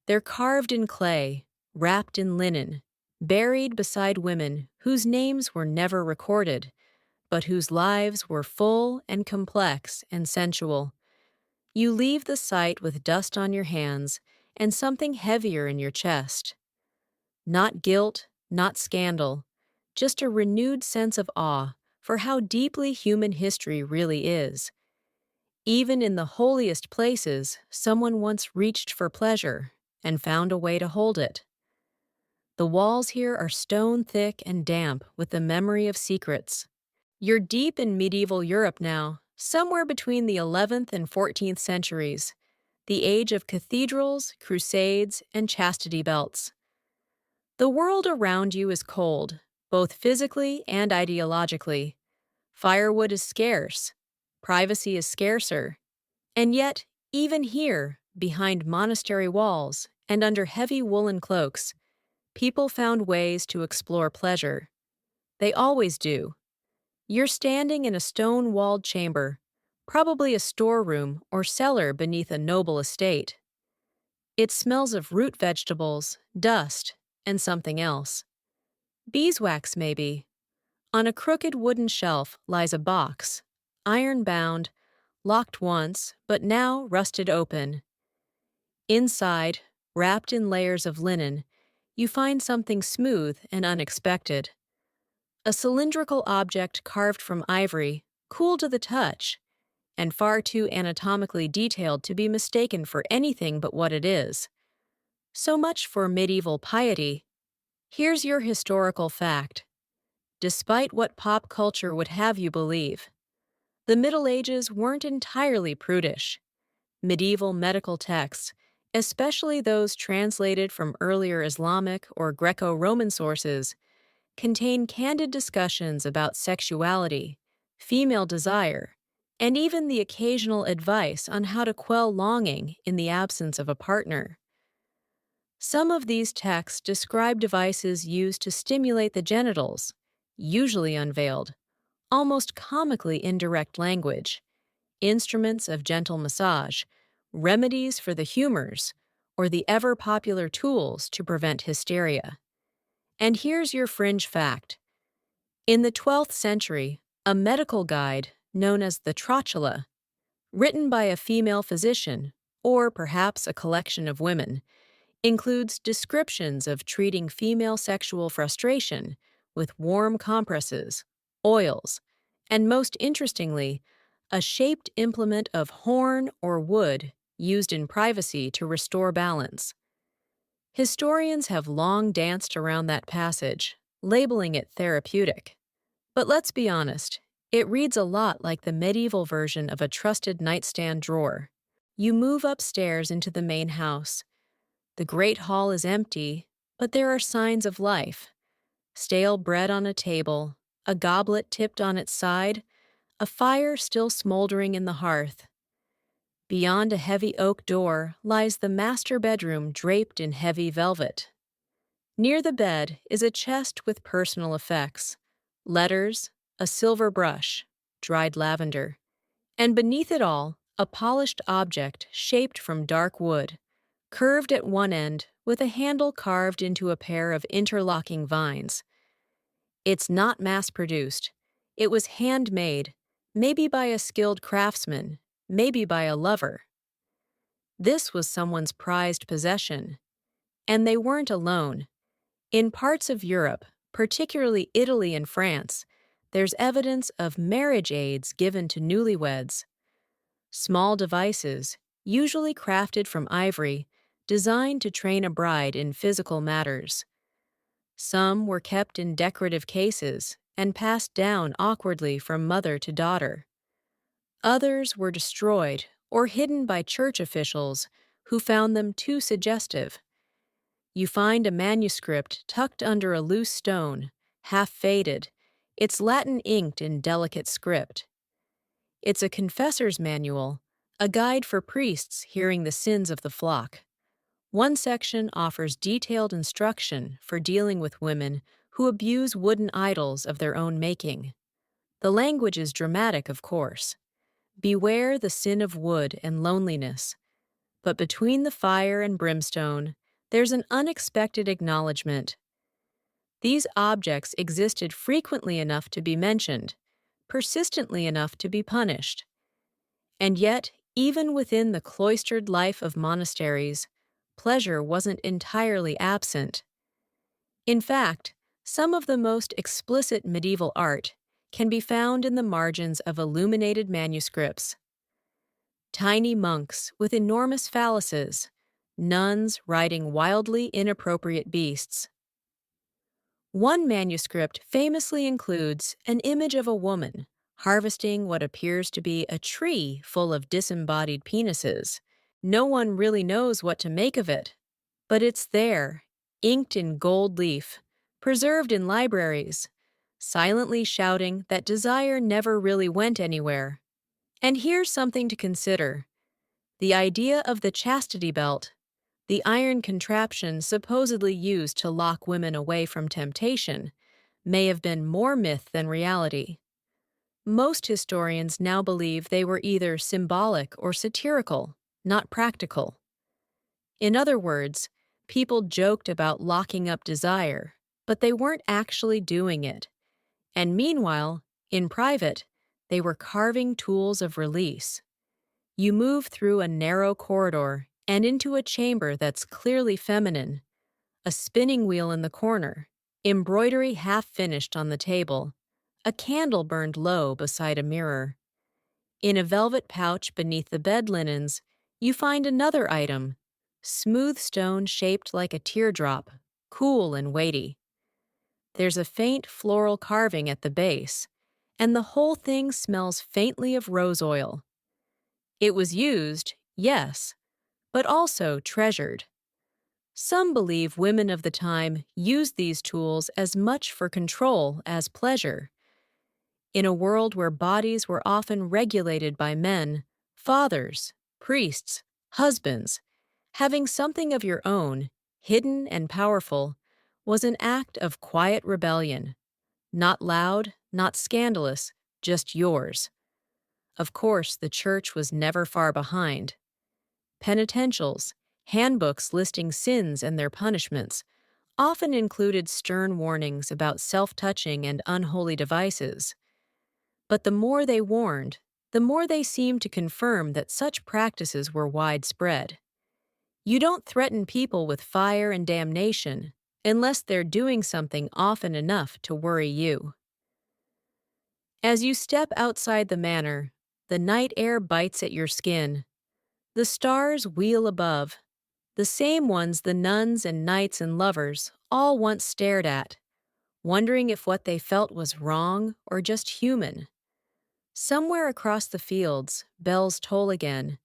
They're carved in clay, wrapped in linen, buried beside women whose names were never recorded, but whose lives were full and complex and sensual. You leave the site with dust on your hands and something heavier in your chest. Not guilt, not scandal, just a renewed sense of awe for how deeply human history really is. Even in the holiest places, someone once reached for pleasure and found a way to hold it. The walls here are stone thick and damp with the memory of secrets. You're deep in medieval Europe now, somewhere between the 11th and 14th centuries, the age of cathedrals, crusades, and chastity belts. The world around you is cold, both physically and ideologically. Firewood is scarce, privacy is scarcer, and yet, even here, behind monastery walls, and under heavy woolen cloaks, people found ways to explore pleasure. They always do. You're standing in a stone-walled chamber, probably a storeroom or cellar beneath a noble estate. It smells of root vegetables, dust, and something else. Beeswax, maybe. On a crooked wooden shelf lies a box, iron-bound, locked once, but now rusted open. Inside, wrapped in layers of linen, you find something smooth and unexpected. A cylindrical object carved from ivory, cool to the touch, and far too anatomically detailed to be mistaken for anything but what it is. So much for medieval piety. Here's your historical fact. Despite what pop culture would have you believe, the Middle Ages weren't entirely prudish. Medieval medical texts, especially those translated from earlier Islamic or Greco-Roman sources, contain candid discussions about sexuality, female desire, and even the occasional advice on how to quell longing in the absence of a partner. Some of these texts describe devices used to stimulate the genitals, usually unveiled, almost comically indirect language, instruments of gentle massage, remedies for the humors, or the ever-popular tools to prevent hysteria. And here's your fringe fact. In the 12th century, a medical guide, known as the Trotula, written by a female physician, or perhaps a collection of women, includes descriptions of treating female sexual frustration with warm compresses, oils, and most interestingly, a shaped implement of horn or wood used in privacy to restore balance. Historians have long danced around that passage, labeling it therapeutic. But let's be honest, it reads a lot like the medieval version of a trusted nightstand drawer. You move upstairs into the main house. The great hall is empty, but there are signs of life. Stale bread on a table, a goblet tipped on its side, a fire still smoldering in the hearth. Beyond a heavy oak door lies the master bedroom draped in heavy velvet. Near the bed is a chest with personal effects, letters, a silver brush, dried lavender, and beneath it all, a polished object shaped from dark wood, curved at one end with a handle carved into a pair of interlocking vines. It's not mass-produced. It was handmade, maybe by a skilled craftsman, maybe by a lover. This was someone's prized possession. And they weren't alone. In parts of Europe, particularly Italy and France, there's evidence of marriage aids given to newlyweds. Small devices, usually crafted from ivory, designed to train a bride in physical matters. Some were kept in decorative cases and passed down awkwardly from mother to daughter. Others were destroyed or hidden by church officials who found them too suggestive. You find a manuscript tucked under a loose stone, half faded, its Latin inked in delicate script. It's a confessor's manual, a guide for priests hearing the sins of the flock. One section offers detailed instruction for dealing with women who abuse wooden idols of their own making. The language is dramatic, of course. Beware the sin of wood and loneliness. But between the fire and brimstone, there's an unexpected acknowledgement. These objects existed frequently enough to be mentioned, persistently enough to be punished. And yet, even within the cloistered life of monasteries, pleasure wasn't entirely absent. In fact, some of the most explicit medieval art can be found in the margins of illuminated manuscripts. Tiny monks with enormous phalluses, nuns riding wildly inappropriate beasts. One manuscript famously includes an image of a woman harvesting what appears to be a tree full of disembodied penises. No one really knows what to make of it, but it's there, inked in gold leaf, preserved in libraries, silently shouting that desire never really went anywhere. And here's something to consider. The idea of the chastity belt, the iron contraption supposedly used to lock women away from temptation, may have been more myth than reality. Most historians now believe they were either symbolic or satirical, not practical. In other words, people joked about locking up desire, but they weren't actually doing it. And meanwhile, in private, they were carving tools of release. You move through a narrow corridor and into a chamber that's clearly feminine, a spinning wheel in the corner, embroidery half finished on the table, a candle burned low beside a mirror. In a velvet pouch beneath the bed linens, you find another item, smooth stone shaped like a teardrop, cool and weighty. There's a faint floral carving at the base, and the whole thing smells faintly of rose oil. It was used, yes, but also treasured. Some believe women of the time used these tools as much for control as pleasure. In a world where bodies were often regulated by men, fathers, priests, husbands, having something of your own, hidden and powerful, was an act of quiet rebellion. Not loud, not scandalous, just yours. Of course, the church was never far behind. Penitentials, handbooks listing sins and their punishments, often included stern warnings about self-touching and unholy devices. But the more they warned, the more they seemed to confirm that such practices were widespread. You don't threaten people with fire and damnation unless they're doing something often enough to worry you. As you step outside the manor, the night air bites at your skin. The stars wheel above, the same ones the nuns and knights and lovers all once stared at, wondering if what they felt was wrong or just human. Somewhere across the fields, bells toll again.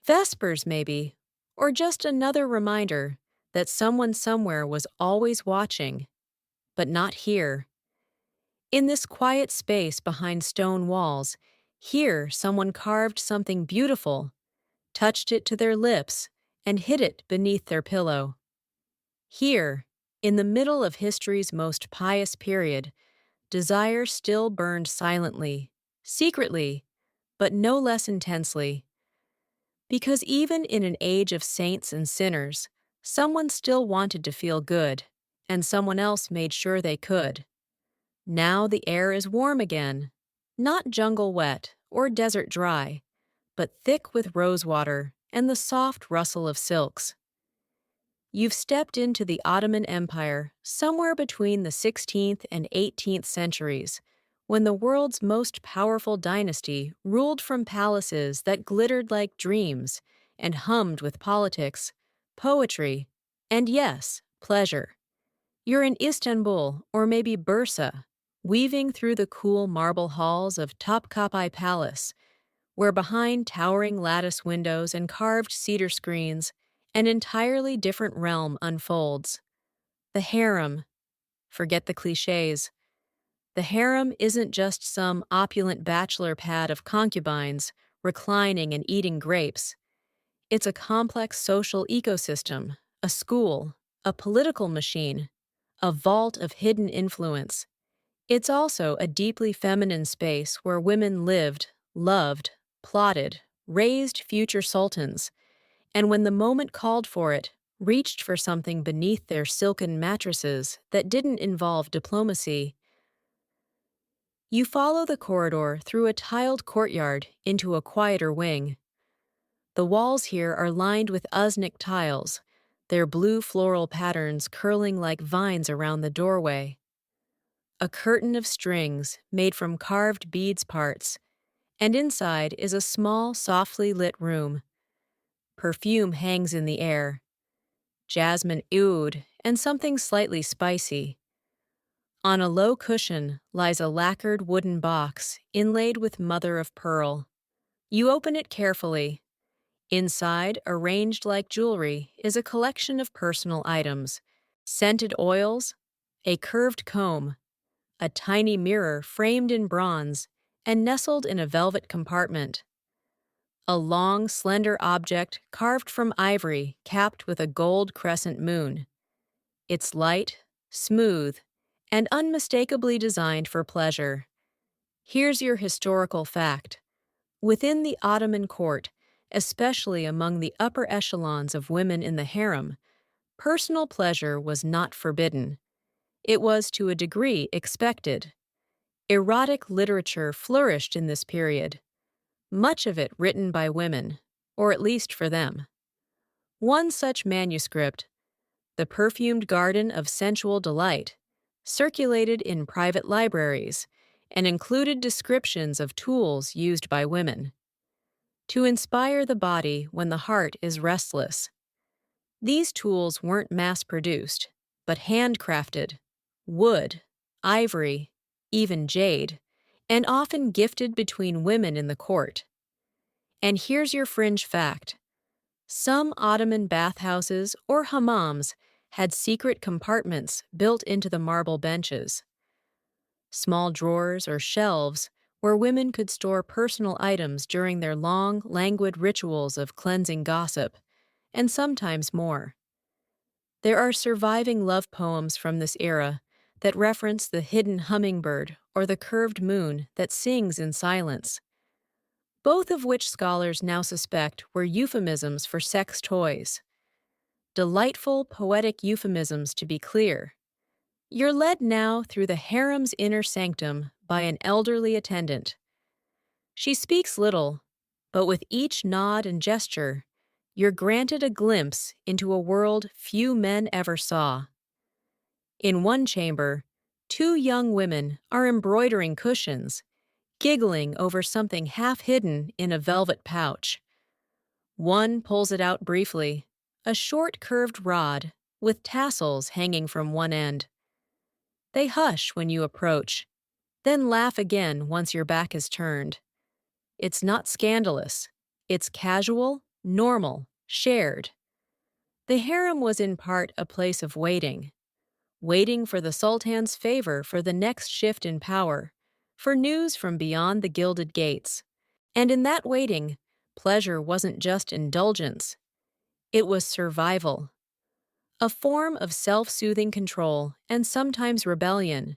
Vespers, maybe, or just another reminder that someone somewhere was always watching, but not here. In this quiet space behind stone walls, here someone carved something beautiful, touched it to their lips, and hid it beneath their pillow. Here, in the middle of history's most pious period, desire still burned silently, secretly, but no less intensely. Because even in an age of saints and sinners, someone still wanted to feel good, and someone else made sure they could. Now the air is warm again, not jungle wet or desert dry, but thick with rosewater and the soft rustle of silks. You've stepped into the Ottoman Empire somewhere between the 16th and 18th centuries, when the world's most powerful dynasty ruled from palaces that glittered like dreams and hummed with politics, poetry, and yes, pleasure. You're in Istanbul or maybe Bursa, weaving through the cool marble halls of Topkapi Palace, where behind towering lattice windows and carved cedar screens, an entirely different realm unfolds. The harem. Forget the cliches. The harem isn't just some opulent bachelor pad of concubines reclining and eating grapes. It's a complex social ecosystem, a school, a political machine, a vault of hidden influence. It's also a deeply feminine space where women lived, loved, plotted, raised future sultans, and when the moment called for it, reached for something beneath their silken mattresses that didn't involve diplomacy. You follow the corridor through a tiled courtyard into a quieter wing. The walls here are lined with Uznik tiles, their blue floral patterns curling like vines around the doorway. A curtain of strings made from carved beads parts, and inside is a small, softly lit room. Perfume hangs in the air. Jasmine oud and something slightly spicy. On a low cushion lies a lacquered wooden box inlaid with mother of pearl. You open it carefully. Inside, arranged like jewelry, is a collection of personal items, scented oils, a curved comb, a tiny mirror framed in bronze and nestled in a velvet compartment. a long, slender object carved from ivory capped with a gold crescent moon. It's light, smooth, and unmistakably designed for pleasure. Here's your historical fact. Within the Ottoman court, especially among the upper echelons of women in the harem, personal pleasure was not forbidden. It was to a degree expected. Erotic literature flourished in this period, much of it written by women, or at least for them. One such manuscript, The Perfumed Garden of Sensual Delight, circulated in private libraries and included descriptions of tools used by women to inspire the body when the heart is restless. These tools weren't mass-produced, but handcrafted, wood, ivory, even jade, and often gifted between women in the court. And here's your fringe fact. Some Ottoman bathhouses or hammams had secret compartments built into the marble benches. Small drawers or shelves where women could store personal items during their long, languid rituals of cleansing gossip, and sometimes more. There are surviving love poems from this era that reference the hidden hummingbird or the curved moon that sings in silence, both of which scholars now suspect were euphemisms for sex toys. Delightful, poetic euphemisms, to be clear. You're led now through the harem's inner sanctum by an elderly attendant. She speaks little, but with each nod and gesture, you're granted a glimpse into a world few men ever saw. In one chamber, two young women are embroidering cushions, giggling over something half-hidden in a velvet pouch. One pulls it out briefly, a short curved rod with tassels hanging from one end. They hush when you approach, then laugh again once your back is turned. It's not scandalous. It's casual, normal, shared. The harem was in part a place of waiting for the sultan's favor for the next shift in power, for news from beyond the gilded gates. And in that waiting, pleasure wasn't just indulgence. It was survival, a form of self-soothing control and sometimes rebellion.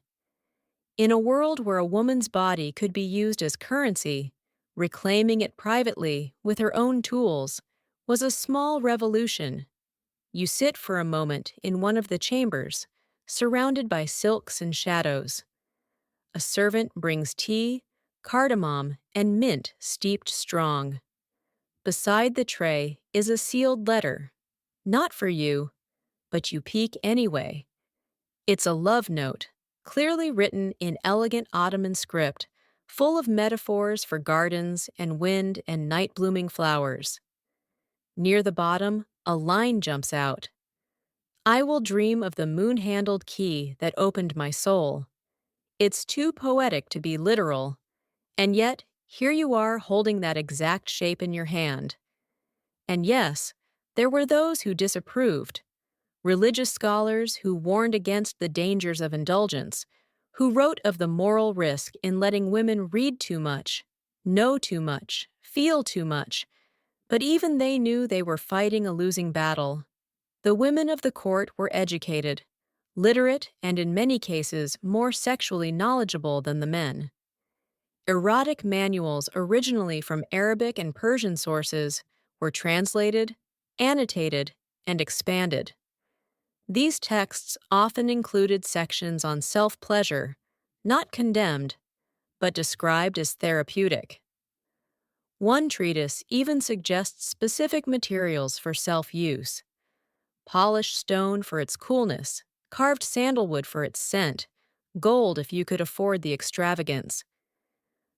In a world where a woman's body could be used as currency, reclaiming it privately with her own tools was a small revolution. You sit for a moment in one of the chambers, surrounded by silks and shadows. A servant brings tea, cardamom, and mint steeped strong. Beside the tray is a sealed letter. Not for you, but you peek anyway. It's a love note, clearly written in elegant Ottoman script, full of metaphors for gardens and wind and night-blooming flowers. Near the bottom, a line jumps out. I will dream of the moon-handled key that opened my soul. It's too poetic to be literal, and yet here you are holding that exact shape in your hand. And yes, there were those who disapproved. Religious scholars who warned against the dangers of indulgence, who wrote of the moral risk in letting women read too much, know too much, feel too much, but even they knew they were fighting a losing battle. The women of the court were educated, literate, and in many cases more sexually knowledgeable than the men. Erotic manuals originally from Arabic and Persian sources were translated, annotated, and expanded. These texts often included sections on self-pleasure, not condemned, but described as therapeutic. One treatise even suggests specific materials for self-use: polished stone for its coolness, carved sandalwood for its scent, gold if you could afford the extravagance.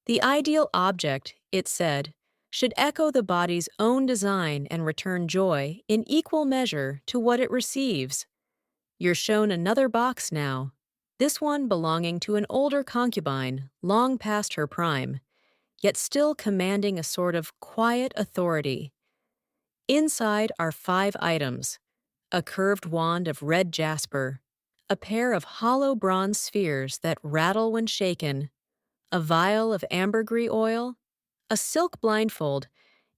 The ideal object, it said, should echo the body's own design and return joy in equal measure to what it receives. You're shown another box now, this one belonging to an older concubine, long past her prime, yet still commanding a sort of quiet authority. Inside are 5 items: a curved wand of red jasper, a pair of hollow bronze spheres that rattle when shaken, a vial of ambergris oil, a silk blindfold,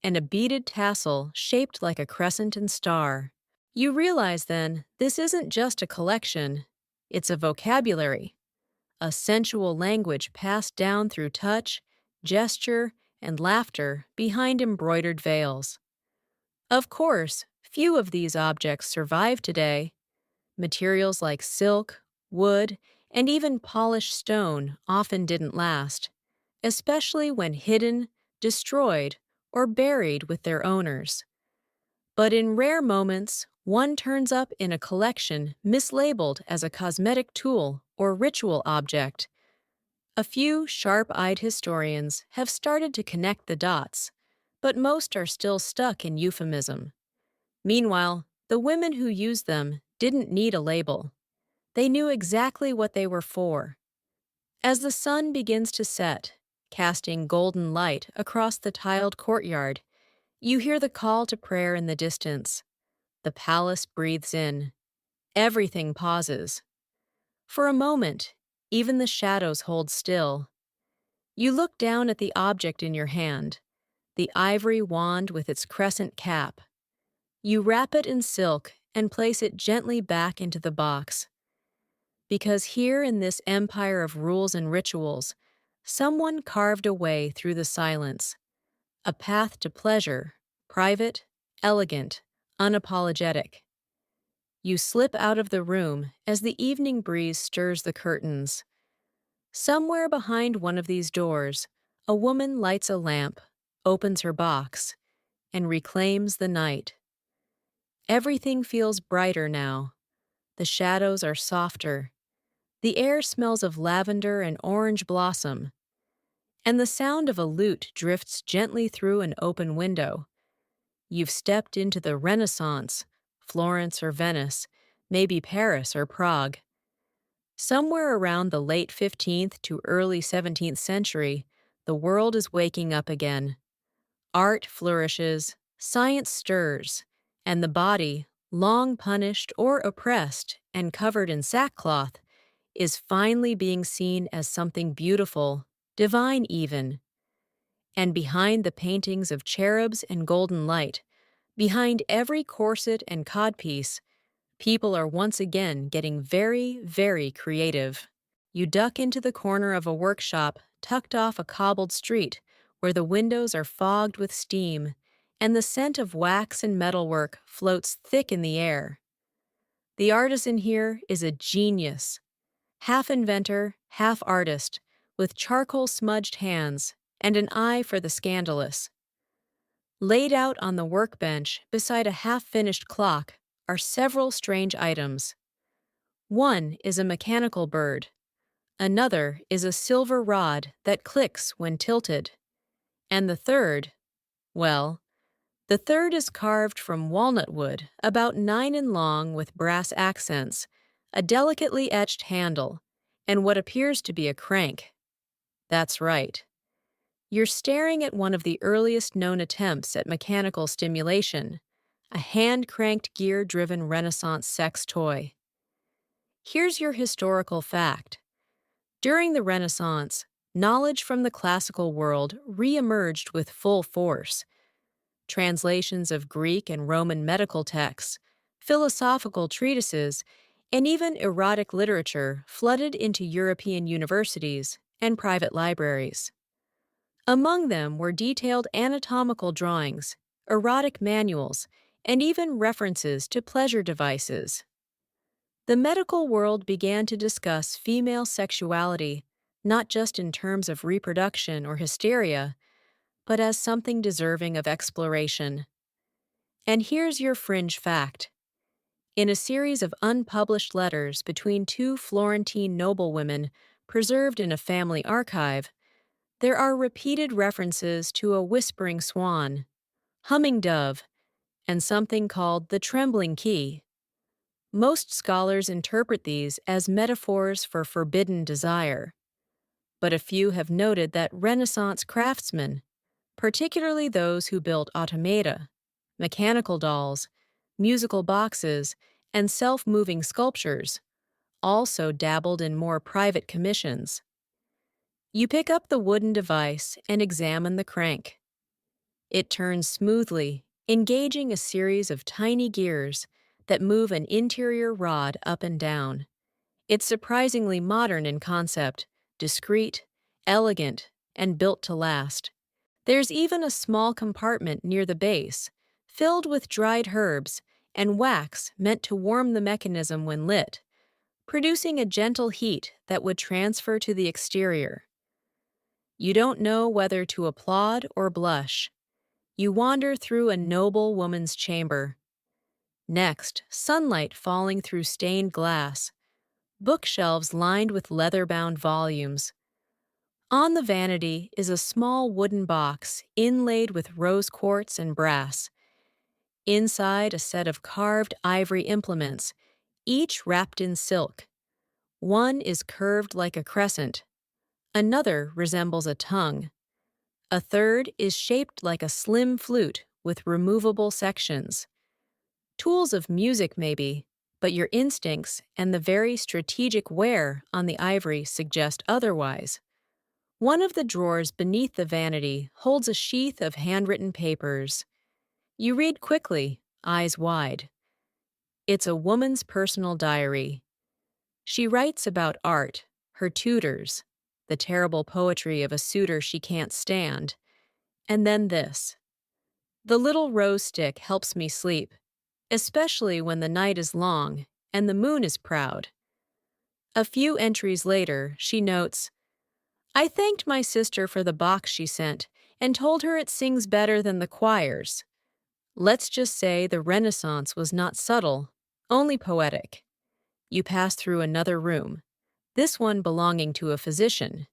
and a beaded tassel shaped like a crescent and star. You realize then this isn't just a collection, it's a vocabulary, a sensual language passed down through touch, gesture, and laughter behind embroidered veils. Of course, few of these objects survive today. Materials like silk, wood, and even polished stone often didn't last, especially when hidden, destroyed, or buried with their owners. But in rare moments, one turns up in a collection mislabeled as a cosmetic tool or ritual object. A few sharp-eyed historians have started to connect the dots, but most are still stuck in euphemism. Meanwhile, the women who used them didn't need a label. They knew exactly what they were for. As the sun begins to set, casting golden light across the tiled courtyard, you hear the call to prayer in the distance. The palace breathes in. Everything pauses. For a moment, even the shadows hold still. You look down at the object in your hand, the ivory wand with its crescent cap. You wrap it in silk and place it gently back into the box. Because here in this empire of rules and rituals, someone carved a way through the silence, a path to pleasure, private, elegant, unapologetic. You slip out of the room as the evening breeze stirs the curtains. Somewhere behind one of these doors, a woman lights a lamp, opens her box, and reclaims the night. Everything feels brighter now. The shadows are softer. The air smells of lavender and orange blossom, and the sound of a lute drifts gently through an open window. You've stepped into the Renaissance, Florence or Venice, maybe Paris or Prague. Somewhere around the late 15th to early 17th century, the world is waking up again. Art flourishes, science stirs, and the body, long punished or oppressed and covered in sackcloth, is finally being seen as something beautiful, divine even. And behind the paintings of cherubs and golden light, behind every corset and codpiece, people are once again getting very, very creative. You duck into the corner of a workshop tucked off a cobbled street where the windows are fogged with steam, and the scent of wax and metalwork floats thick in the air. The artisan here is a genius, half inventor, half artist, with charcoal-smudged hands and an eye for the scandalous. Laid out on the workbench beside a half-finished clock are several strange items. One is a mechanical bird. Another is a silver rod that clicks when tilted. And the third, well, the third is carved from walnut wood, about 9 in long with brass accents, a delicately etched handle, and what appears to be a crank. That's right. You're staring at one of the earliest known attempts at mechanical stimulation, a hand-cranked gear-driven Renaissance sex toy. Here's your historical fact. During the Renaissance, knowledge from the classical world re-emerged with full force. Translations of Greek and Roman medical texts, philosophical treatises, and even erotic literature flooded into European universities and private libraries. Among them were detailed anatomical drawings, erotic manuals, and even references to pleasure devices. The medical world began to discuss female sexuality, not just in terms of reproduction or hysteria, but as something deserving of exploration. And here's your fringe fact. In a series of unpublished letters between two Florentine noblewomen preserved in a family archive, there are repeated references to a whispering swan, humming dove, and something called the trembling key. Most scholars interpret these as metaphors for forbidden desire, but a few have noted that Renaissance craftsmen, particularly those who built automata, mechanical dolls, musical boxes, and self-moving sculptures, also dabbled in more private commissions. You pick up the wooden device and examine the crank. It turns smoothly, engaging a series of tiny gears that move an interior rod up and down. It's surprisingly modern in concept, discreet, elegant, and built to last. There's even a small compartment near the base, filled with dried herbs and wax meant to warm the mechanism when lit, producing a gentle heat that would transfer to the exterior. You don't know whether to applaud or blush. You wander through a noble woman's chamber. Next, sunlight falling through stained glass, bookshelves lined with leather-bound volumes. On the vanity is a small wooden box inlaid with rose quartz and brass. Inside, a set of carved ivory implements, each wrapped in silk. One is curved like a crescent. Another resembles a tongue. A third is shaped like a slim flute with removable sections. Tools of music, maybe, but your instincts and the very strategic wear on the ivory suggest otherwise. One of the drawers beneath the vanity holds a sheath of handwritten papers. You read quickly, eyes wide. It's a woman's personal diary. She writes about art, her tutors, the terrible poetry of a suitor she can't stand, and then this. The little rose stick helps me sleep, especially when the night is long and the moon is proud. A few entries later, she notes, I thanked my sister for the box she sent and told her it sings better than the choirs. Let's just say the Renaissance was not subtle, only poetic. You pass through another room, this one belonging to a physician.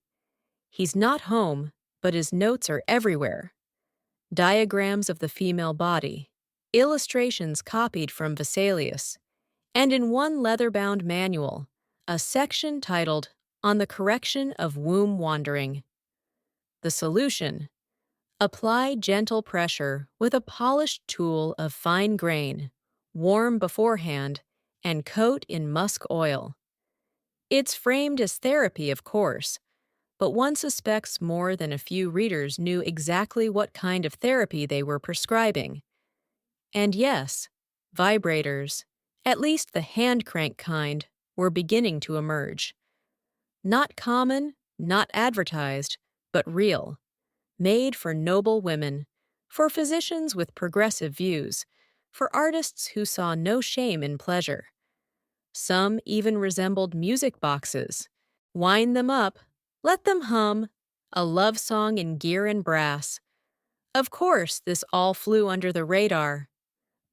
He's not home, but his notes are everywhere. Diagrams of the female body, illustrations copied from Vesalius, and in one leather-bound manual, a section titled On the Correction of Womb Wandering. The solution: apply gentle pressure with a polished tool of fine grain, warm beforehand, and coat in musk oil. It's framed as therapy, of course, but one suspects more than a few readers knew exactly what kind of therapy they were prescribing. And yes, vibrators, at least the hand crank kind, were beginning to emerge. Not common, not advertised, but real. Made for noble women, for physicians with progressive views, for artists who saw no shame in pleasure. Some even resembled music boxes. Wind them up, let them hum, a love song in gear and brass. Of course, this all flew under the radar.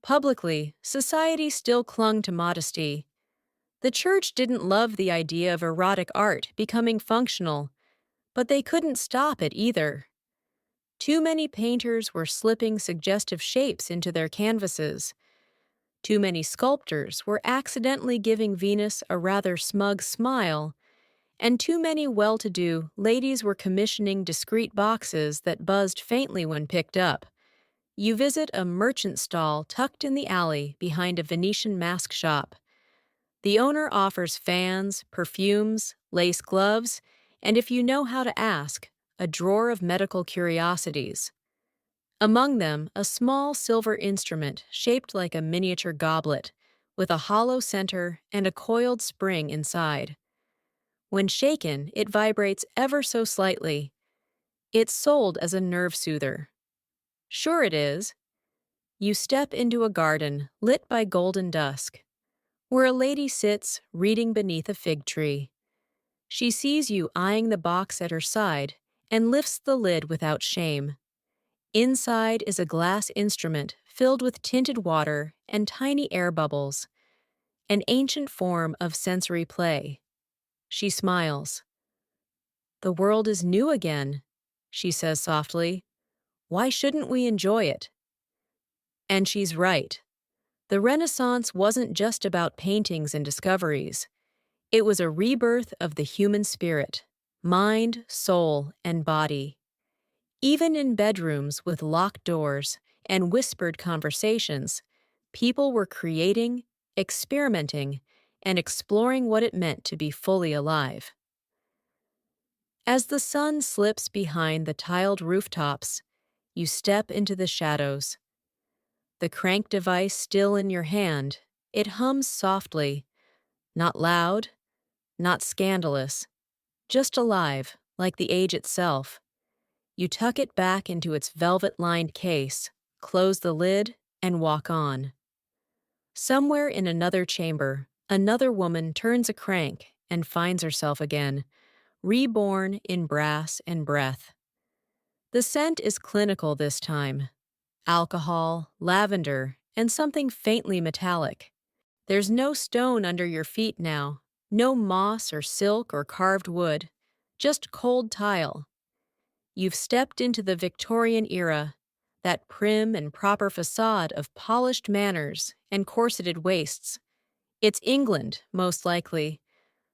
Publicly, society still clung to modesty. The church didn't love the idea of erotic art becoming functional, but they couldn't stop it either. Too many painters were slipping suggestive shapes into their canvases. Too many sculptors were accidentally giving Venus a rather smug smile, and too many well-to-do ladies were commissioning discreet boxes that buzzed faintly when picked up. You visit a merchant stall tucked in the alley behind a Venetian mask shop. The owner offers fans, perfumes, lace gloves, and if you know how to ask, a drawer of medical curiosities. Among them, a small silver instrument shaped like a miniature goblet, with a hollow center and a coiled spring inside. When shaken, it vibrates ever so slightly. It's sold as a nerve soother. Sure it is. You step into a garden lit by golden dusk, where a lady sits reading beneath a fig tree. She sees you eyeing the box at her side and lifts the lid without shame. Inside is a glass instrument filled with tinted water and tiny air bubbles, an ancient form of sensory play. She smiles. The world is new again, she says softly. Why shouldn't we enjoy it? And she's right. The Renaissance wasn't just about paintings and discoveries. It was a rebirth of the human spirit, mind, soul, and body. Even in bedrooms with locked doors and whispered conversations, people were creating, experimenting, and exploring what it meant to be fully alive. As the sun slips behind the tiled rooftops, You step into the shadows. The crank device still in your hand, it hums softly, not loud, not scandalous, just alive, like the age itself. You tuck it back into its velvet-lined case, close the lid, and walk on. Somewhere in another chamber, another woman turns a crank and finds herself again, reborn in brass and breath. The scent is clinical this time. Alcohol, lavender, and something faintly metallic. There's no stone under your feet now, no moss or silk or carved wood, just cold tile. You've stepped into the Victorian era, that prim and proper facade of polished manners and corseted waists. It's England, most likely.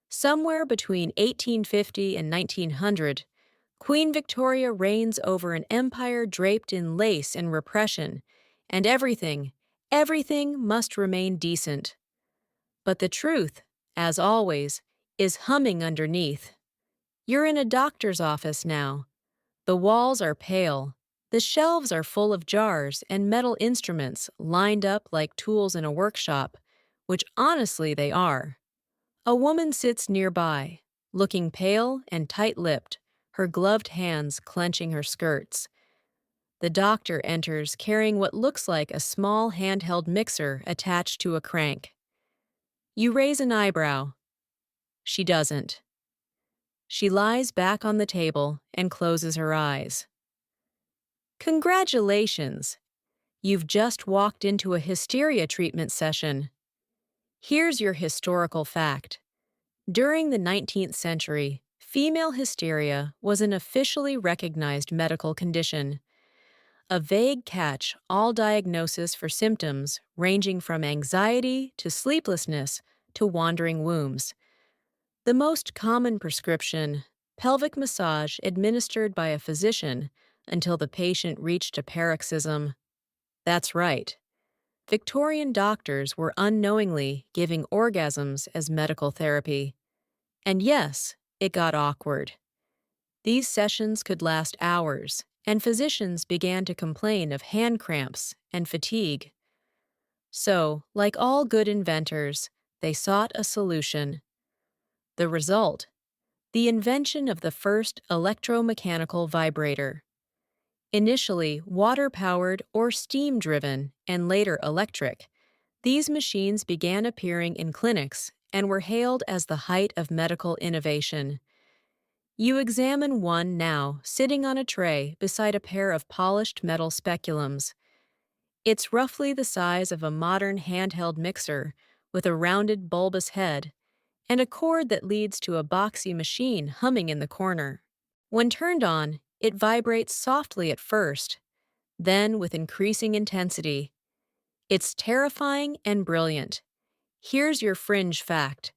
Somewhere between 1850 and 1900, Queen Victoria reigns over an empire draped in lace and repression, and everything must remain decent. But the truth, as always, is humming underneath. You're in a doctor's office now. The walls are pale. The shelves are full of jars and metal instruments lined up like tools in a workshop, which honestly they are. A woman sits nearby, looking pale and tight-lipped, her gloved hands clenching her skirts. The doctor enters carrying what looks like a small handheld mixer attached to a crank. You raise an eyebrow. She doesn't. She lies back on the table and closes her eyes. Congratulations! You've just walked into a hysteria treatment session. Here's your historical fact. During the 19th century, female hysteria was an officially recognized medical condition. A vague catch-all diagnosis for symptoms ranging from anxiety to sleeplessness to wandering wombs. The most common prescription, pelvic massage administered by a physician until the patient reached a paroxysm. That's right. Victorian doctors were unknowingly giving orgasms as medical therapy. And yes, it got awkward. These sessions could last hours, and physicians began to complain of hand cramps and fatigue. So, like all good inventors, they sought a solution. The result? The invention of the first electromechanical vibrator. Initially water-powered or steam-driven and later electric, these machines began appearing in clinics and were hailed as the height of medical innovation. You examine one now sitting on a tray beside a pair of polished metal speculums. It's roughly the size of a modern handheld mixer with a rounded bulbous head and a cord that leads to a boxy machine humming in the corner. When turned on, it vibrates softly at first, then with increasing intensity. It's terrifying and brilliant. Here's your fringe fact.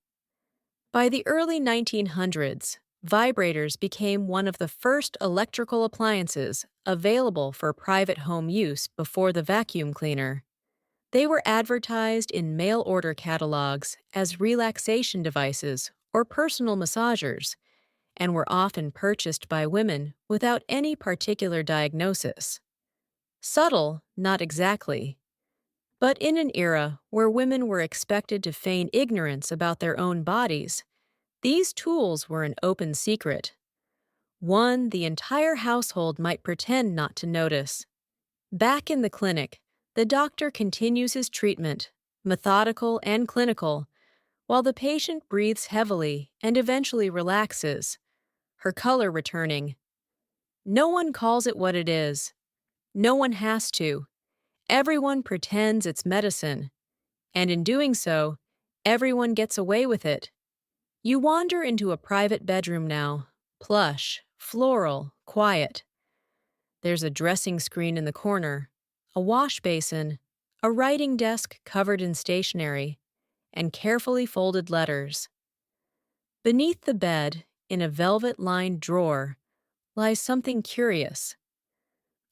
By the early 1900s, vibrators became one of the first electrical appliances available for private home use before the vacuum cleaner. They were advertised in mail-order catalogs as relaxation devices or personal massagers, and were often purchased by women without any particular diagnosis. Subtle, not exactly. But in an era where women were expected to feign ignorance about their own bodies, these tools were an open secret. One the entire household might pretend not to notice. Back in the clinic, the doctor continues his treatment, methodical and clinical, while the patient breathes heavily and eventually relaxes, her color returning. No one calls it what it is. No one has to. Everyone pretends it's medicine. And in doing so, everyone gets away with it. You wander into a private bedroom now, plush, floral, quiet. There's a dressing screen in the corner, a wash basin, a writing desk covered in stationery, and carefully folded letters. Beneath the bed, in a velvet-lined drawer, lies something curious.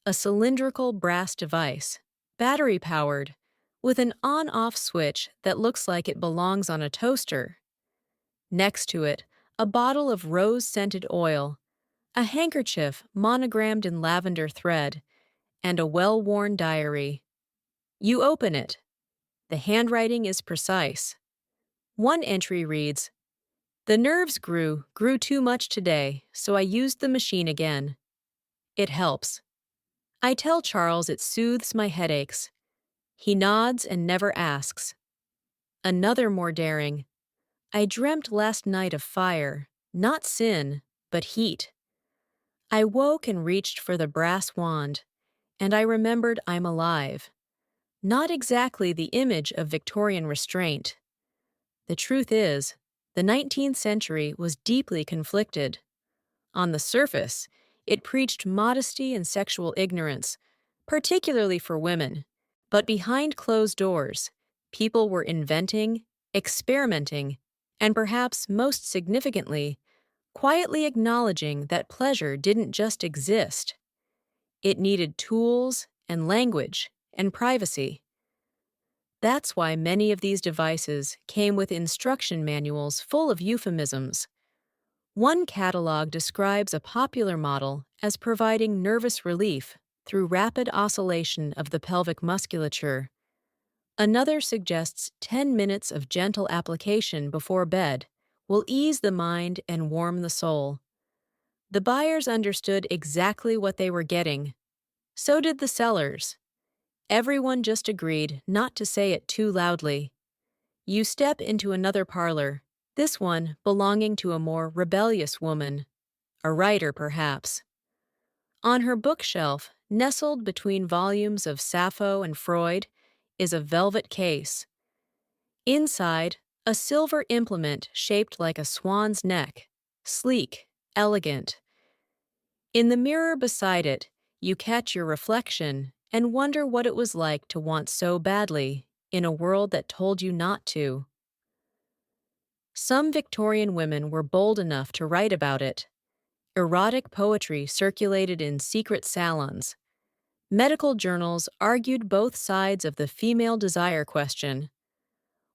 A cylindrical brass device, battery-powered, with an on-off switch that looks like it belongs on a toaster. Next to it, a bottle of rose-scented oil, a handkerchief monogrammed in lavender thread, and a well-worn diary. You open it. The handwriting is precise. One entry reads, "The nerves grew too much today, so I used the machine again. It helps. I tell Charles it soothes my headaches. He nods and never asks." Another more daring. "I dreamt last night of fire, not sin, but heat. I woke and reached for the brass wand, and I remembered I'm alive." Not exactly the image of Victorian restraint. The truth is, the 19th century was deeply conflicted. On the surface, it preached modesty and sexual ignorance, particularly for women. But behind closed doors, people were inventing, experimenting, and perhaps most significantly, quietly acknowledging that pleasure didn't just exist. It needed tools and language and privacy. That's why many of these devices came with instruction manuals full of euphemisms. One catalog describes a popular model as providing nervous relief through rapid oscillation of the pelvic musculature. Another suggests 10 minutes of gentle application before bed will ease the mind and warm the soul. The buyers understood exactly what they were getting. So did the sellers. Everyone just agreed not to say it too loudly. You step into another parlor, this one belonging to a more rebellious woman, a writer perhaps. On her bookshelf, nestled between volumes of Sappho and Freud, is a velvet case. Inside, a silver implement shaped like a swan's neck, sleek, elegant. In the mirror beside it, you catch your reflection and wonder what it was like to want so badly in a world that told you not to. Some Victorian women were bold enough to write about it. Erotic poetry circulated in secret salons. Medical journals argued both sides of the female desire question.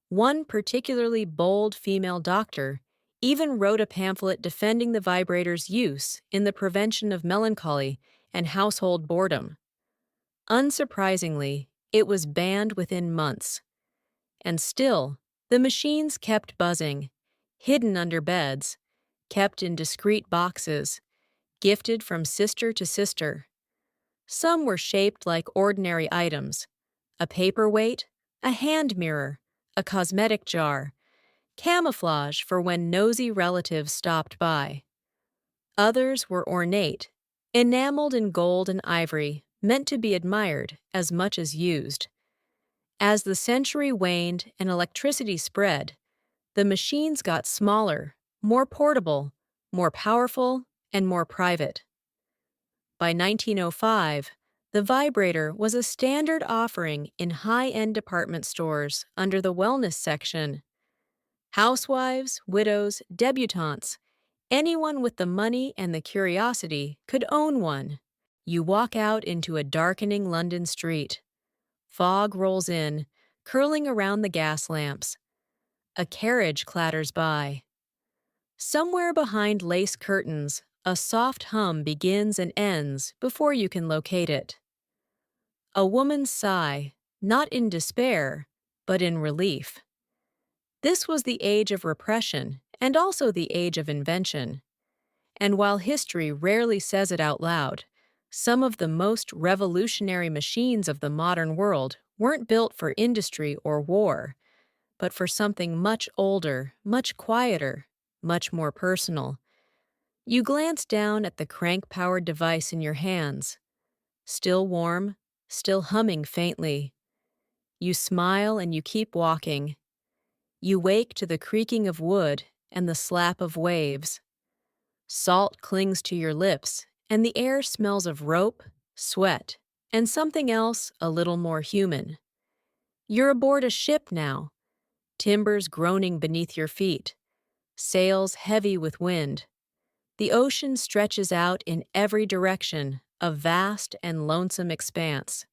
One particularly bold female doctor even wrote a pamphlet defending the vibrator's use in the prevention of melancholy and household boredom. Unsurprisingly, it was banned within months. And still, the machines kept buzzing, hidden under beds, kept in discreet boxes, gifted from sister to sister. Some were shaped like ordinary items: a paperweight, a hand mirror, a cosmetic jar, camouflage for when nosy relatives stopped by. Others were ornate, enameled in gold and ivory, meant to be admired as much as used. As the century waned and electricity spread, the machines got smaller, more portable, more powerful, and more private. By 1905, the vibrator was a standard offering in high-end department stores under the wellness section. Housewives, widows, debutantes, anyone with the money and the curiosity could own one. You walk out into a darkening London street. Fog rolls in, curling around the gas lamps. A carriage clatters by. Somewhere behind lace curtains, a soft hum begins and ends before you can locate it. A woman's sigh, not in despair, but in relief. This was the age of repression and also the age of invention. And while history rarely says it out loud, some of the most revolutionary machines of the modern world weren't built for industry or war, but for something much older, much quieter, much more personal. You glance down at the crank-powered device in your hands. Still warm, still humming faintly. You smile and you keep walking. You wake to the creaking of wood and the slap of waves. Salt clings to your lips, and the air smells of rope, sweat, and something else a little more human. You're aboard a ship now, timbers groaning beneath your feet, sails heavy with wind. The ocean stretches out in every direction, a vast and lonesome expanse.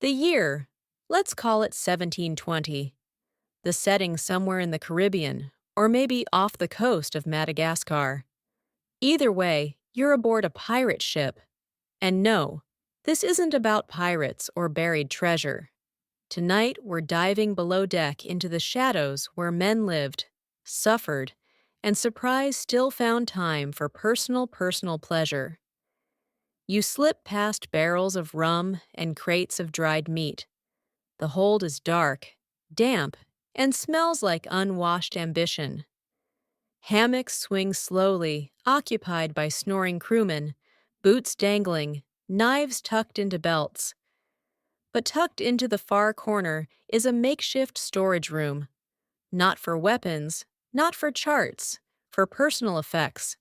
The year, let's call it 1720. The setting somewhere in the Caribbean, or maybe off the coast of Madagascar. Either way, you're aboard a pirate ship. And no, This isn't about pirates or buried treasure. Tonight, we're diving below deck into the shadows where men lived, suffered, and surprise still found time for personal pleasure. You slip past barrels of rum and crates of dried meat. The hold is dark, damp, and smells like unwashed ambition. Hammocks swing slowly, occupied by snoring crewmen, boots dangling, knives tucked into belts. But tucked into the far corner is a makeshift storage room. Not for weapons, not for charts, for personal effects.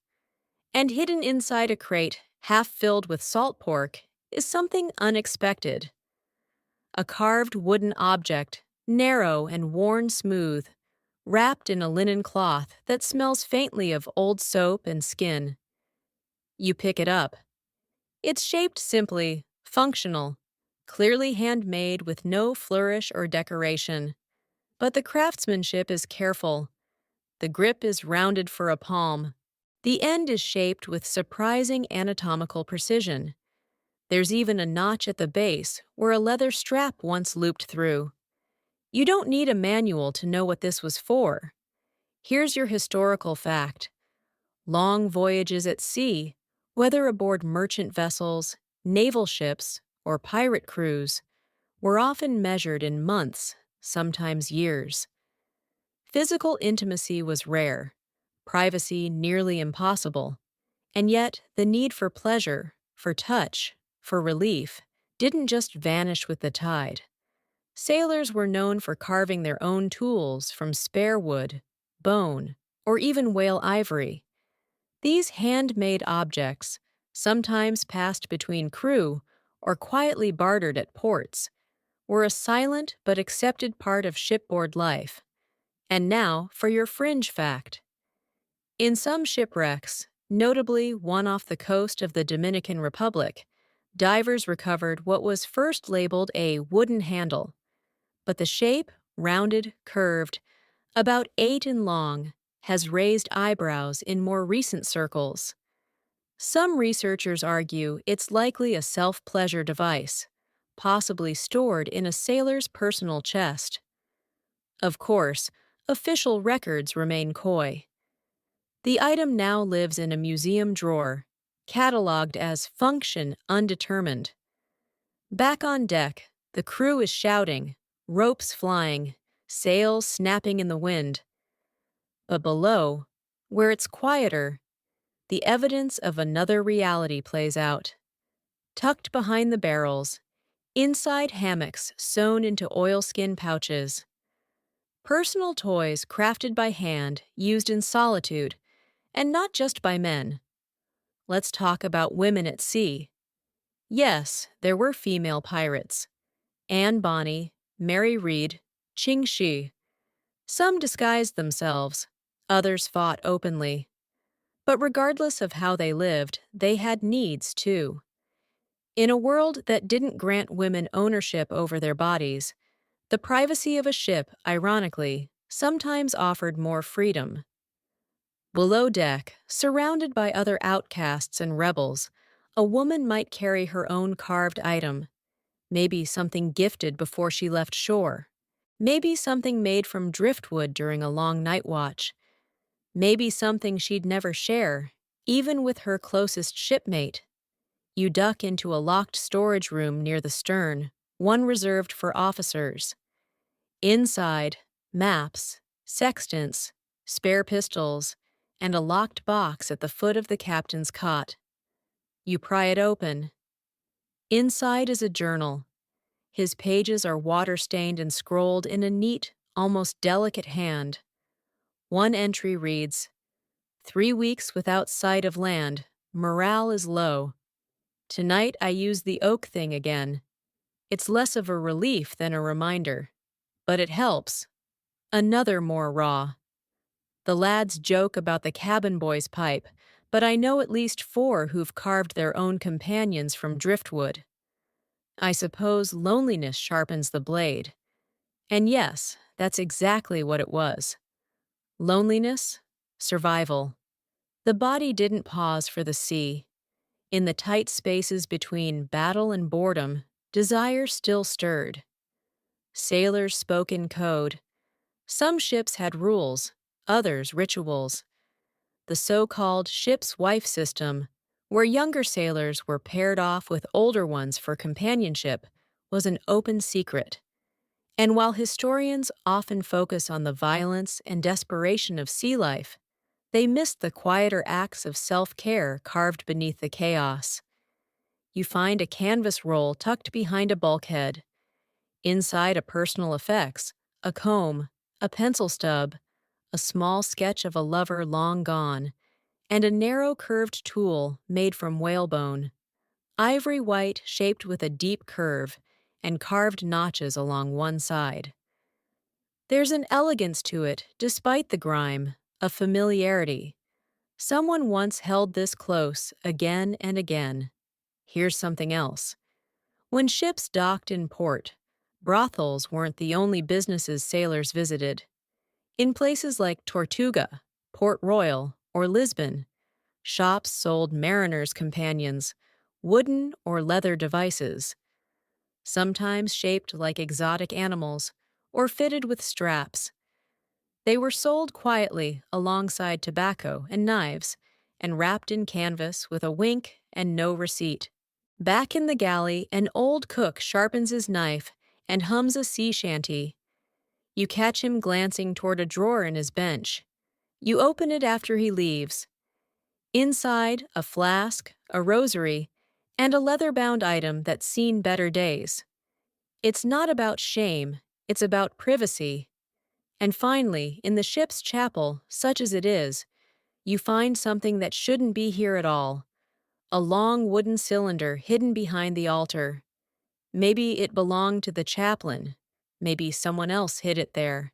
And hidden inside a crate, half filled with salt pork, is something unexpected. A carved wooden object, narrow and worn smooth, wrapped in a linen cloth that smells faintly of old soap and skin. You pick it up. It's shaped simply, functional, clearly handmade with no flourish or decoration. But the craftsmanship is careful. The grip is rounded for a palm. The end is shaped with surprising anatomical precision. There's even a notch at the base where a leather strap once looped through. You don't need a manual to know what this was for. Here's your historical fact. Long voyages at sea, whether aboard merchant vessels, naval ships, or pirate crews, were often measured in months, sometimes years. Physical intimacy was rare, privacy nearly impossible, and yet the need for pleasure, for touch, for relief, didn't just vanish with the tide. Sailors were known for carving their own tools from spare wood, bone, or even whale ivory. These handmade objects, sometimes passed between crew or quietly bartered at ports, were a silent but accepted part of shipboard life. And now for your fringe fact. In some shipwrecks, notably one off the coast of the Dominican Republic, divers recovered what was first labeled a wooden handle. But the shape, rounded, curved, about 8 in long, has raised eyebrows in more recent circles. Some researchers argue it's likely a self-pleasure device, possibly stored in a sailor's personal chest. Of course, official records remain coy. The item now lives in a museum drawer, cataloged as function undetermined. Back on deck, the crew is shouting, ropes flying, sails snapping in the wind. But below, where it's quieter, the evidence of another reality plays out. Tucked behind the barrels, inside hammocks sewn into oilskin pouches. Personal toys crafted by hand, used in solitude, and not just by men. Let's talk about women at sea. Yes, there were female pirates. Anne Bonny, Mary Read, Ching Shi. Some disguised themselves, others fought openly. But regardless of how they lived, they had needs too. In a world that didn't grant women ownership over their bodies, the privacy of a ship, ironically, sometimes offered more freedom. Below deck, surrounded by other outcasts and rebels, a woman might carry her own carved item, maybe something gifted before she left shore, maybe something made from driftwood during a long night watch, maybe something she'd never share, even with her closest shipmate. You duck into a locked storage room near the stern, one reserved for officers. Inside, maps, sextants, spare pistols, and a locked box at the foot of the captain's cot. You pry it open. Inside is a journal. His pages are water-stained and scrolled in a neat, almost delicate hand. One entry reads, 3 weeks without sight of land. Morale is low. Tonight I use the oak thing again. It's less of a relief than a reminder. But it helps. Another more raw. The lads joke about the cabin boy's pipe, but I know at least 4 who've carved their own companions from driftwood. I suppose loneliness sharpens the blade. And yes, that's exactly what it was. Loneliness, survival. The body didn't pause for the sea. In the tight spaces between battle and boredom, desire still stirred. Sailors spoke in code. Some ships had rules, others rituals. The so-called ship's wife system, where younger sailors were paired off with older ones for companionship, was an open secret. And while historians often focus on the violence and desperation of sea life, they missed the quieter acts of self-care carved beneath the chaos. You find a canvas roll tucked behind a bulkhead. Inside a personal effects, a comb, a pencil stub, a small sketch of a lover long gone, and a narrow curved tool made from whalebone, ivory white shaped with a deep curve, and carved notches along one side. There's an elegance to it, despite the grime, a familiarity. Someone once held this close again and again. Here's something else. When ships docked in port, brothels weren't the only businesses sailors visited. In places like Tortuga, Port Royal, or Lisbon, shops sold mariners' companions, wooden or leather devices, sometimes shaped like exotic animals or fitted with straps. They were sold quietly alongside tobacco and knives and wrapped in canvas with a wink and no receipt. Back in the galley, an old cook sharpens his knife and hums a sea shanty. You catch him glancing toward a drawer in his bench. You open it after he leaves. Inside, a flask, a rosary, and a leather-bound item that's seen better days. It's not about shame, it's about privacy. And finally, in the ship's chapel, such as it is, you find something that shouldn't be here at all. A long wooden cylinder hidden behind the altar. Maybe it belonged to the chaplain. Maybe someone else hid it there.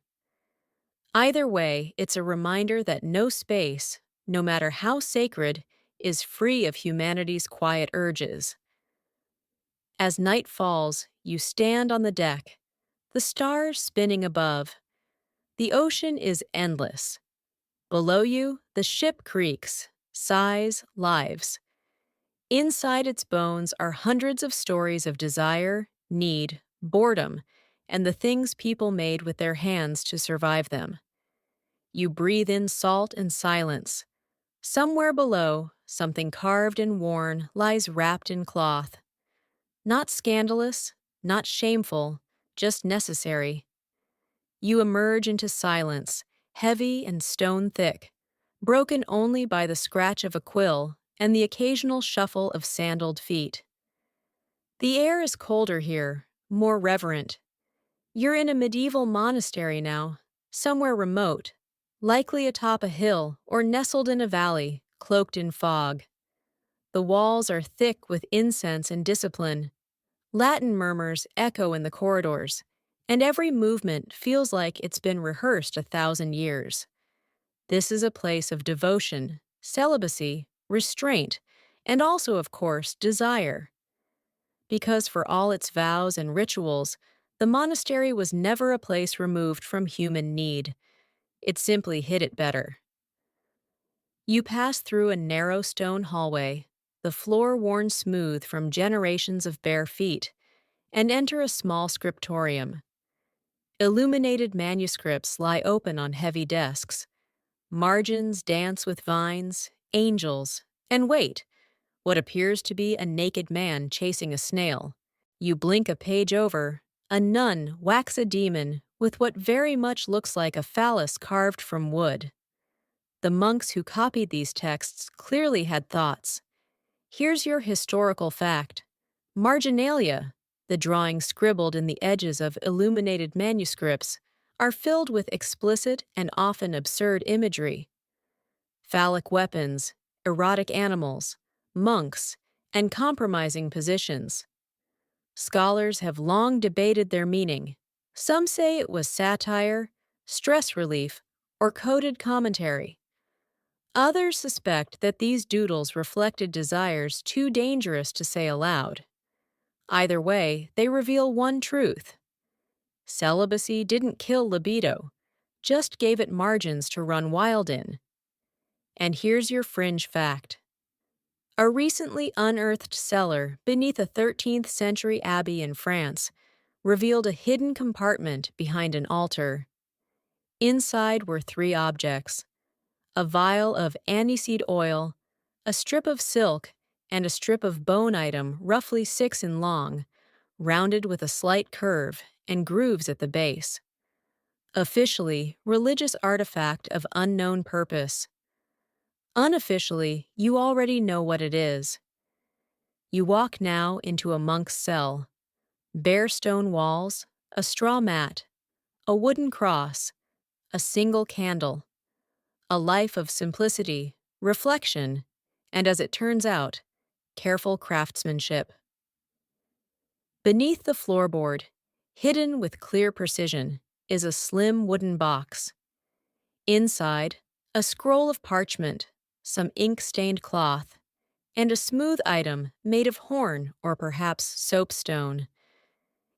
Either way, it's a reminder that no space, no matter how sacred, is free of humanity's quiet urges. As night falls, you stand on the deck, the stars spinning above. The ocean is endless. Below you, the ship creaks, sighs, lives. Inside its bones are hundreds of stories of desire, need, boredom, and the things people made with their hands to survive them. You breathe in salt and silence. Somewhere below, something carved and worn lies wrapped in cloth. Not scandalous, not shameful, just necessary. You emerge into silence, heavy and stone-thick, broken only by the scratch of a quill and the occasional shuffle of sandaled feet. The air is colder here, more reverent. You're in a medieval monastery now, somewhere remote, likely atop a hill or nestled in a valley, cloaked in fog. The walls are thick with incense and discipline. Latin murmurs echo in the corridors, and every movement feels like it's been rehearsed 1,000 years. This is a place of devotion, celibacy, restraint, and also, of course, desire. Because for all its vows and rituals, the monastery was never a place removed from human need. It simply hid it better. You pass through a narrow stone hallway, the floor worn smooth from generations of bare feet, and enter a small scriptorium. Illuminated manuscripts lie open on heavy desks. Margins dance with vines, angels, and wait, what appears to be a naked man chasing a snail. You blink a page over, a nun whacks a demon with what very much looks like a phallus carved from wood. The monks who copied these texts clearly had thoughts. Here's your historical fact. Marginalia, the drawings scribbled in the edges of illuminated manuscripts, are filled with explicit and often absurd imagery. Phallic weapons, erotic animals, monks, and compromising positions. Scholars have long debated their meaning. Some say it was satire, stress relief, or coded commentary. Others suspect that these doodles reflected desires too dangerous to say aloud. Either way, they reveal one truth. Celibacy didn't kill libido, just gave it margins to run wild in. And here's your fringe fact. A recently unearthed cellar beneath a 13th century abbey in France revealed a hidden compartment behind an altar. Inside were three objects: a vial of aniseed oil, a strip of silk, and a strip of bone item roughly 6 in long, rounded with a slight curve and grooves at the base. Officially, religious artifact of unknown purpose. Unofficially, you already know what it is. You walk now into a monk's cell. Bare stone walls, a straw mat, a wooden cross, a single candle. A life of simplicity, reflection, and as it turns out, careful craftsmanship. Beneath the floorboard, hidden with clear precision, is a slim wooden box. Inside, a scroll of parchment, some ink-stained cloth, and a smooth item made of horn or perhaps soapstone.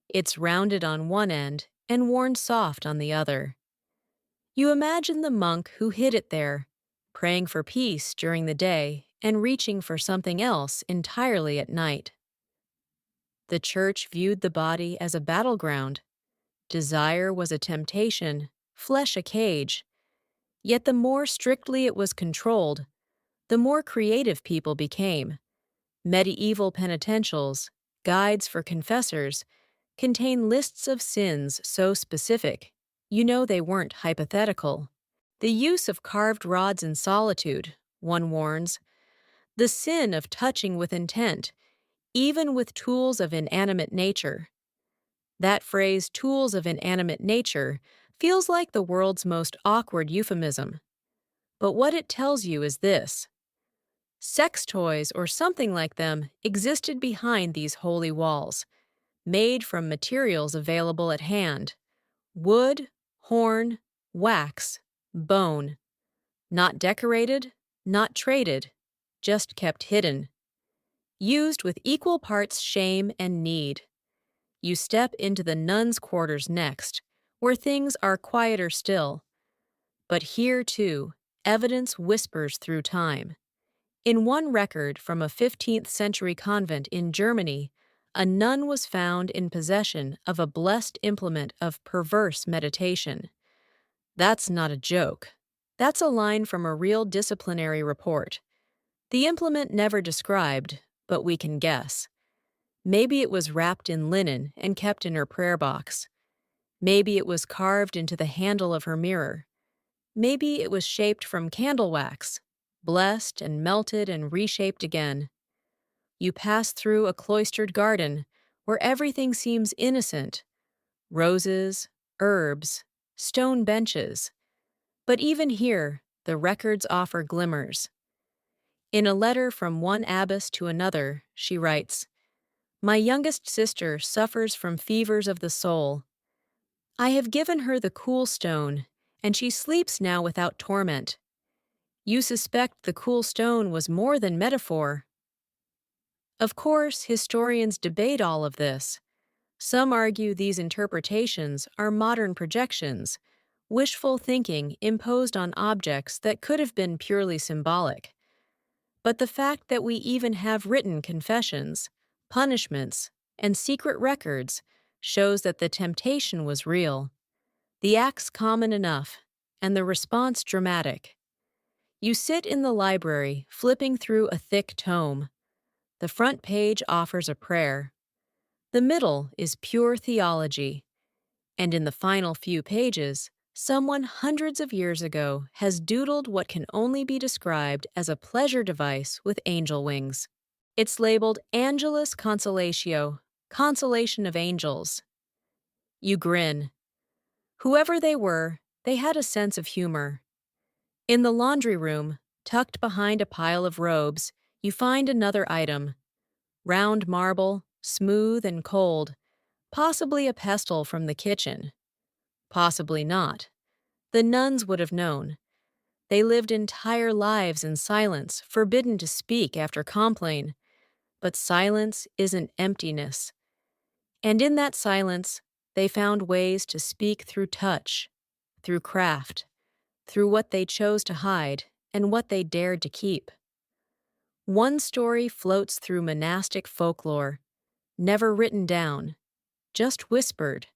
It's rounded on one end and worn soft on the other. You imagine the monk who hid it there, praying for peace during the day and reaching for something else entirely at night. The church viewed the body as a battleground. Desire was a temptation, flesh a cage. Yet the more strictly it was controlled, the more creative people became. Medieval penitentials, guides for confessors, contain lists of sins so specific, you know they weren't hypothetical. The use of carved rods in solitude, one warns, the sin of touching with intent, even with tools of inanimate nature. That phrase, tools of inanimate nature, feels like the world's most awkward euphemism. But what it tells you is this: sex toys or something like them existed behind these holy walls, made from materials available at hand: wood, horn, wax, bone. Not decorated, not traded, just kept hidden. Used with equal parts shame and need. You step into the nuns' quarters next, where things are quieter still. But here, too, evidence whispers through time. In one record from a 15th century convent in Germany, a nun was found in possession of a blessed implement of perverse meditation. That's not a joke. That's a line from a real disciplinary report. The implement never described, but we can guess. Maybe it was wrapped in linen and kept in her prayer box. Maybe it was carved into the handle of her mirror. Maybe it was shaped from candle wax, blessed and melted and reshaped again. You pass through a cloistered garden where everything seems innocent: roses, herbs, stone benches. But even here, the records offer glimmers. In a letter from one abbess to another, she writes, "My youngest sister suffers from fevers of the soul. I have given her the cool stone, and she sleeps now without torment. You suspect the cool stone was more than metaphor." Of course, historians debate all of this. Some argue these interpretations are modern projections, wishful thinking imposed on objects that could have been purely symbolic. But the fact that we even have written confessions, punishments, and secret records shows that the temptation was real, the acts common enough, and the response dramatic. You sit in the library, flipping through a thick tome. The front page offers a prayer. The middle is pure theology. And in the final few pages, someone hundreds of years ago has doodled what can only be described as a pleasure device with angel wings. It's labeled Angelus Consolatio, Consolation of Angels. You grin. Whoever they were, they had a sense of humor. In the laundry room, tucked behind a pile of robes, you find another item: round marble, smooth and cold, possibly a pestle from the kitchen. Possibly not. The nuns would have known. They lived entire lives in silence, forbidden to speak after complaint. But silence isn't emptiness. And in that silence, they found ways to speak through touch, through craft, through what they chose to hide and what they dared to keep. One story floats through monastic folklore, never written down, just whispered,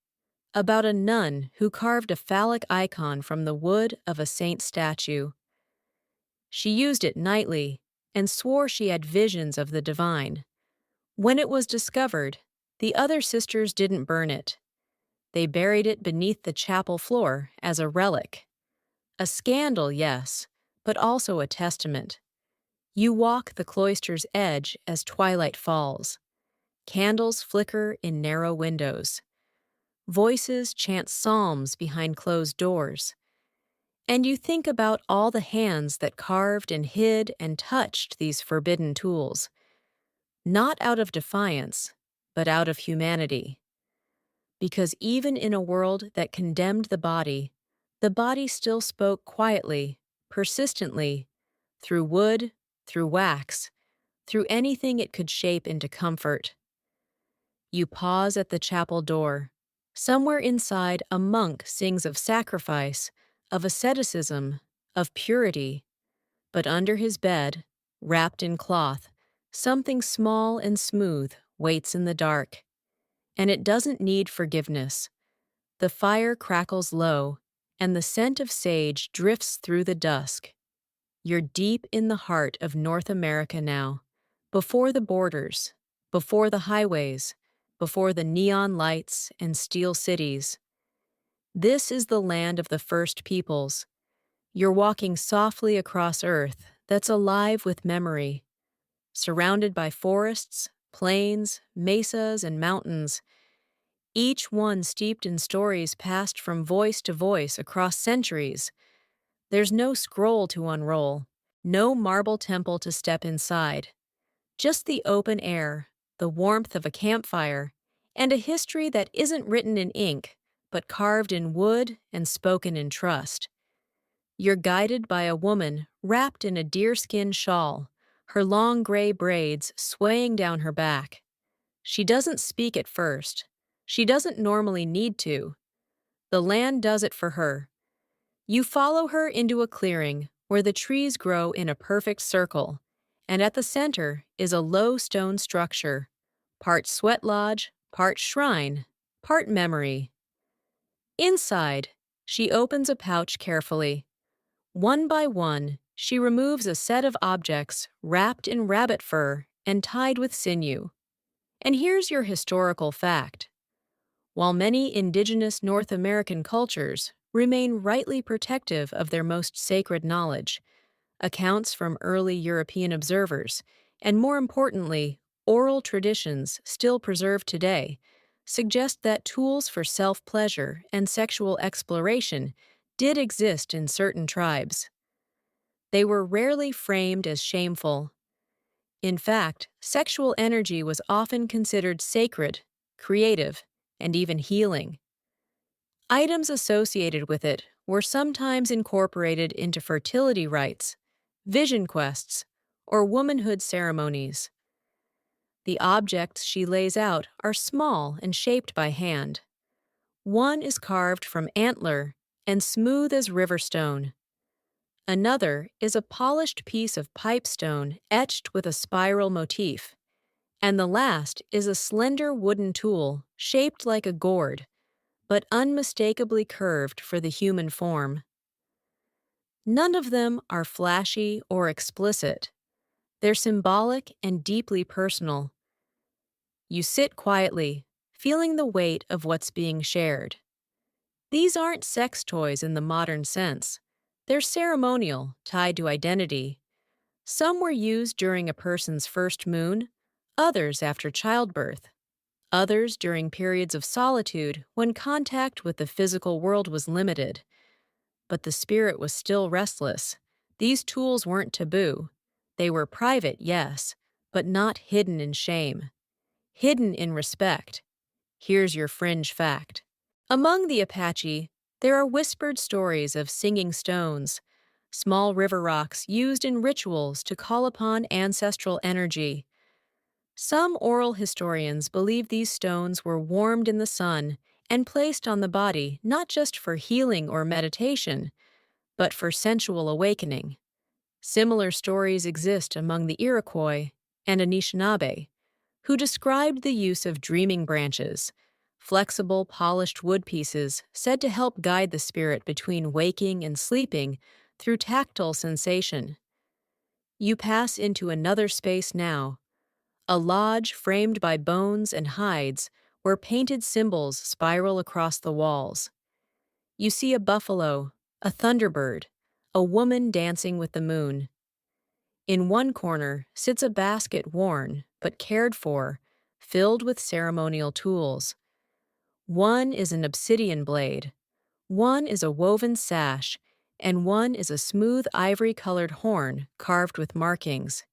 about a nun who carved a phallic icon from the wood of a saint statue. She used it nightly and swore she had visions of the divine. When it was discovered, the other sisters didn't burn it. They buried it beneath the chapel floor as a relic. A scandal, yes, but also a testament. You walk the cloister's edge as twilight falls. Candles flicker in narrow windows. Voices chant psalms behind closed doors. And you think about all the hands that carved and hid and touched these forbidden tools. Not out of defiance, but out of humanity. Because even in a world that condemned the body still spoke quietly, persistently, through wood, through wax, through anything it could shape into comfort. You pause at the chapel door. Somewhere inside, a monk sings of sacrifice, of asceticism, of purity. But under his bed, wrapped in cloth, something small and smooth waits in the dark. And it doesn't need forgiveness. The fire crackles low, and the scent of sage drifts through the dusk. You're deep in the heart of North America now, before the borders, before the highways, before the neon lights and steel cities. This is the land of the first peoples. You're walking softly across earth that's alive with memory, surrounded by forests, plains, mesas, and mountains, each one steeped in stories passed from voice to voice across centuries. There's no scroll to unroll, no marble temple to step inside, just the open air, the warmth of a campfire, and a history that isn't written in ink, but carved in wood and spoken in trust. You're guided by a woman wrapped in a deerskin shawl, her long gray braids swaying down her back. She doesn't speak at first. She doesn't normally need to. The land does it for her. You follow her into a clearing where the trees grow in a perfect circle, and at the center is a low stone structure, part sweat lodge, part shrine, part memory. Inside, she opens a pouch carefully. One by one, she removes a set of objects wrapped in rabbit fur and tied with sinew. And here's your historical fact. While many indigenous North American cultures remain rightly protective of their most sacred knowledge, accounts from early European observers, and more importantly, oral traditions still preserved today, suggest that tools for self-pleasure and sexual exploration did exist in certain tribes. They were rarely framed as shameful. In fact, sexual energy was often considered sacred, creative, and even healing. Items associated with it were sometimes incorporated into fertility rites, vision quests, or womanhood ceremonies. The objects she lays out are small and shaped by hand. One is carved from antler and smooth as river stone. Another is a polished piece of pipestone etched with a spiral motif. And the last is a slender wooden tool shaped like a gourd, but unmistakably curved for the human form. None of them are flashy or explicit. They're symbolic and deeply personal. You sit quietly, feeling the weight of what's being shared. These aren't sex toys in the modern sense. They're ceremonial, tied to identity. Some were used during a person's first moon, others after childbirth, others during periods of solitude when contact with the physical world was limited. But the spirit was still restless. These tools weren't taboo. They were private, yes, but not hidden in shame. Hidden in respect. Here's your fringe fact. Among the Apache, there are whispered stories of singing stones, small river rocks used in rituals to call upon ancestral energy. Some oral historians believe these stones were warmed in the sun and placed on the body not just for healing or meditation, but for sensual awakening. Similar stories exist among the Iroquois and Anishinaabe, who described the use of dreaming branches, flexible, polished wood pieces said to help guide the spirit between waking and sleeping through tactile sensation. You pass into another space now, a lodge framed by bones and hides where painted symbols spiral across the walls. You see a buffalo, a thunderbird, a woman dancing with the moon. In one corner sits a basket worn but cared for, filled with ceremonial tools. One is an obsidian blade, one is a woven sash, and one is a smooth ivory-colored horn carved with markings.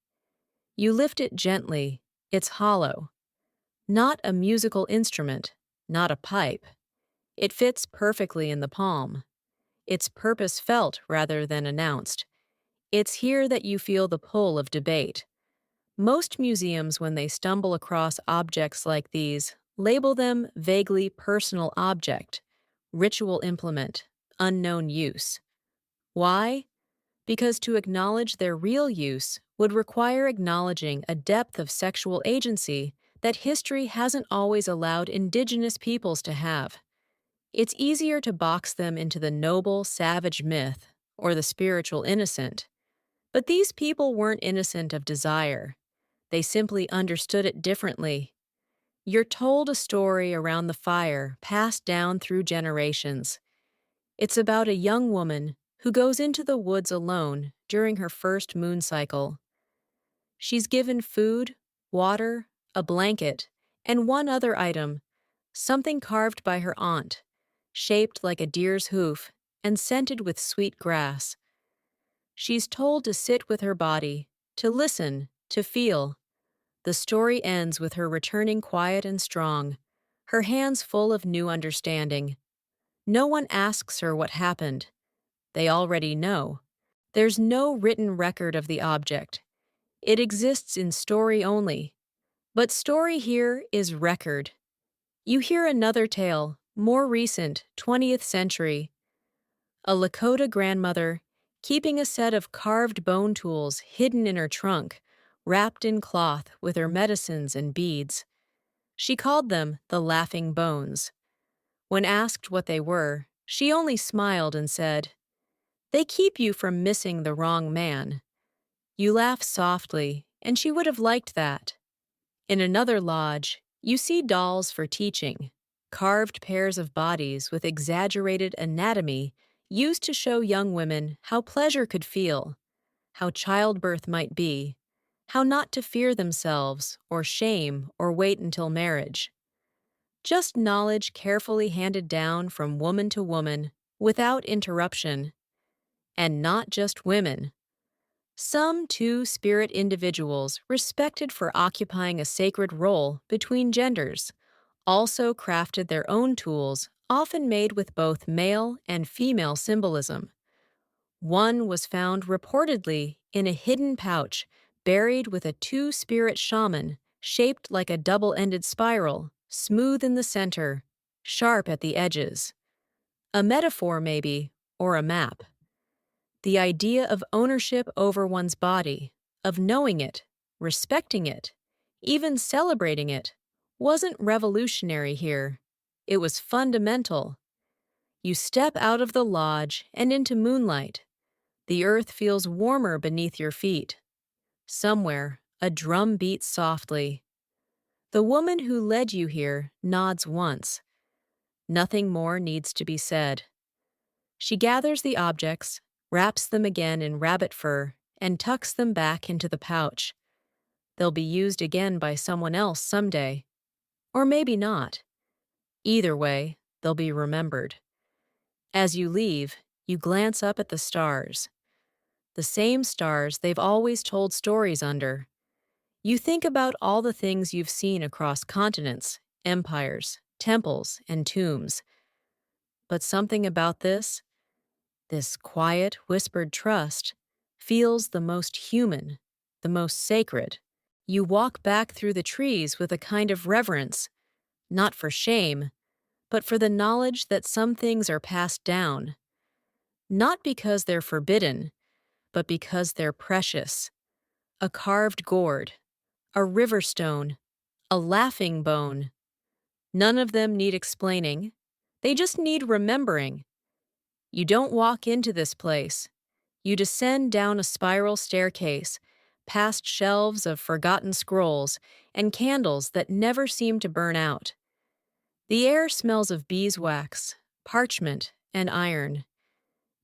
You lift it gently, it's hollow. Not a musical instrument, not a pipe. It fits perfectly in the palm. Its purpose felt rather than announced. It's here that you feel the pull of debate. Most museums, when they stumble across objects like these, label them vaguely personal object, ritual implement, unknown use. Why? Because to acknowledge their real use would require acknowledging a depth of sexual agency that history hasn't always allowed indigenous peoples to have. It's easier to box them into the noble, savage myth or the spiritual innocent. But these people weren't innocent of desire. They simply understood it differently. You're told a story around the fire passed down through generations. It's about a young woman who goes into the woods alone during her first moon cycle. She's given food, water, a blanket, and one other item, something carved by her aunt, shaped like a deer's hoof and scented with sweet grass. She's told to sit with her body, to listen, to feel. The story ends with her returning quiet and strong, her hands full of new understanding. No one asks her what happened. They already know. There's no written record of the object. It exists in story only. But story here is record. You hear another tale, more recent, 20th century. A Lakota grandmother keeping a set of carved bone tools hidden in her trunk, wrapped in cloth with her medicines and beads. She called them the laughing bones. When asked what they were, she only smiled and said, "They keep you from missing the wrong man." You laugh softly, and she would have liked that. In another lodge, you see dolls for teaching, carved pairs of bodies with exaggerated anatomy used to show young women how pleasure could feel, how childbirth might be, how not to fear themselves or shame or wait until marriage. Just knowledge carefully handed down from woman to woman without interruption. And not just women. Some two-spirit individuals respected for occupying a sacred role between genders also crafted their own tools, often made with both male and female symbolism. One was found reportedly in a hidden pouch buried with a two-spirit shaman shaped like a double-ended spiral, smooth in the center, sharp at the edges. A metaphor, maybe, or a map. The idea of ownership over one's body, of knowing it, respecting it, even celebrating it, wasn't revolutionary here. It was fundamental. You step out of the lodge and into moonlight. The earth feels warmer beneath your feet. Somewhere, a drum beats softly. The woman who led you here nods once. Nothing more needs to be said. She gathers the objects, wraps them again in rabbit fur, and tucks them back into the pouch. They'll be used again by someone else someday. Or maybe not. Either way, they'll be remembered. As you leave, you glance up at the stars. The same stars they've always told stories under. You think about all the things you've seen across continents, empires, temples, and tombs. But something about this quiet, whispered trust, feels the most human, the most sacred. You walk back through the trees with a kind of reverence, not for shame, but for the knowledge that some things are passed down. Not because they're forbidden, but because they're precious. A carved gourd, a river stone, a laughing bone. None of them need explaining. They just need remembering. You don't walk into this place. You descend down a spiral staircase, past shelves of forgotten scrolls and candles that never seem to burn out. The air smells of beeswax, parchment, and iron.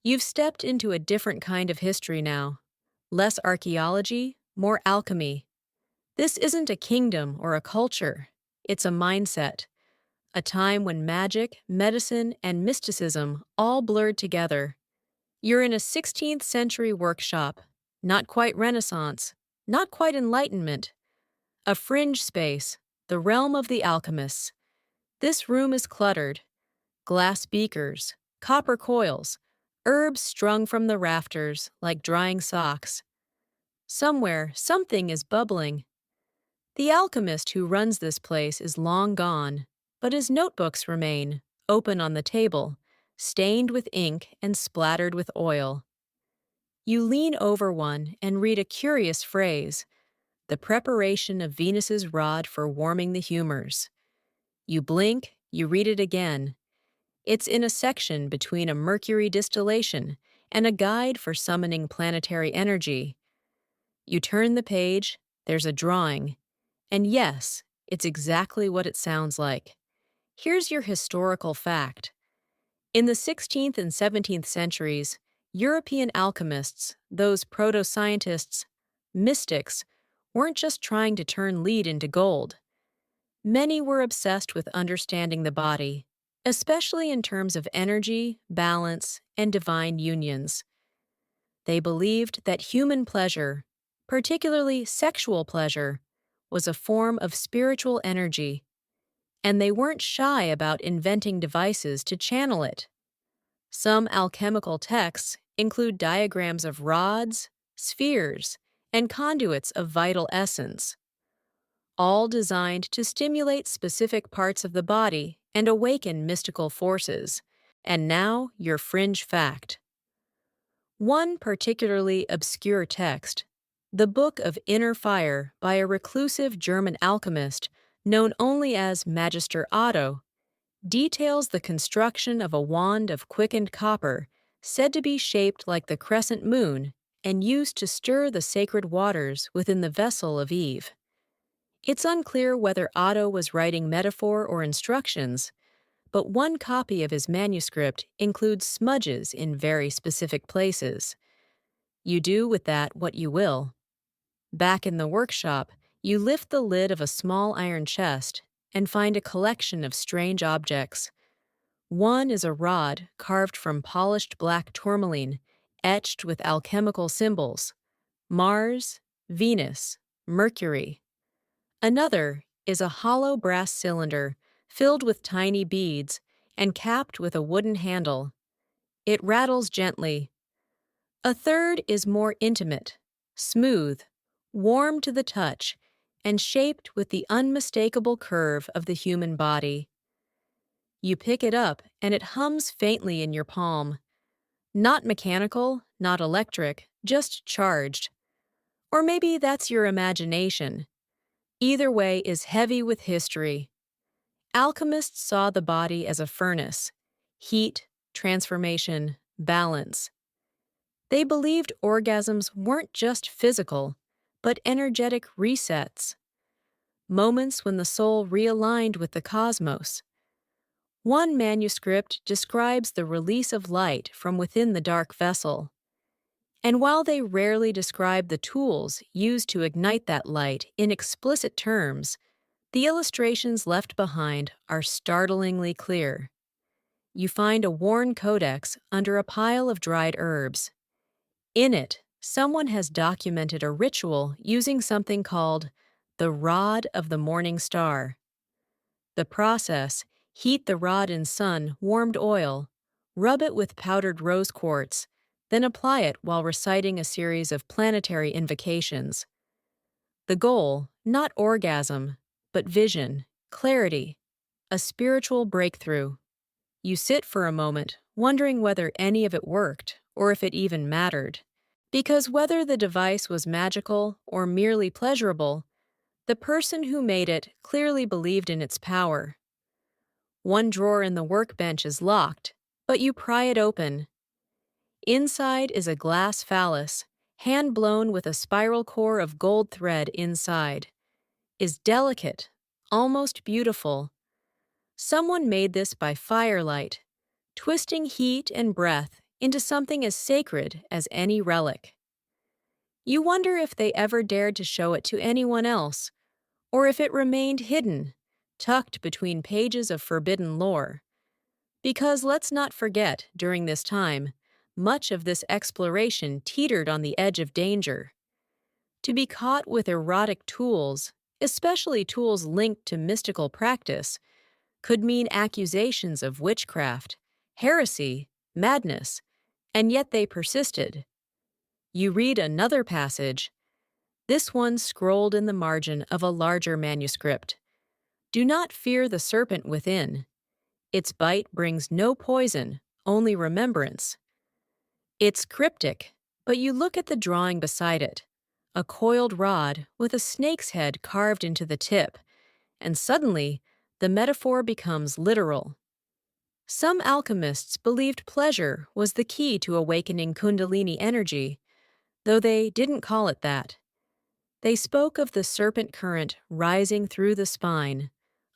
You've stepped into a different kind of history now. Less archaeology, more alchemy. This isn't a kingdom or a culture. It's a mindset. A time when magic, medicine, and mysticism all blurred together. You're in a 16th century workshop, not quite Renaissance, not quite Enlightenment. A fringe space, the realm of the alchemists. This room is cluttered. Glass beakers, copper coils, herbs strung from the rafters like drying socks. Somewhere, something is bubbling. The alchemist who runs this place is long gone, but his notebooks remain, open on the table, stained with ink and splattered with oil. You lean over one and read a curious phrase, the preparation of Venus's rod for warming the humors. You blink, you read it again. It's in a section between a mercury distillation and a guide for summoning planetary energy. You turn the page, there's a drawing. And yes, it's exactly what it sounds like. Here's your historical fact. In the 16th and 17th centuries, European alchemists, those proto-scientists, mystics, weren't just trying to turn lead into gold. Many were obsessed with understanding the body, especially in terms of energy, balance, and divine unions. They believed that human pleasure, particularly sexual pleasure, was a form of spiritual energy, and they weren't shy about inventing devices to channel it. Some alchemical texts include diagrams of rods, spheres, and conduits of vital essence, all designed to stimulate specific parts of the body and awaken mystical forces. And now, your fringe fact. One particularly obscure text, the Book of Inner Fire by a reclusive German alchemist known only as Magister Otto, details the construction of a wand of quickened copper said to be shaped like the crescent moon and used to stir the sacred waters within the vessel of Eve. It's unclear whether Otto was writing metaphor or instructions, but one copy of his manuscript includes smudges in very specific places. You do with that what you will. Back in the workshop, you lift the lid of a small iron chest and find a collection of strange objects. One is a rod carved from polished black tourmaline, etched with alchemical symbols: Mars, Venus, Mercury. Another is a hollow brass cylinder filled with tiny beads and capped with a wooden handle. It rattles gently. A third is more intimate, smooth, warm to the touch, and shaped with the unmistakable curve of the human body. You pick it up and it hums faintly in your palm. Not mechanical, not electric, just charged. Or maybe that's your imagination. Either way is heavy with history. Alchemists saw the body as a furnace: heat, transformation, balance. They believed orgasms weren't just physical, but energetic resets, moments when the soul realigned with the cosmos. One manuscript describes the release of light from within the dark vessel. And while they rarely describe the tools used to ignite that light in explicit terms, the illustrations left behind are startlingly clear. You find a worn codex under a pile of dried herbs. In it, someone has documented a ritual using something called the Rod of the Morning Star. The process: heat the rod in sun-warmed oil, rub it with powdered rose quartz, then apply it while reciting a series of planetary invocations. The goal, not orgasm, but vision, clarity, a spiritual breakthrough. You sit for a moment, wondering whether any of it worked or if it even mattered. Because whether the device was magical or merely pleasurable, the person who made it clearly believed in its power. One drawer in the workbench is locked, but you pry it open. Inside is a glass phallus, hand-blown with a spiral core of gold thread inside. Is delicate, almost beautiful. Someone made this by firelight, twisting heat and breath into something as sacred as any relic. You wonder if they ever dared to show it to anyone else, or if it remained hidden, tucked between pages of forbidden lore. Because let's not forget, during this time, much of this exploration teetered on the edge of danger. To be caught with erotic tools, especially tools linked to mystical practice, could mean accusations of witchcraft, heresy, madness, and yet they persisted. You read another passage, this one scrolled in the margin of a larger manuscript. Do not fear the serpent within. Its bite brings no poison, only remembrance. It's cryptic, but you look at the drawing beside it, a coiled rod with a snake's head carved into the tip, and suddenly the metaphor becomes literal. Some alchemists believed pleasure was the key to awakening Kundalini energy, though they didn't call it that. They spoke of the serpent current rising through the spine,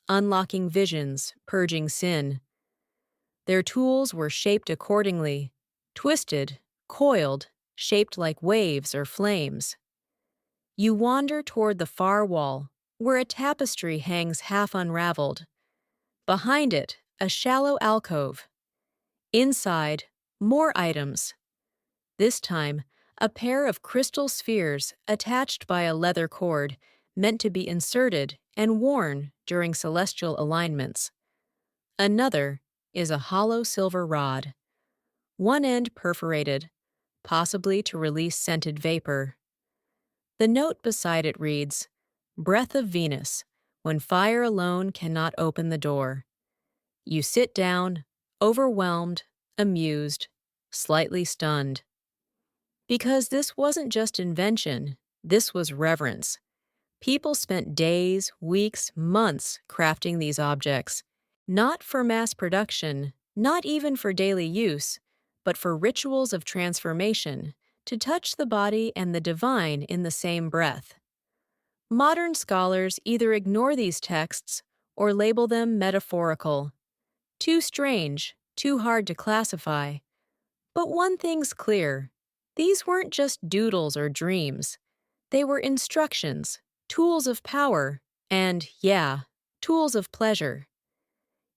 unlocking visions, purging sin. Their tools were shaped accordingly, twisted, coiled, shaped like waves or flames. You wander toward the far wall, where a tapestry hangs half unraveled. Behind it, a shallow alcove. Inside, more items. This time, a pair of crystal spheres attached by a leather cord, meant to be inserted and worn during celestial alignments. Another is a hollow silver rod, one end perforated, possibly to release scented vapor. The note beside it reads, "Breath of Venus, when fire alone cannot open the door." You sit down, overwhelmed, amused, slightly stunned. Because this wasn't just invention, this was reverence. People spent days, weeks, months crafting these objects, not for mass production, not even for daily use, but for rituals of transformation, to touch the body and the divine in the same breath. Modern scholars either ignore these texts or label them metaphorical. Too strange, too hard to classify. But one thing's clear. These weren't just doodles or dreams. They were instructions, tools of power, and, yeah, tools of pleasure.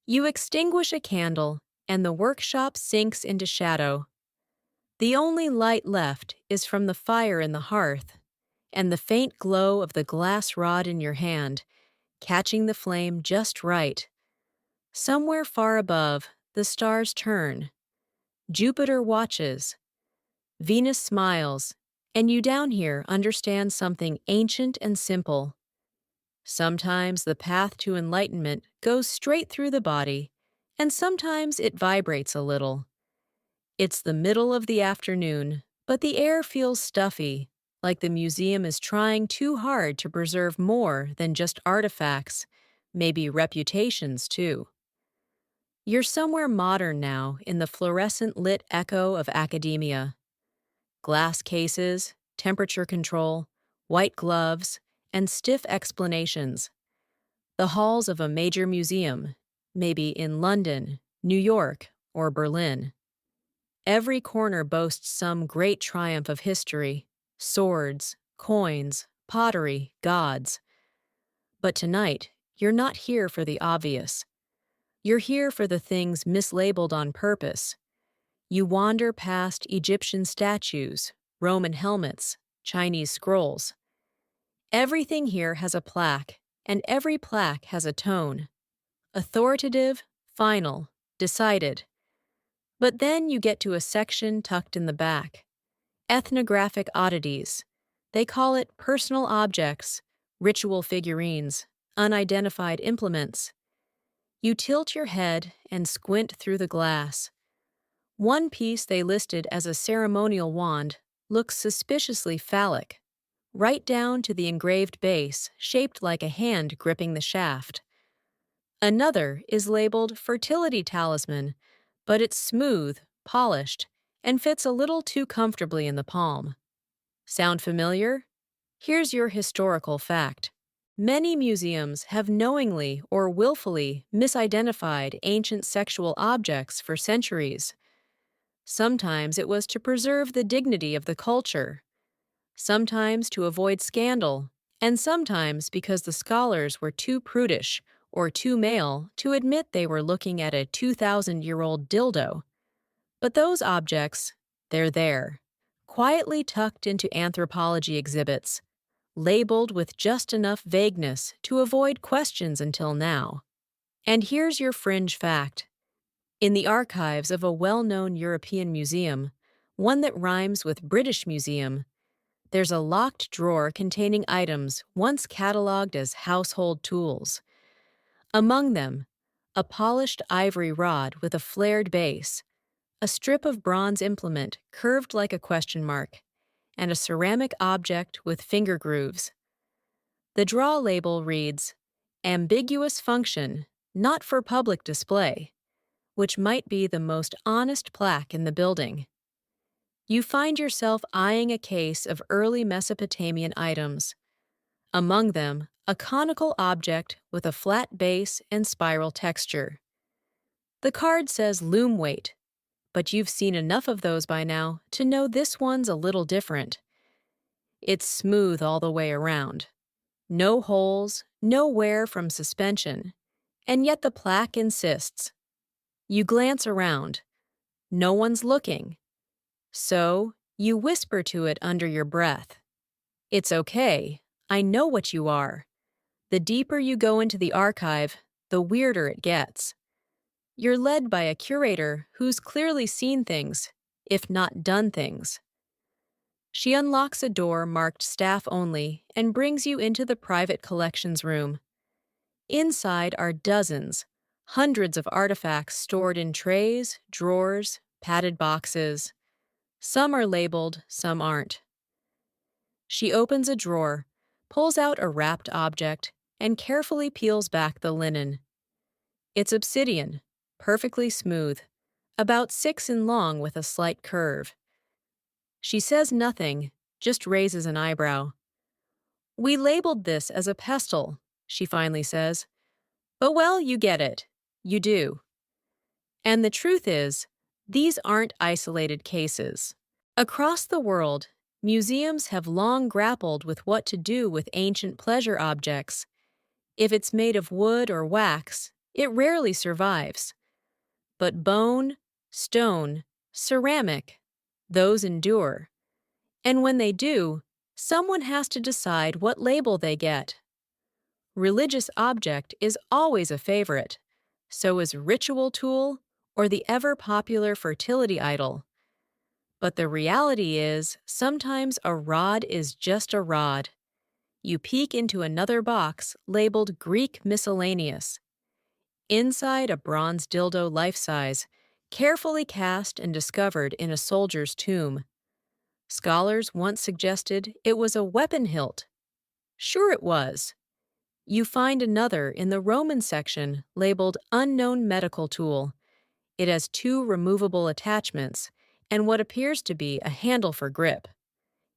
You extinguish a candle, and the workshop sinks into shadow. The only light left is from the fire in the hearth, and the faint glow of the glass rod in your hand, catching the flame just right. Somewhere far above, the stars turn. Jupiter watches. Venus smiles, and you down here understand something ancient and simple. Sometimes the path to enlightenment goes straight through the body, and sometimes it vibrates a little. It's the middle of the afternoon, but the air feels stuffy, like the museum is trying too hard to preserve more than just artifacts, maybe reputations too. You're somewhere modern now in the fluorescent-lit echo of academia. Glass cases, temperature control, white gloves, and stiff explanations. The halls of a major museum, maybe in London, New York, or Berlin. Every corner boasts some great triumph of history, swords, coins, pottery, gods. But tonight, you're not here for the obvious. You're here for the things mislabeled on purpose. You wander past Egyptian statues, Roman helmets, Chinese scrolls. Everything here has a plaque, and every plaque has a tone. Authoritative, final, decided. But then you get to a section tucked in the back. Ethnographic oddities. They call it personal objects, ritual figurines, unidentified implements. You tilt your head and squint through the glass. One piece they listed as a ceremonial wand, looks suspiciously phallic, right down to the engraved base shaped like a hand gripping the shaft. Another is labeled Fertility Talisman, but it's smooth, polished, and fits a little too comfortably in the palm. Sound familiar? Here's your historical fact. Many museums have knowingly or willfully misidentified ancient sexual objects for centuries. Sometimes it was to preserve the dignity of the culture, sometimes to avoid scandal, and sometimes because the scholars were too prudish or too male to admit they were looking at a 2,000-year-old dildo. But those objects, they're there, quietly tucked into anthropology exhibits, labeled with just enough vagueness to avoid questions until now. And here's your fringe fact. In the archives of a well-known European museum, one that rhymes with British Museum, there's a locked drawer containing items once catalogued as household tools. Among them, a polished ivory rod with a flared base, a strip of bronze implement curved like a question mark, and a ceramic object with finger grooves. The draw label reads, "Ambiguous function, not for public display," which might be the most honest plaque in the building. You find yourself eyeing a case of early Mesopotamian items. Among them, a conical object with a flat base and spiral texture. The card says loom weight, but you've seen enough of those by now to know this one's a little different. It's smooth all the way around. No holes, no wear from suspension, and yet the plaque insists. You glance around. No one's looking. So, you whisper to it under your breath. "It's okay. I know what you are." The deeper you go into the archive, the weirder it gets. You're led by a curator who's clearly seen things, if not done things. She unlocks a door marked Staff Only and brings you into the private collections room. Inside are dozens, hundreds of artifacts stored in trays, drawers, padded boxes. Some are labeled, some aren't. She opens a drawer, pulls out a wrapped object, and carefully peels back the linen. It's obsidian, perfectly smooth, about 6 in long with a slight curve. She says nothing, just raises an eyebrow. "We labeled this as a pestle," she finally says. "But well, you get it. You do." And the truth is, these aren't isolated cases. Across the world, museums have long grappled with what to do with ancient pleasure objects. If it's made of wood or wax, it rarely survives. But bone, stone, ceramic, those endure. And when they do, someone has to decide what label they get. Religious object is always a favorite. So is ritual tool or the ever-popular fertility idol. But the reality is, sometimes a rod is just a rod. You peek into another box labeled Greek Miscellaneous. Inside a bronze dildo life-size, carefully cast and discovered in a soldier's tomb. Scholars once suggested it was a weapon hilt. Sure it was. You find another in the Roman section labeled Unknown Medical Tool. It has 2 removable attachments and what appears to be a handle for grip.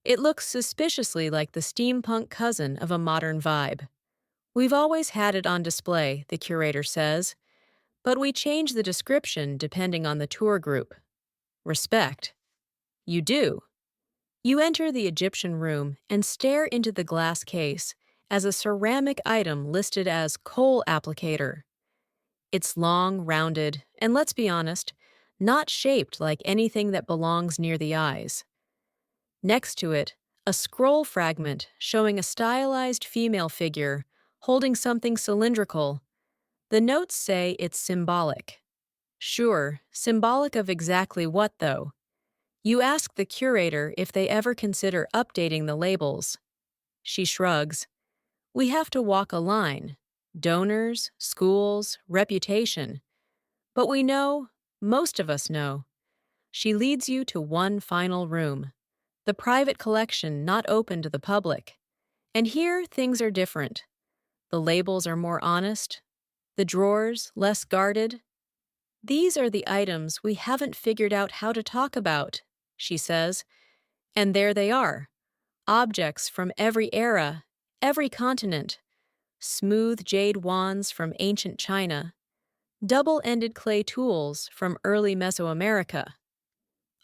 It looks suspiciously like the steampunk cousin of a modern vibe. "We've always had it on display," the curator says, "but we change the description depending on the tour group." Respect. You do. You enter the Egyptian room and stare into the glass case as a ceramic item listed as coal applicator. It's long, rounded, and let's be honest, not shaped like anything that belongs near the eyes. Next to it, a scroll fragment showing a stylized female figure holding something cylindrical. The notes say it's symbolic. Sure, symbolic of exactly what, though? You ask the curator if they ever consider updating the labels. She shrugs. "We have to walk a line. Donors, schools, reputation. But we know, most of us know." She leads you to one final room. the private collection not open to the public. And here, things are different. The labels are more honest, the drawers less guarded. These are the items we haven't figured out how to talk about, she says. And there they are, objects from every era, every continent. Smooth jade wands from ancient China, double-ended clay tools from early Mesoamerica,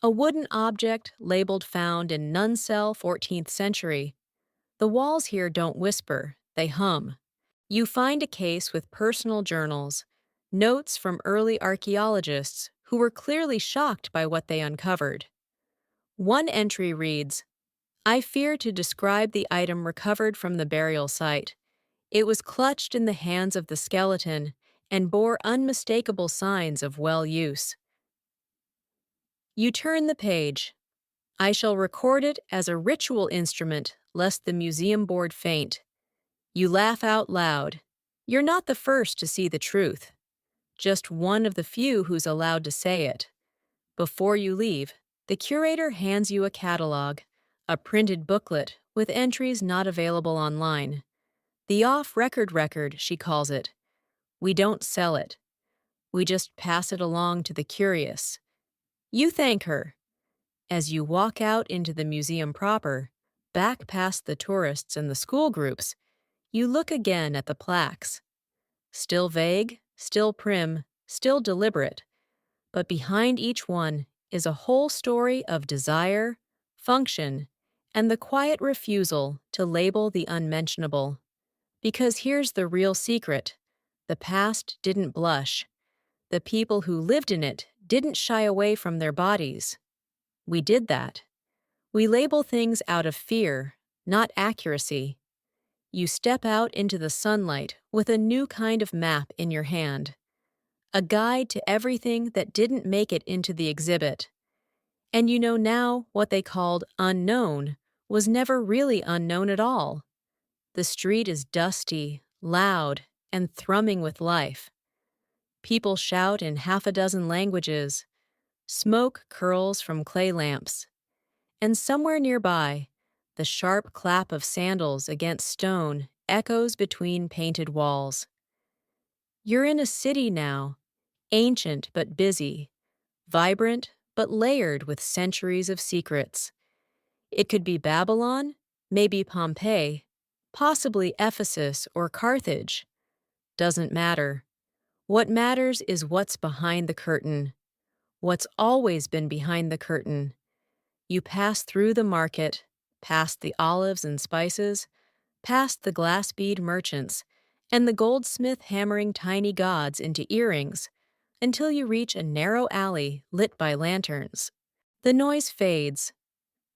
a wooden object labeled found in Nuncell 14th century. The walls here don't whisper, they hum. You find a case with personal journals, notes from early archaeologists who were clearly shocked by what they uncovered. One entry reads, "I fear to describe the item recovered from the burial site. It was clutched in the hands of the skeleton and bore unmistakable signs of well use." You turn the page. "I shall record it as a ritual instrument, lest the museum board faint." You laugh out loud. You're not the first to see the truth, just one of the few who's allowed to say it. Before you leave, the curator hands you a catalog, a printed booklet with entries not available online. The off-record record, she calls it. We don't sell it. We just pass it along to the curious. You thank her. As you walk out into the museum proper, back past the tourists and the school groups, you look again at the plaques. Still vague, still prim, still deliberate, but behind each one is a whole story of desire, function, and the quiet refusal to label the unmentionable. Because here's the real secret: the past didn't blush. The people who lived in it didn't shy away from their bodies. We did that. We label things out of fear, not accuracy. You step out into the sunlight with a new kind of map in your hand, a guide to everything that didn't make it into the exhibit. And you know now what they called unknown was never really unknown at all. The street is dusty, loud, and thrumming with life. People shout in half a dozen languages. Smoke curls from clay lamps. And somewhere nearby, the sharp clap of sandals against stone echoes between painted walls. You're in a city now, ancient but busy, vibrant but layered with centuries of secrets. It could be Babylon, maybe Pompeii, possibly Ephesus or Carthage. Doesn't matter. What matters is what's behind the curtain. What's always been behind the curtain. You pass through the market, past the olives and spices, past the glass bead merchants, and the goldsmith hammering tiny gods into earrings, until you reach a narrow alley lit by lanterns. The noise fades.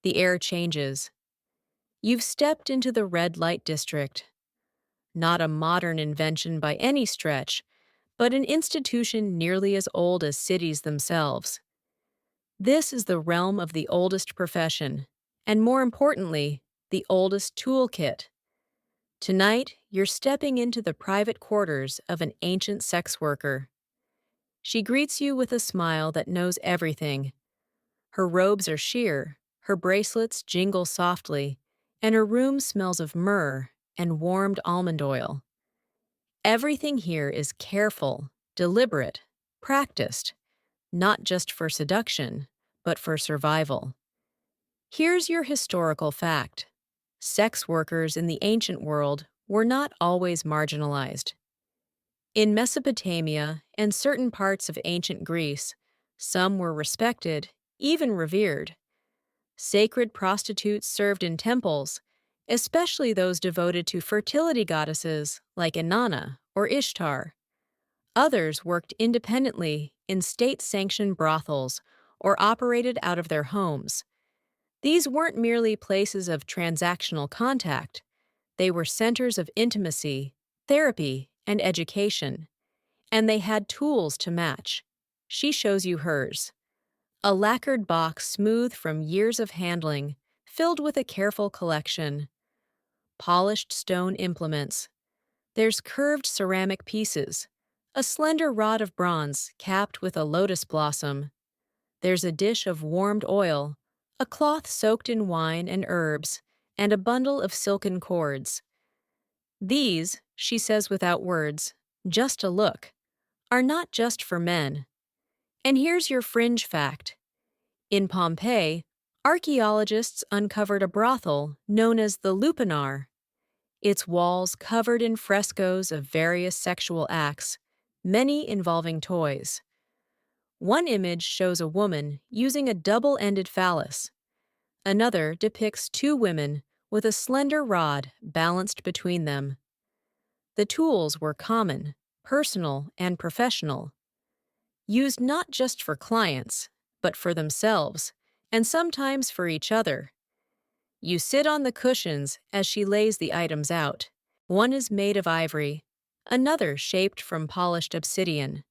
The air changes. You've stepped into the red light district. Not a modern invention by any stretch, but an institution nearly as old as cities themselves. This is the realm of the oldest profession, and more importantly, the oldest toolkit. Tonight, you're stepping into the private quarters of an ancient sex worker. She greets you with a smile that knows everything. Her robes are sheer, her bracelets jingle softly, and her room smells of myrrh and warmed almond oil. Everything here is careful, deliberate, practiced, not just for seduction, but for survival. Here's your historical fact. Sex workers in the ancient world were not always marginalized. In Mesopotamia and certain parts of ancient Greece, some were respected, even revered. Sacred prostitutes served in temples, especially those devoted to fertility goddesses like Inanna or Ishtar. Others worked independently in state-sanctioned brothels or operated out of their homes. These weren't merely places of transactional contact. They were centers of intimacy, therapy, and education. And they had tools to match. She shows you hers. A lacquered box smooth from years of handling, filled with a careful collection. Polished stone implements. There's curved ceramic pieces. A slender rod of bronze capped with a lotus blossom. There's a dish of warmed oil, a cloth soaked in wine and herbs, and a bundle of silken cords. These, she says without words, just a look, are not just for men. And here's your fringe fact. In Pompeii, archaeologists uncovered a brothel known as the Lupanar, its walls covered in frescoes of various sexual acts, many involving toys. One image shows a woman using a double-ended phallus. Another depicts two women with a slender rod balanced between them. The tools were common, personal, and professional, used not just for clients, but for themselves, and sometimes for each other. You sit on the cushions as she lays the items out. One is made of ivory, another shaped from polished obsidian.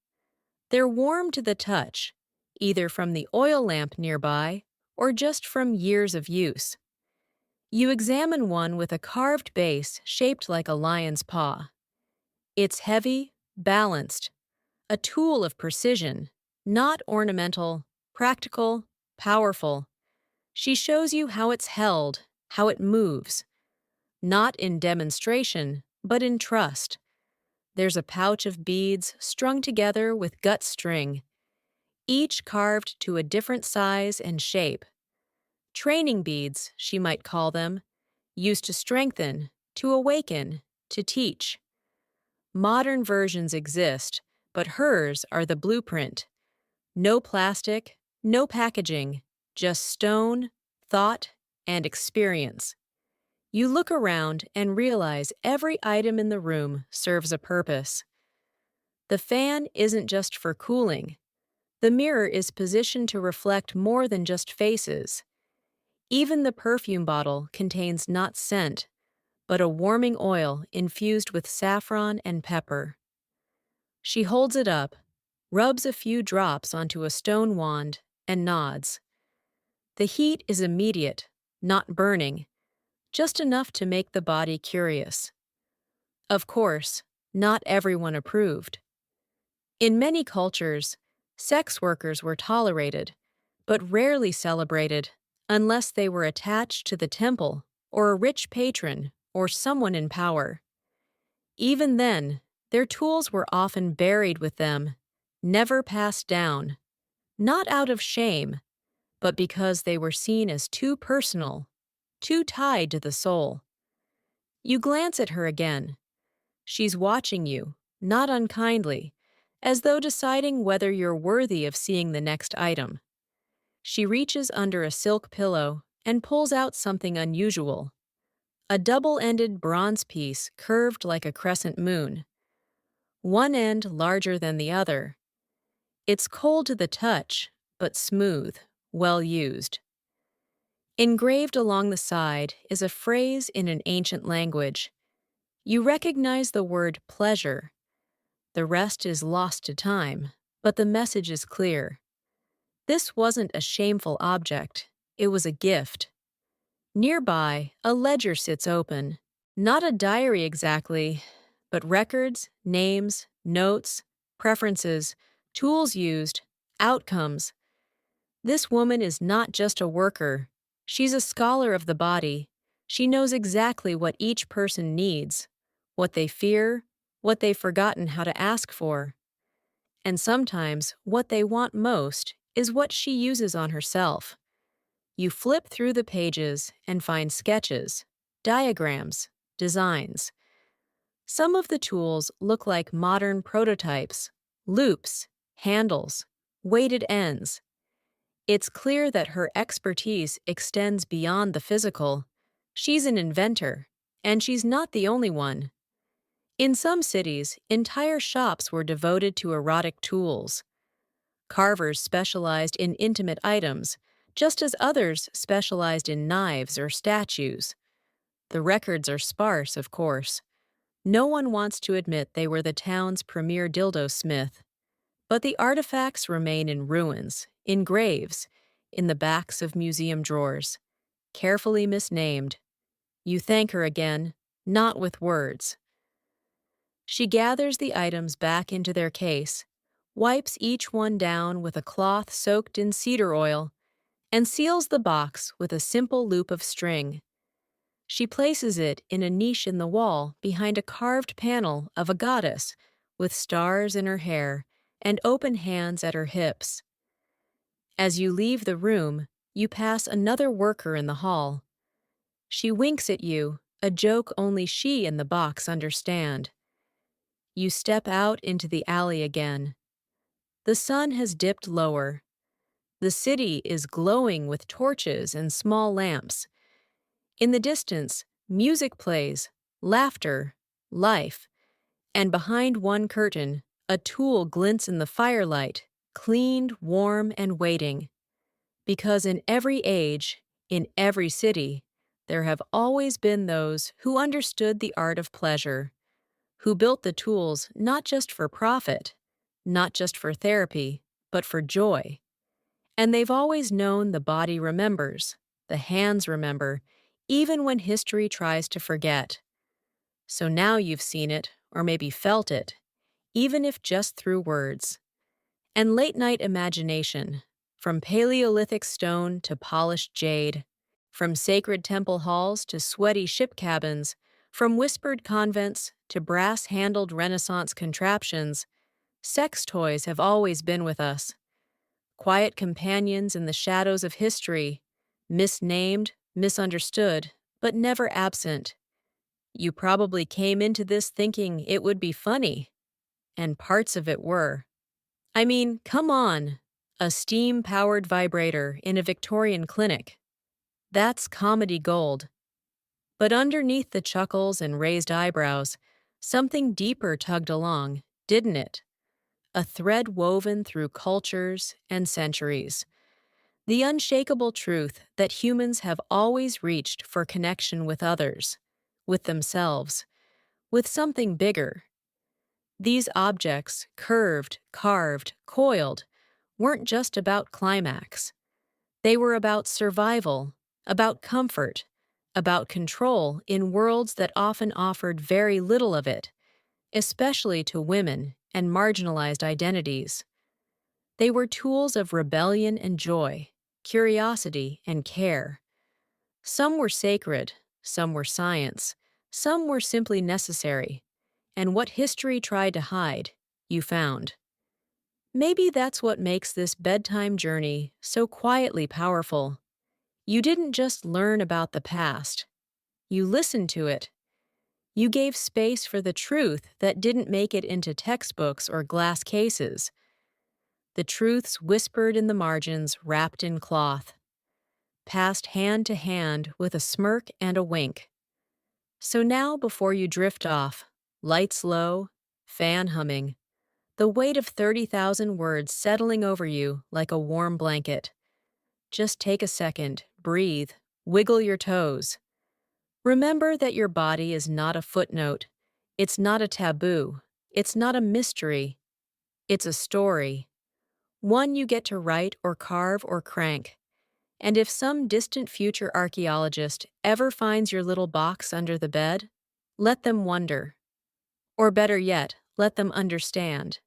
They're warm to the touch, either from the oil lamp nearby or just from years of use. You examine one with a carved base shaped like a lion's paw. It's heavy, balanced, a tool of precision, not ornamental, practical, powerful. She shows you how it's held, how it moves, not in demonstration, but in trust. There's a pouch of beads strung together with gut string, each carved to a different size and shape. Training beads, she might call them, used to strengthen, to awaken, to teach. Modern versions exist, but hers are the blueprint. No plastic, no packaging, just stone, thought, and experience. You look around and realize every item in the room serves a purpose. The fan isn't just for cooling. The mirror is positioned to reflect more than just faces. Even the perfume bottle contains not scent, but a warming oil infused with saffron and pepper. She holds it up, rubs a few drops onto a stone wand, and nods. The heat is immediate, not burning, just enough to make the body curious. Of course, not everyone approved. In many cultures, sex workers were tolerated, but rarely celebrated unless they were attached to the temple or a rich patron or someone in power. Even then, their tools were often buried with them, never passed down, not out of shame, but because they were seen as too personal, too tied to the soul. You glance at her again. She's watching you, not unkindly, as though deciding whether you're worthy of seeing the next item. She reaches under a silk pillow and pulls out something unusual. A double-ended bronze piece curved like a crescent moon. One end larger than the other. It's cold to the touch, but smooth, well used. Engraved along the side is a phrase in an ancient language. You recognize the word pleasure. The rest is lost to time, but the message is clear. This wasn't a shameful object, it was a gift. Nearby, a ledger sits open. Not a diary exactly, but records, names, notes, preferences, tools used, outcomes. This woman is not just a worker. She's a scholar of the body. She knows exactly what each person needs, what they fear, what they've forgotten how to ask for. And sometimes what they want most is what she uses on herself. You flip through the pages and find sketches, diagrams, designs. Some of the tools look like modern prototypes, loops, handles, weighted ends. It's clear that her expertise extends beyond the physical. She's an inventor, and she's not the only one. In some cities, entire shops were devoted to erotic tools. Carvers specialized in intimate items, just as others specialized in knives or statues. The records are sparse, of course. No one wants to admit they were the town's premier dildo smith. But the artifacts remain in ruins, in graves, in the backs of museum drawers, carefully misnamed. You thank her again, not with words. She gathers the items back into their case, wipes each one down with a cloth soaked in cedar oil, and seals the box with a simple loop of string. She places it in a niche in the wall behind a carved panel of a goddess with stars in her hair and open hands at her hips. As you leave the room, you pass another worker in the hall. She winks at you, a joke only she and the box understand. You step out into the alley again. The sun has dipped lower. The city is glowing with torches and small lamps. In the distance, music plays, laughter, life, and behind one curtain, a tool glints in the firelight, cleaned, warm, and waiting. Because in every age, in every city, there have always been those who understood the art of pleasure, who built the tools not just for profit, not just for therapy, but for joy. And they've always known the body remembers, the hands remember, even when history tries to forget. So now you've seen it, or maybe felt it, even if just through words. And late-night imagination, from Paleolithic stone to polished jade, from sacred temple halls to sweaty ship cabins, from whispered convents to brass-handled Renaissance contraptions, sex toys have always been with us. Quiet companions in the shadows of history, misnamed, misunderstood, but never absent. You probably came into this thinking it would be funny, and parts of it were. I mean, come on, a steam-powered vibrator in a Victorian clinic. That's comedy gold. But underneath the chuckles and raised eyebrows, something deeper tugged along, didn't it? A thread woven through cultures and centuries. The unshakable truth that humans have always reached for connection with others, with themselves, with something bigger. These objects, curved, carved, coiled, weren't just about climax. They were about survival, about comfort, about control in worlds that often offered very little of it, especially to women and marginalized identities. They were tools of rebellion and joy, curiosity and care. Some were sacred, some were science, some were simply necessary, and what history tried to hide, you found. Maybe that's what makes this bedtime journey so quietly powerful. You didn't just learn about the past. You listened to it. You gave space for the truth that didn't make it into textbooks or glass cases. The truths whispered in the margins, wrapped in cloth, passed hand to hand with a smirk and a wink. So now, before you drift off, lights low, fan humming, the weight of 30,000 words settling over you like a warm blanket. Just take a second, breathe, wiggle your toes. Remember that your body is not a footnote. It's not a taboo. It's not a mystery. It's a story. One you get to write or carve or crank. And if some distant future archaeologist ever finds your little box under the bed, let them wonder. Or better yet, let them understand.